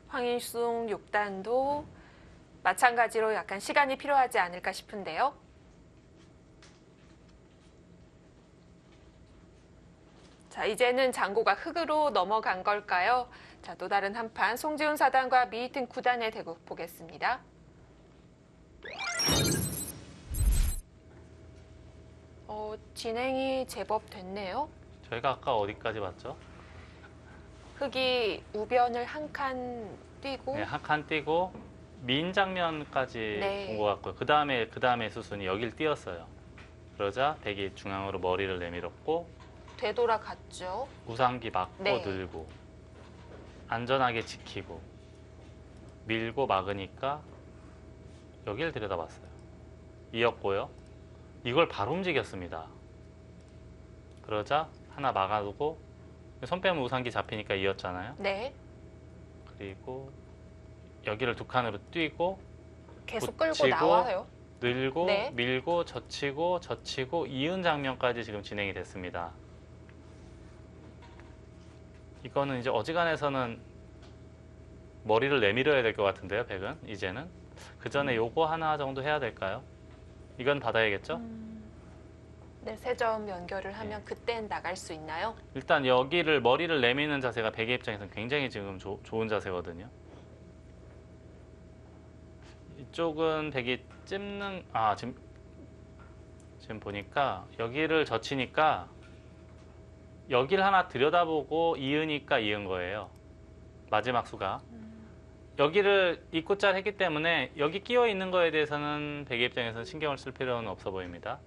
Speaker 3: 황인숙 6단도 마찬가지로 약간 시간이 필요하지 않을까 싶은데요. 자, 이제는 장고가 흙으로 넘어간 걸까요? 자, 또 다른 한판 송지훈 4단과 미희튼 9단의 대국 보겠습니다. 진행이 제법 됐네요.
Speaker 2: 저희가 아까 어디까지 봤죠?
Speaker 3: 흙이 우변을 한 칸 뛰고
Speaker 2: 네, 한 칸 띄고 민 장면까지
Speaker 3: 네.
Speaker 2: 본 것 같고요. 그 다음에 수순이 여길 띄었어요. 그러자 백이 중앙으로 머리를 내밀었고
Speaker 3: 되돌아갔죠.
Speaker 2: 우상기 막고
Speaker 3: 네.
Speaker 2: 들고 안전하게 지키고 밀고 막으니까 여길 들여다봤어요. 이었고요. 이걸 바로 움직였습니다. 그러자 하나 막아두고 손 빼면 우상기 잡히니까 이었잖아요.
Speaker 3: 네.
Speaker 2: 그리고 여기를 두 칸으로 뛰고
Speaker 3: 계속 끌고
Speaker 2: 붙이고,
Speaker 3: 나와요.
Speaker 2: 늘고
Speaker 3: 네.
Speaker 2: 밀고 젖히고 이은 장면까지 지금 진행이 됐습니다. 이거는 이제 어지간해서는 머리를 내밀어야 될 것 같은데요, 백은 이제는. 그 전에 요거 하나 정도 해야 될까요? 이건 받아야겠죠?
Speaker 3: 네, 세 점 연결을 하면 그땐 나갈 수 있나요?
Speaker 2: 일단 여기를 머리를 내미는 자세가 백의 입장에서는 굉장히 지금 좋은 자세거든요. 이쪽은 백이 찝는 지금 보니까 여기를 젖히니까 여기를 하나 들여다보고 이으니까 이은 거예요. 마지막 수가. 여기를 입구짤 했기 때문에 여기 끼어 있는 거에 대해서는 백의 입장에서는 신경을 쓸 필요는 없어 보입니다.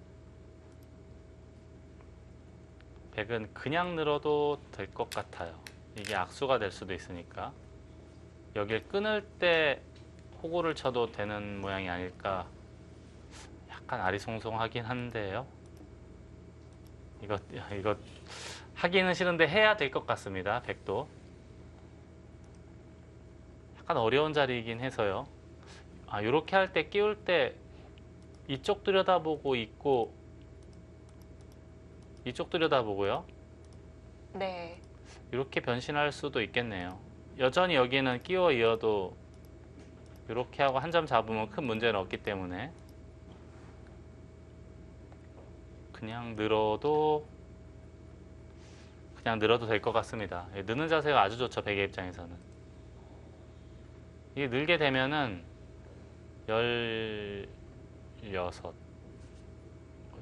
Speaker 2: 백은 그냥 늘어도 될 것 같아요. 이게 악수가 될 수도 있으니까. 여길 끊을 때 호구를 쳐도 되는 모양이 아닐까. 약간 아리송송하긴 한데요. 이거 하기는 싫은데 해야 될 것 같습니다. 백도. 약간 어려운 자리이긴 해서요. 이렇게 할 때 끼울 때 이쪽 들여다보고 있고 이쪽 들여다보고요.
Speaker 3: 네.
Speaker 2: 이렇게 변신할 수도 있겠네요. 여전히 여기는 끼워 이어도 이렇게 하고 한 점 잡으면 큰 문제는 없기 때문에 그냥 늘어도 될 것 같습니다. 느는 자세가 아주 좋죠. 백의 입장에서는. 이게 늘게 되면은 16,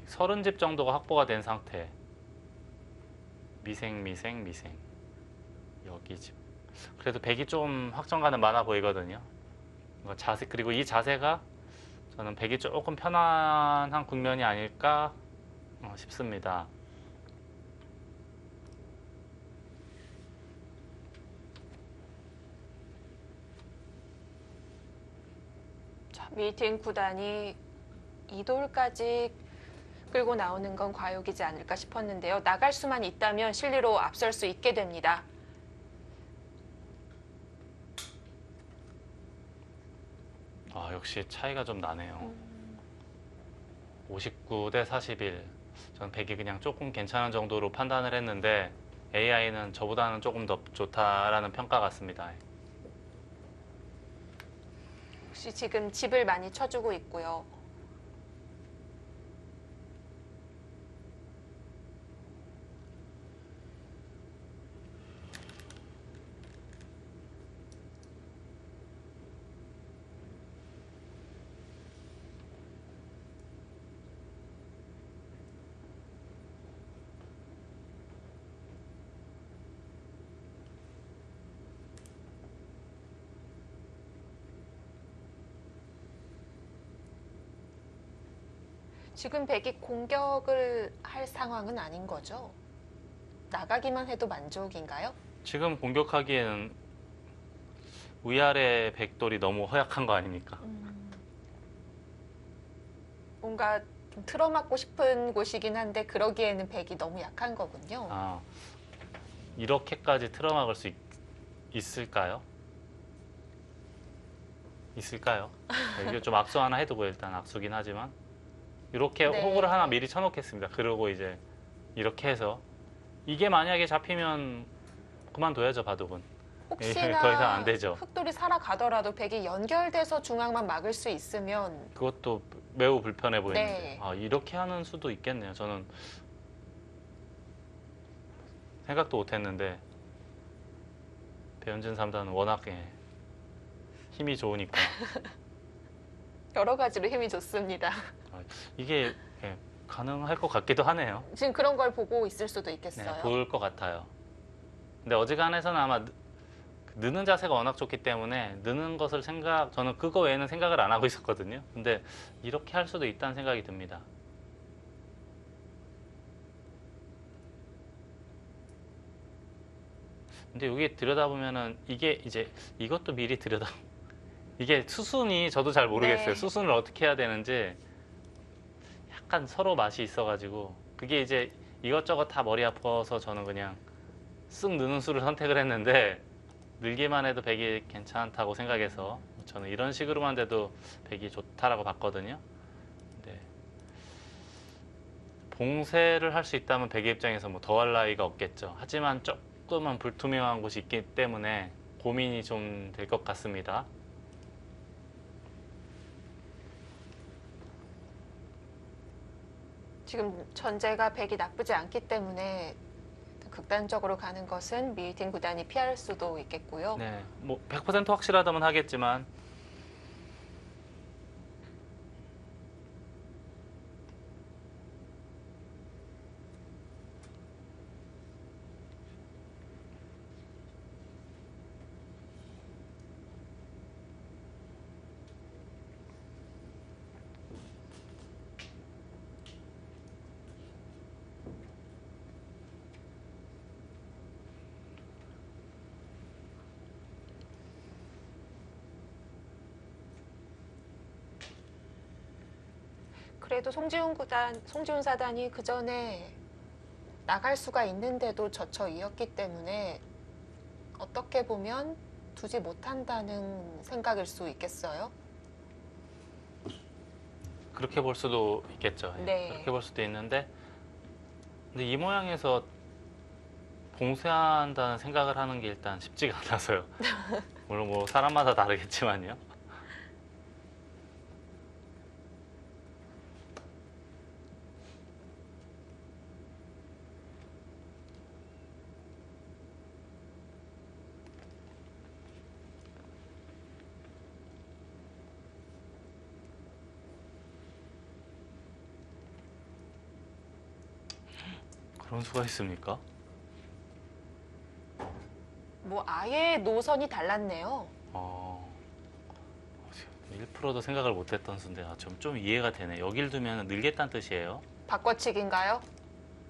Speaker 2: 30집 정도가 확보가 된 상태. 미생 여기 집. 그래도 백이 좀 확정감은 많아 보이거든요. 자세, 그리고 이 자세가 저는 백이 조금 편안한 국면이 아닐까 싶습니다.
Speaker 3: 자, 미팅 구단이 이돌까지 끌고 나오는 건 과욕이지 않을까 싶었는데요. 나갈 수만 있다면 실리로 앞설 수 있게 됩니다.
Speaker 2: 역시 차이가 좀 나네요. 59대 41. 전 백이 그냥 조금 괜찮은 정도로 판단을 했는데 AI는 저보다는 조금 더 좋다라는 평가 같습니다.
Speaker 3: 혹시 지금 집을 많이 쳐주고 있고요. 지금 백이 공격을 할 상황은 아닌 거죠? 나가기만 해도 만족인가요?
Speaker 2: 지금 공격하기에는 위아래 백돌이 너무 허약한 거 아닙니까?
Speaker 3: 뭔가 좀 틀어막고 싶은 곳이긴 한데 그러기에는 백이 너무 약한 거군요.
Speaker 2: 이렇게까지 틀어막을 수 있을까요? 이게 좀 악수 하나 해두고 일단 악수긴 하지만 이렇게
Speaker 3: 네.
Speaker 2: 호구를 하나 미리 쳐놓겠습니다. 그러고 이제 이렇게 해서 이게 만약에 잡히면 그만둬야죠. 바둑은.
Speaker 3: 혹시나
Speaker 2: 더 이상 안 되죠.
Speaker 3: 흑돌이 살아가더라도 백이 연결돼서 중앙만 막을 수 있으면
Speaker 2: 그것도 매우 불편해
Speaker 3: 네.
Speaker 2: 보이는데 이렇게 하는 수도 있겠네요. 저는 생각도 못했는데 배현진 3단은 워낙 힘이 좋으니까
Speaker 3: 여러 가지로 힘이 좋습니다.
Speaker 2: 이게 가능할 것 같기도 하네요.
Speaker 3: 지금 그런 걸 보고 있을 수도 있겠어요.
Speaker 2: 네, 보일 것 같아요. 근데 어지간해서는 아마 느는 자세가 워낙 좋기 때문에 느는 것을 저는 그거 외에는 생각을 안 하고 있었거든요. 근데 이렇게 할 수도 있다는 생각이 듭니다. 근데 여기 들여다보면은 이게 이제 이것도 미리 이게 수순이 저도 잘 모르겠어요.
Speaker 3: 네.
Speaker 2: 수순을 어떻게 해야 되는지 약간 서로 맛이 있어가지고 그게 이제 이것저것 다 머리 아파서 저는 그냥 쓱 느는 수를 선택을 했는데 늘기만 해도 백이 괜찮다고 생각해서 저는 이런 식으로만 돼도 백이 좋다라고 봤거든요. 근데 봉쇄를 할 수 있다면 백의 입장에서 뭐 더할 나위가 없겠죠. 하지만 조금은 불투명한 곳이 있기 때문에 고민이 좀 될 것 같습니다.
Speaker 3: 지금 전제가 백이 나쁘지 않기 때문에 극단적으로 가는 것은 미일팀 구단이 피할 수도 있겠고요.
Speaker 2: 네, 뭐 100% 확실하다면 하겠지만
Speaker 3: 그래도 송지훈 사단이 그 전에 나갈 수가 있는데도 져쳐 이었기 때문에 어떻게 보면 두지 못한다는 생각일 수 있겠어요.
Speaker 2: 그렇게 볼 수도 있겠죠. 예,
Speaker 3: 네.
Speaker 2: 그렇게 볼 수도 있는데 근데 이 모양에서 봉쇄한다는 생각을 하는 게 일단 쉽지가 않아서요. 물론 뭐 사람마다 다르겠지만요. 그런 수가 있습니까?
Speaker 3: 뭐 아예 노선이 달랐네요.
Speaker 2: 1%도 생각을 못했던 수인데 좀 이해가 되네. 여길 두면 늘겠다는 뜻이에요.
Speaker 3: 바꿔치기인가요?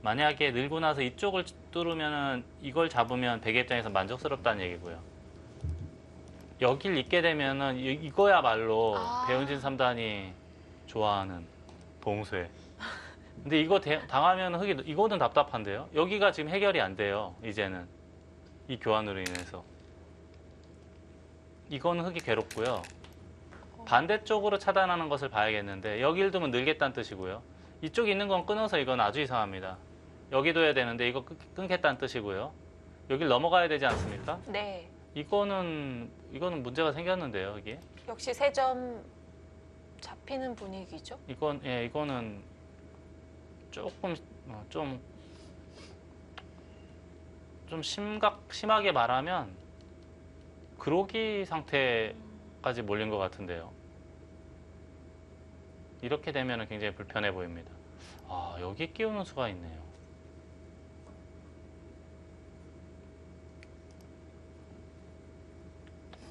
Speaker 2: 만약에 늘고 나서 이쪽을 뚫으면 이걸 잡으면 백의 입장에서 만족스럽다는 얘기고요. 여길 잇게 되면은 이거야말로
Speaker 3: 아.
Speaker 2: 배은진 3단이 좋아하는 봉쇄. 근데 이거 당하면 이거는 답답한데요. 여기가 지금 해결이 안 돼요. 이제는 이 교환으로 인해서 이거는 흙이 괴롭고요. 반대쪽으로 차단하는 것을 봐야겠는데 여길 두면 늘겠다는 뜻이고요. 이쪽에 있는 건 끊어서 이건 아주 이상합니다. 여기 둬야 되는데 이거 끊겠다는 뜻이고요. 여길 넘어가야 되지 않습니까?
Speaker 3: 네.
Speaker 2: 이거는 문제가 생겼는데요. 이게
Speaker 3: 역시 세 점 잡히는 분위기죠.
Speaker 2: 이거는 조금 좀 심하게 말하면 그로기 상태까지 몰린 것 같은데요. 이렇게 되면 굉장히 불편해 보입니다. 여기 끼우는 수가 있네요.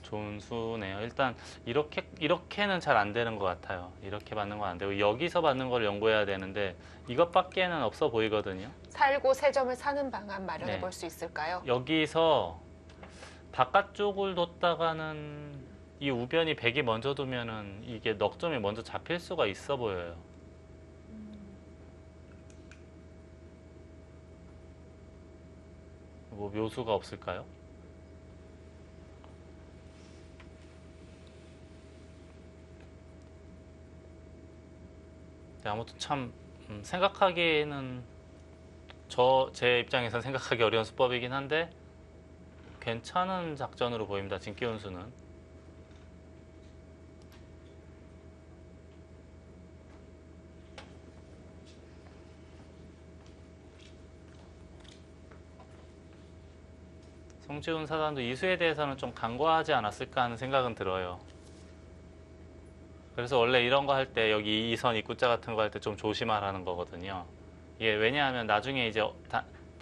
Speaker 2: 좋은 수네요. 일단 이렇게는 잘 안 되는 것 같아요. 이렇게 받는 건 안 되고 여기서 받는 걸 연구해야 되는데 이것밖에는 없어 보이거든요.
Speaker 3: 살고 세 점을 사는 방안 마련해
Speaker 2: 네.
Speaker 3: 볼 수 있을까요?
Speaker 2: 여기서 바깥쪽을 뒀다가는 이 우변이 100이 먼저 두면은 이게 넉 점이 먼저 잡힐 수가 있어 보여요. 뭐 묘수가 없을까요? 네, 아무튼 참 생각하기에는 제 입장에선 생각하기 어려운 수법이긴 한데 괜찮은 작전으로 보입니다. 진기훈수는. 송지훈 사단도 이수에 대해서는 좀 간과하지 않았을까 하는 생각은 들어요. 그래서 원래 이런 거 할 때 여기 이선 입구자 같은 거 할 때 좀 조심하라는 거거든요. 이게 왜냐하면 나중에 이제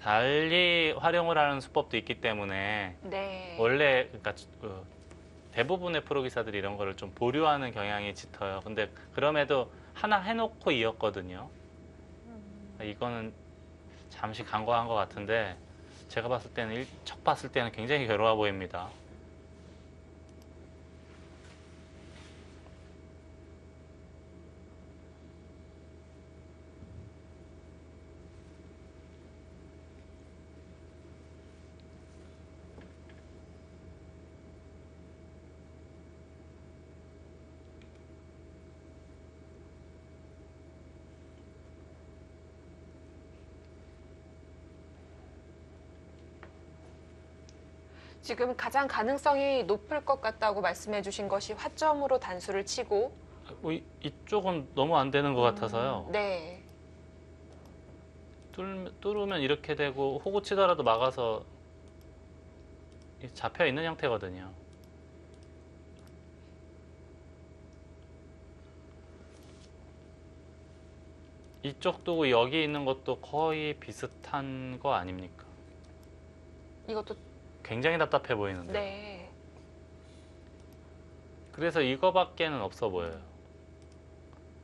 Speaker 2: 달리 활용을 하는 수법도 있기 때문에
Speaker 3: 네.
Speaker 2: 원래 그러니까 대부분의 프로기사들이 이런 거를 좀 보류하는 경향이 짙어요. 근데 그럼에도 하나 해놓고 이었거든요. 이거는 잠시 간과한 것 같은데 제가 봤을 때는 첫 봤을 때는 굉장히 괴로워 보입니다.
Speaker 3: 지금 가장 가능성이 높을 것 같다고 말씀해 주신 것이 화점으로 단수를 치고
Speaker 2: 이쪽은 너무 안 되는 것 같아서요.
Speaker 3: 네.
Speaker 2: 뚫으면 이렇게 되고 호구 치더라도 막아서 잡혀 있는 형태거든요. 이쪽 두고 여기 있는 것도 거의 비슷한 거 아닙니까?
Speaker 3: 이것도
Speaker 2: 굉장히 답답해 보이는데.
Speaker 3: 네.
Speaker 2: 그래서 이거밖에는 없어 보여요.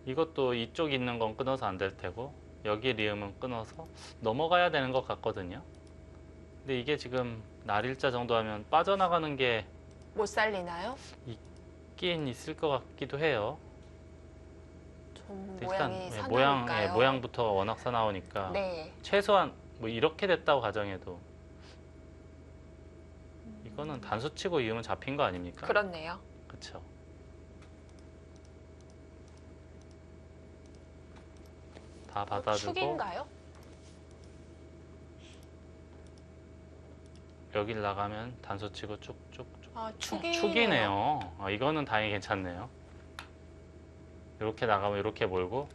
Speaker 2: 이것도 이쪽 있는 건 끊어서 안 될 테고 여기 리음은 끊어서 넘어가야 되는 것 같거든요. 근데 이게 지금 날일자 정도 하면 빠져나가는 게
Speaker 3: 못 살리나요?
Speaker 2: 있긴 있을 것 같기도 해요.
Speaker 3: 좀
Speaker 2: 일단
Speaker 3: 모양이
Speaker 2: 예,
Speaker 3: 사나울까요?
Speaker 2: 모양부터 워낙 사나우니까
Speaker 3: 네.
Speaker 2: 최소한 뭐 이렇게 됐다고 가정해도 이거는 단수치고 이으면 잡힌 거 아닙니까?
Speaker 3: 그렇네요.
Speaker 2: 그렇죠. 다 받아주고
Speaker 3: 축인가요?
Speaker 2: 여길 나가면 단수치고 쭉쭉쭉
Speaker 3: 아, 축이네요.
Speaker 2: 축이네요. 이거는 다행히 괜찮네요. 이렇게 나가면 이렇게 몰고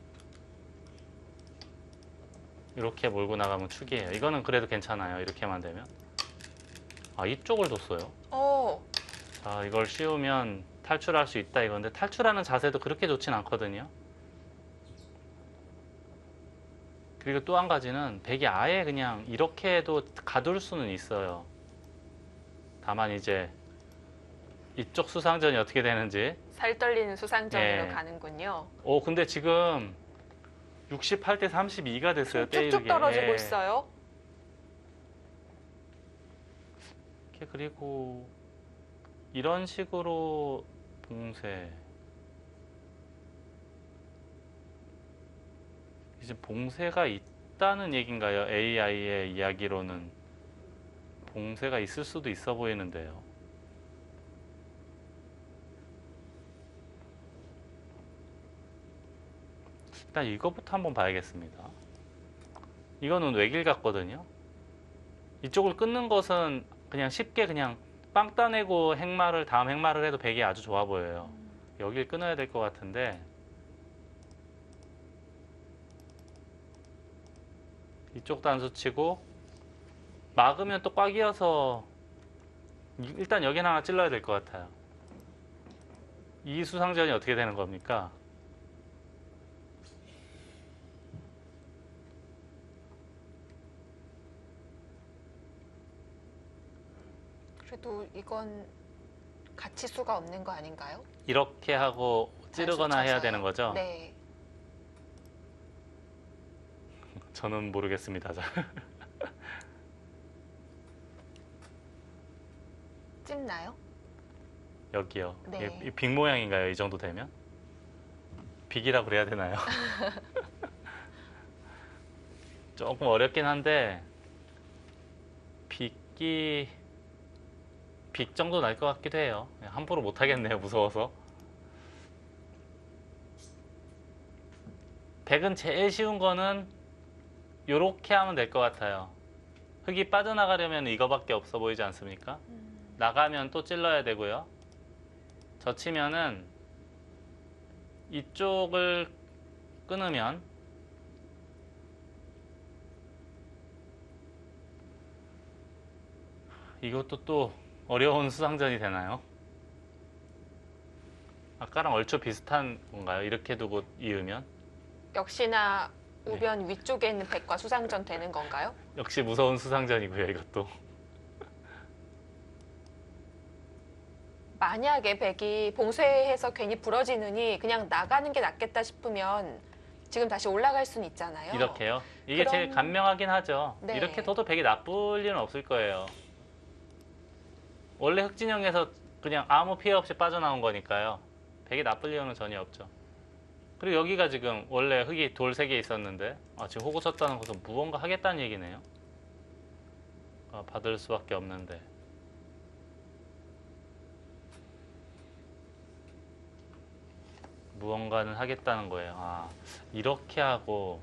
Speaker 2: 이렇게 몰고 나가면 축이에요. 이거는 그래도 괜찮아요. 이렇게만 되면. 이쪽을 뒀어요.
Speaker 3: 오,
Speaker 2: 자, 이걸 씌우면 탈출할 수 있다 이건데 탈출하는 자세도 그렇게 좋진 않거든요. 그리고 또 한 가지는 백이 아예 그냥 이렇게 해도 가둘 수는 있어요. 다만 이제 이쪽 수상전이 어떻게 되는지.
Speaker 1: 살 떨리는 수상전으로
Speaker 2: 예.
Speaker 1: 가는군요.
Speaker 2: 근데 지금 68대 32가 됐어요.
Speaker 1: 쭉쭉
Speaker 2: 때리게.
Speaker 1: 떨어지고
Speaker 2: 예.
Speaker 1: 있어요.
Speaker 2: 그리고 이런 식으로 봉쇄. 이제 봉쇄가 있다는 얘긴가요? AI의 이야기로는 봉쇄가 있을 수도 있어 보이는데요. 일단 이거부터 한번 봐야겠습니다. 이거는 외길 같거든요. 이쪽을 끊는 것은 그냥 쉽게 그냥 빵 따내고 다음 행마를 해도 백이 아주 좋아 보여요. 여길 끊어야 될 것 같은데 이쪽 단수 치고 막으면 또 꽉이어서 일단 여긴 하나 찔러야 될 것 같아요. 이 수상전이 어떻게 되는 겁니까?
Speaker 3: 그래도 이건 가치수가 없는 거 아닌가요?
Speaker 2: 이렇게 하고 찌르거나
Speaker 3: 단수
Speaker 2: 해야
Speaker 3: 쳐서요.
Speaker 2: 되는 거죠?
Speaker 3: 네.
Speaker 2: 저는 모르겠습니다.
Speaker 3: 찝나요?
Speaker 2: 여기요.
Speaker 3: 네.
Speaker 2: 이 빅 모양인가요? 이 정도 되면? 빅이라고 그래야 되나요? 조금 어렵긴 한데 빅 정도 날 것 같기도 해요. 함부로 못 하겠네요. 무서워서. 백은 제일 쉬운 거는 요렇게 하면 될 것 같아요. 흙이 빠져나가려면 이거밖에 없어 보이지 않습니까? 나가면 또 찔러야 되고요. 젖히면은 이쪽을 끊으면 이것도 또 어려운 수상전이 되나요? 아까랑 얼추 비슷한 건가요? 이렇게 두고 이으면?
Speaker 3: 역시나 우변 위쪽에 있는 백과 수상전 되는 건가요?
Speaker 2: 역시 무서운 수상전이고요, 이것도.
Speaker 3: 만약에 백이 봉쇄해서 괜히 부러지느니 그냥 나가는 게 낫겠다 싶으면 지금 다시 올라갈 수는 있잖아요.
Speaker 2: 이렇게요? 이게
Speaker 3: 그럼-
Speaker 2: 제일 간명하긴 하죠.
Speaker 3: 네.
Speaker 2: 이렇게 둬도 백이 나쁠 일은 없을 거예요. 원래 흑진영에서 그냥 아무 피해 없이 빠져나온 거니까요. 백이 나쁠 이유는 전혀 없죠. 그리고 여기가 지금 원래 흙이 돌 3개 있었는데 지금 호구 쳤다는 것은 무언가 하겠다는 얘기네요. 받을 수밖에 없는데. 무언가는 하겠다는 거예요. 이렇게 하고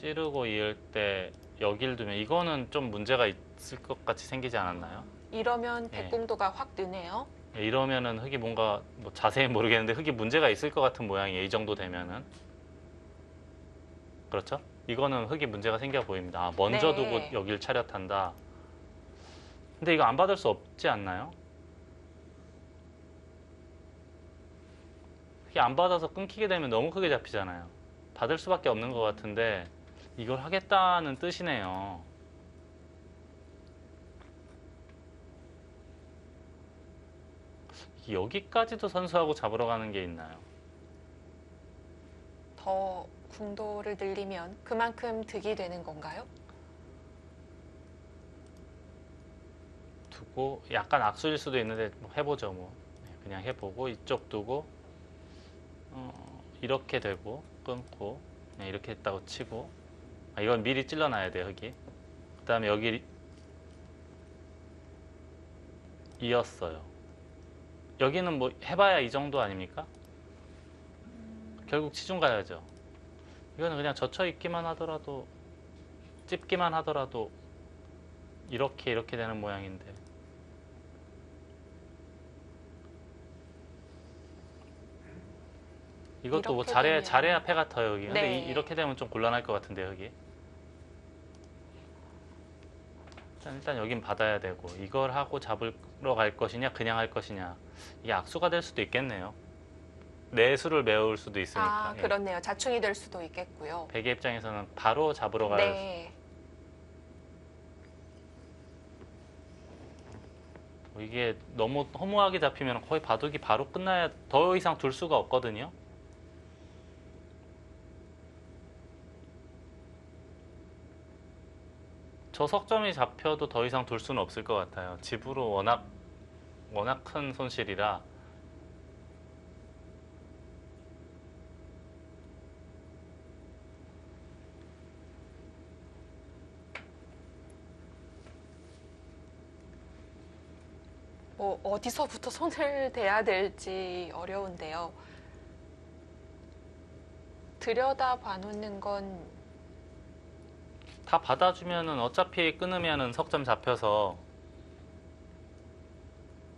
Speaker 2: 찌르고 이을 때 여길 두면 이거는 좀 문제가 있을 것 같이 생기지 않았나요?
Speaker 3: 이러면
Speaker 2: 네.
Speaker 3: 백공도가 확 느네요.
Speaker 2: 이러면은 흙이 뭔가 뭐 자세히 모르겠는데 흙이 문제가 있을 것 같은 모양이에요. 이 정도 되면은. 그렇죠? 이거는 흙이 문제가 생겨 보입니다. 아, 먼저
Speaker 3: 네.
Speaker 2: 두고 여길 차렷한다. 근데 이거 안 받을 수 없지 않나요? 흙이 안 받아서 끊기게 되면 너무 크게 잡히잖아요. 받을 수밖에 없는 것 같은데 이걸 하겠다는 뜻이네요. 여기까지도 선수하고 잡으러 가는 게 있나요?
Speaker 3: 더 궁도를 늘리면 그만큼 득이 되는 건가요?
Speaker 2: 두고 약간 악수일 수도 있는데 뭐 해보죠 뭐. 네, 그냥 해보고 이쪽 두고 이렇게 되고 끊고 그냥 이렇게 했다고 치고 이건 미리 찔러놔야 돼요 흙이. 그 다음에 여기 이었어요. 여기는 뭐 해봐야 이 정도 아닙니까? 결국 치중 가야죠. 이거는 그냥 젖혀 있기만 하더라도 찝기만 하더라도 이렇게 되는 모양인데 이것도 뭐
Speaker 3: 이렇게 되면-
Speaker 2: 잘해야 패 같아요 여기. 근데
Speaker 3: 네.
Speaker 2: 이렇게 되면 좀 곤란할 것 같은데 여기. 일단 여긴 받아야 되고 이걸 하고 잡으러 갈 것이냐 그냥 할 것이냐 이게 악수가 될 수도 있겠네요. 내수를 메울 수도 있으니까. 예.
Speaker 3: 그렇네요. 자충이 될 수도 있겠고요.
Speaker 2: 베개 입장에서는 바로 잡으러 갈
Speaker 3: 네.
Speaker 2: 이게 너무 허무하게 잡히면 거의 바둑이 바로 끝나야 더 이상 둘 수가 없거든요. 저 석점이 잡혀도 더 이상 둘 수는 없을 것 같아요. 집으로 워낙 큰 손실이라.
Speaker 3: 뭐 어디서부터 손을 대야 될지 어려운데요. 들여다 봐놓는 건
Speaker 2: 다 받아주면은 어차피 끊으면은 석점 잡혀서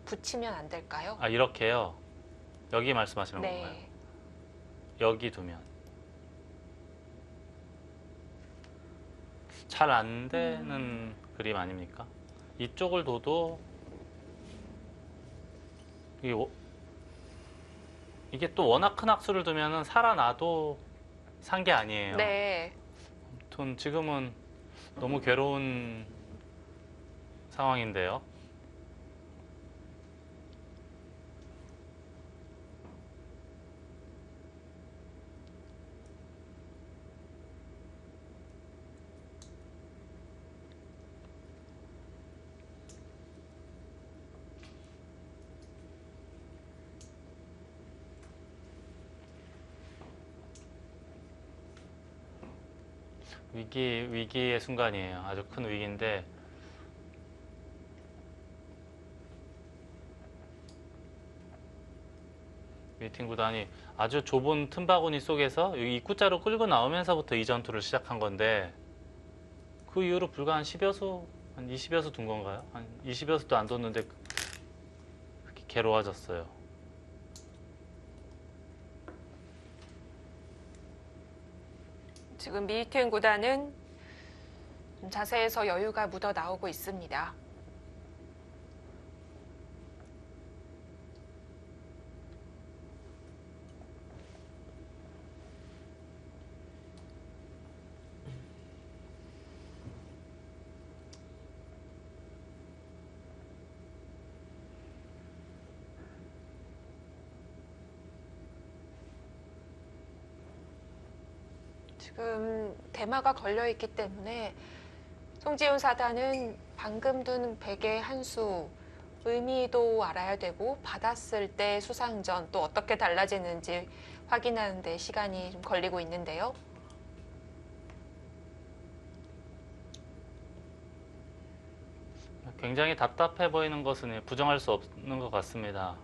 Speaker 3: 붙이면 안 될까요?
Speaker 2: 이렇게요. 여기 말씀하시는 건가요?
Speaker 3: 네.
Speaker 2: 여기 두면 잘 안 되는 그림 아닙니까? 이쪽을 둬도 이게 또 워낙 큰 악수를 두면은 살아나도 산 게 아니에요.
Speaker 3: 네.
Speaker 2: 아무튼 지금은 너무 괴로운 상황인데요. 위기의 순간이에요. 아주 큰 위기인데 미팅 구단이 아주 좁은 틈바구니 속에서 여기 입구자로 끌고 나오면서부터 이 전투를 시작한 건데 그 이후로 불과 한 10여 수, 한 20여 수 둔 건가요? 한 20여 수도 안 뒀는데 그렇게 괴로워졌어요.
Speaker 3: 지금 미이튼 구단은 자세에서 여유가 묻어 나오고 있습니다. 지금 대마가 걸려 있기 때문에 송지훈 사단은 방금 둔 백의 한 수 의미도 알아야 되고 받았을 때 수상전 또 어떻게 달라지는지 확인하는 데 시간이 좀 걸리고 있는데요.
Speaker 2: 굉장히 답답해 보이는 것은 부정할 수 없는 것 같습니다.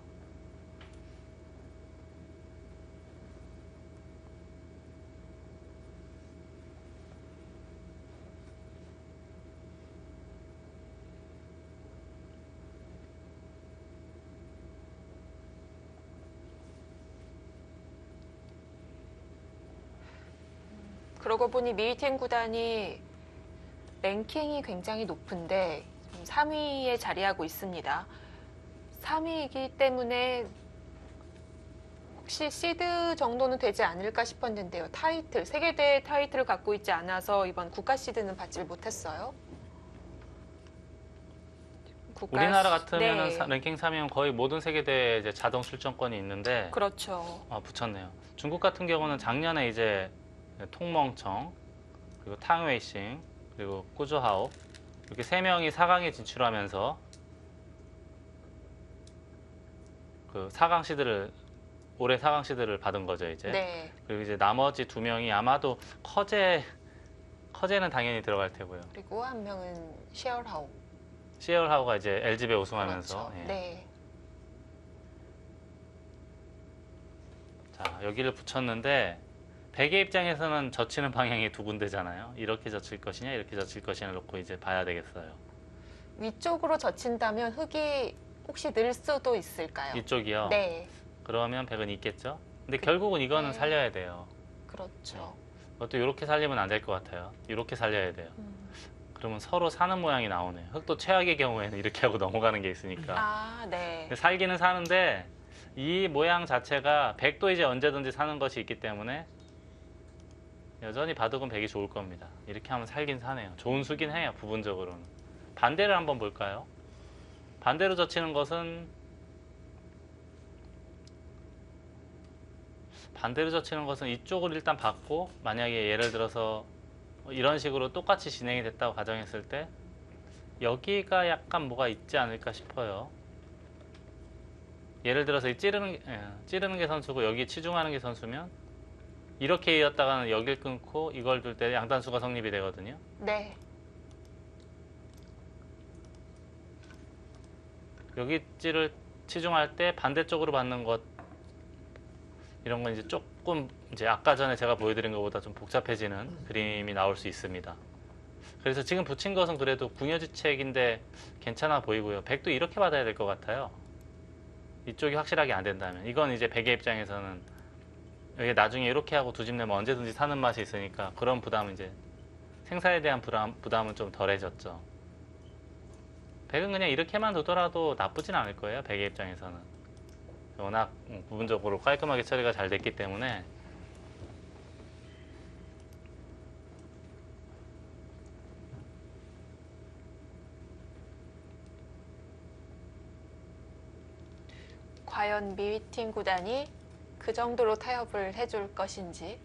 Speaker 3: 그러고 보니 미위팀 구단이 랭킹이 굉장히 높은데 3위에 자리하고 있습니다. 3위이기 때문에 혹시 시드 정도는 되지 않을까 싶었는데요. 타이틀, 세계대회 타이틀을 갖고 있지 않아서 이번 국가 시드는 받지를 못했어요.
Speaker 2: 우리나라 같으면
Speaker 3: 네.
Speaker 2: 랭킹 3위면 거의 모든 세계대회 이제 자동 출전권이 있는데
Speaker 3: 그렇죠.
Speaker 2: 붙였네요. 중국 같은 경우는 작년에 이제 통멍청 그리고 탕웨이싱 그리고 꾸조하오 이렇게 3명이 4강에 진출하면서 그 4강 시드를 올해 4강 시드를 받은 거죠 이제.
Speaker 3: 네.
Speaker 2: 그리고 이제 나머지 2명이 아마도 커제는 당연히 들어갈 테고요.
Speaker 3: 그리고 한 명은 시얼하오.
Speaker 2: 시얼하우가 이제 LG배 우승하면서.
Speaker 3: 그렇죠.
Speaker 2: 예.
Speaker 3: 네.
Speaker 2: 자 여기를 붙였는데 백의 입장에서는 젖히는 방향이 두 군데잖아요. 이렇게 젖힐 것이냐 이렇게 젖힐 것이냐 놓고 이제 봐야 되겠어요.
Speaker 3: 위쪽으로 젖힌다면 흙이 혹시 늘 수도 있을까요?
Speaker 2: 이쪽이요.
Speaker 3: 네.
Speaker 2: 그러면 백은 있겠죠. 근데 결국은 이거는
Speaker 3: 네.
Speaker 2: 살려야 돼요.
Speaker 3: 그렇죠.
Speaker 2: 그것도 이렇게 살리면 안 될 것 같아요. 이렇게 살려야 돼요. 그러면 서로 사는 모양이 나오네요. 흙도 최악의 경우에는 이렇게 하고 넘어가는 게 있으니까.
Speaker 3: 아, 네.
Speaker 2: 근데 살기는 사는데 이 모양 자체가 백도 이제 언제든지 사는 것이 있기 때문에 여전히 바둑은 백이 좋을 겁니다. 이렇게 하면 살긴 사네요. 좋은 수긴 해요. 부분적으로는. 반대를 한번 볼까요? 반대로 젖히는 것은 이쪽을 일단 받고 만약에 예를 들어서 이런 식으로 똑같이 진행이 됐다고 가정했을 때 여기가 약간 뭐가 있지 않을까 싶어요. 예를 들어서 이 찌르는 게 선수고 여기 치중하는 게 선수면 이렇게 이었다가는 여길 끊고 이걸 둘 때 양단수가 성립이 되거든요.
Speaker 3: 네.
Speaker 2: 여기 찌를 치중할 때 반대쪽으로 받는 것 이런 건 이제 조금 이제 아까 전에 제가 보여드린 것보다 좀 복잡해지는 그림이 나올 수 있습니다. 그래서 지금 붙인 것은 그래도 궁여지책인데 괜찮아 보이고요. 백도 이렇게 받아야 될 것 같아요. 이쪽이 확실하게 안 된다면 이건 이제 백의 입장에서는 여기 나중에 이렇게 하고 두 집 내면 언제든지 사는 맛이 있으니까 그런 부담은 이제 생사에 대한 부담은 좀 덜해졌죠. 백은 그냥 이렇게만 두더라도 나쁘진 않을 거예요. 백의 입장에서는. 워낙 부분적으로 깔끔하게 처리가 잘 됐기 때문에
Speaker 3: 과연 미위팀 구단이 그 정도로 타협을 해줄 것인지.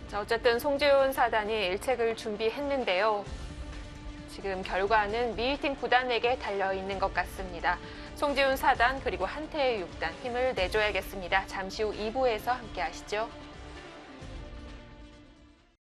Speaker 3: 자, 어쨌든 송지훈 사단이 일책을 준비했는데요. 지금 결과는 미위팀 구단에게 달려있는 것 같습니다. 송지훈 사단 그리고 한태의 6단 힘을 내줘야겠습니다. 잠시 후 2부에서 함께 하시죠.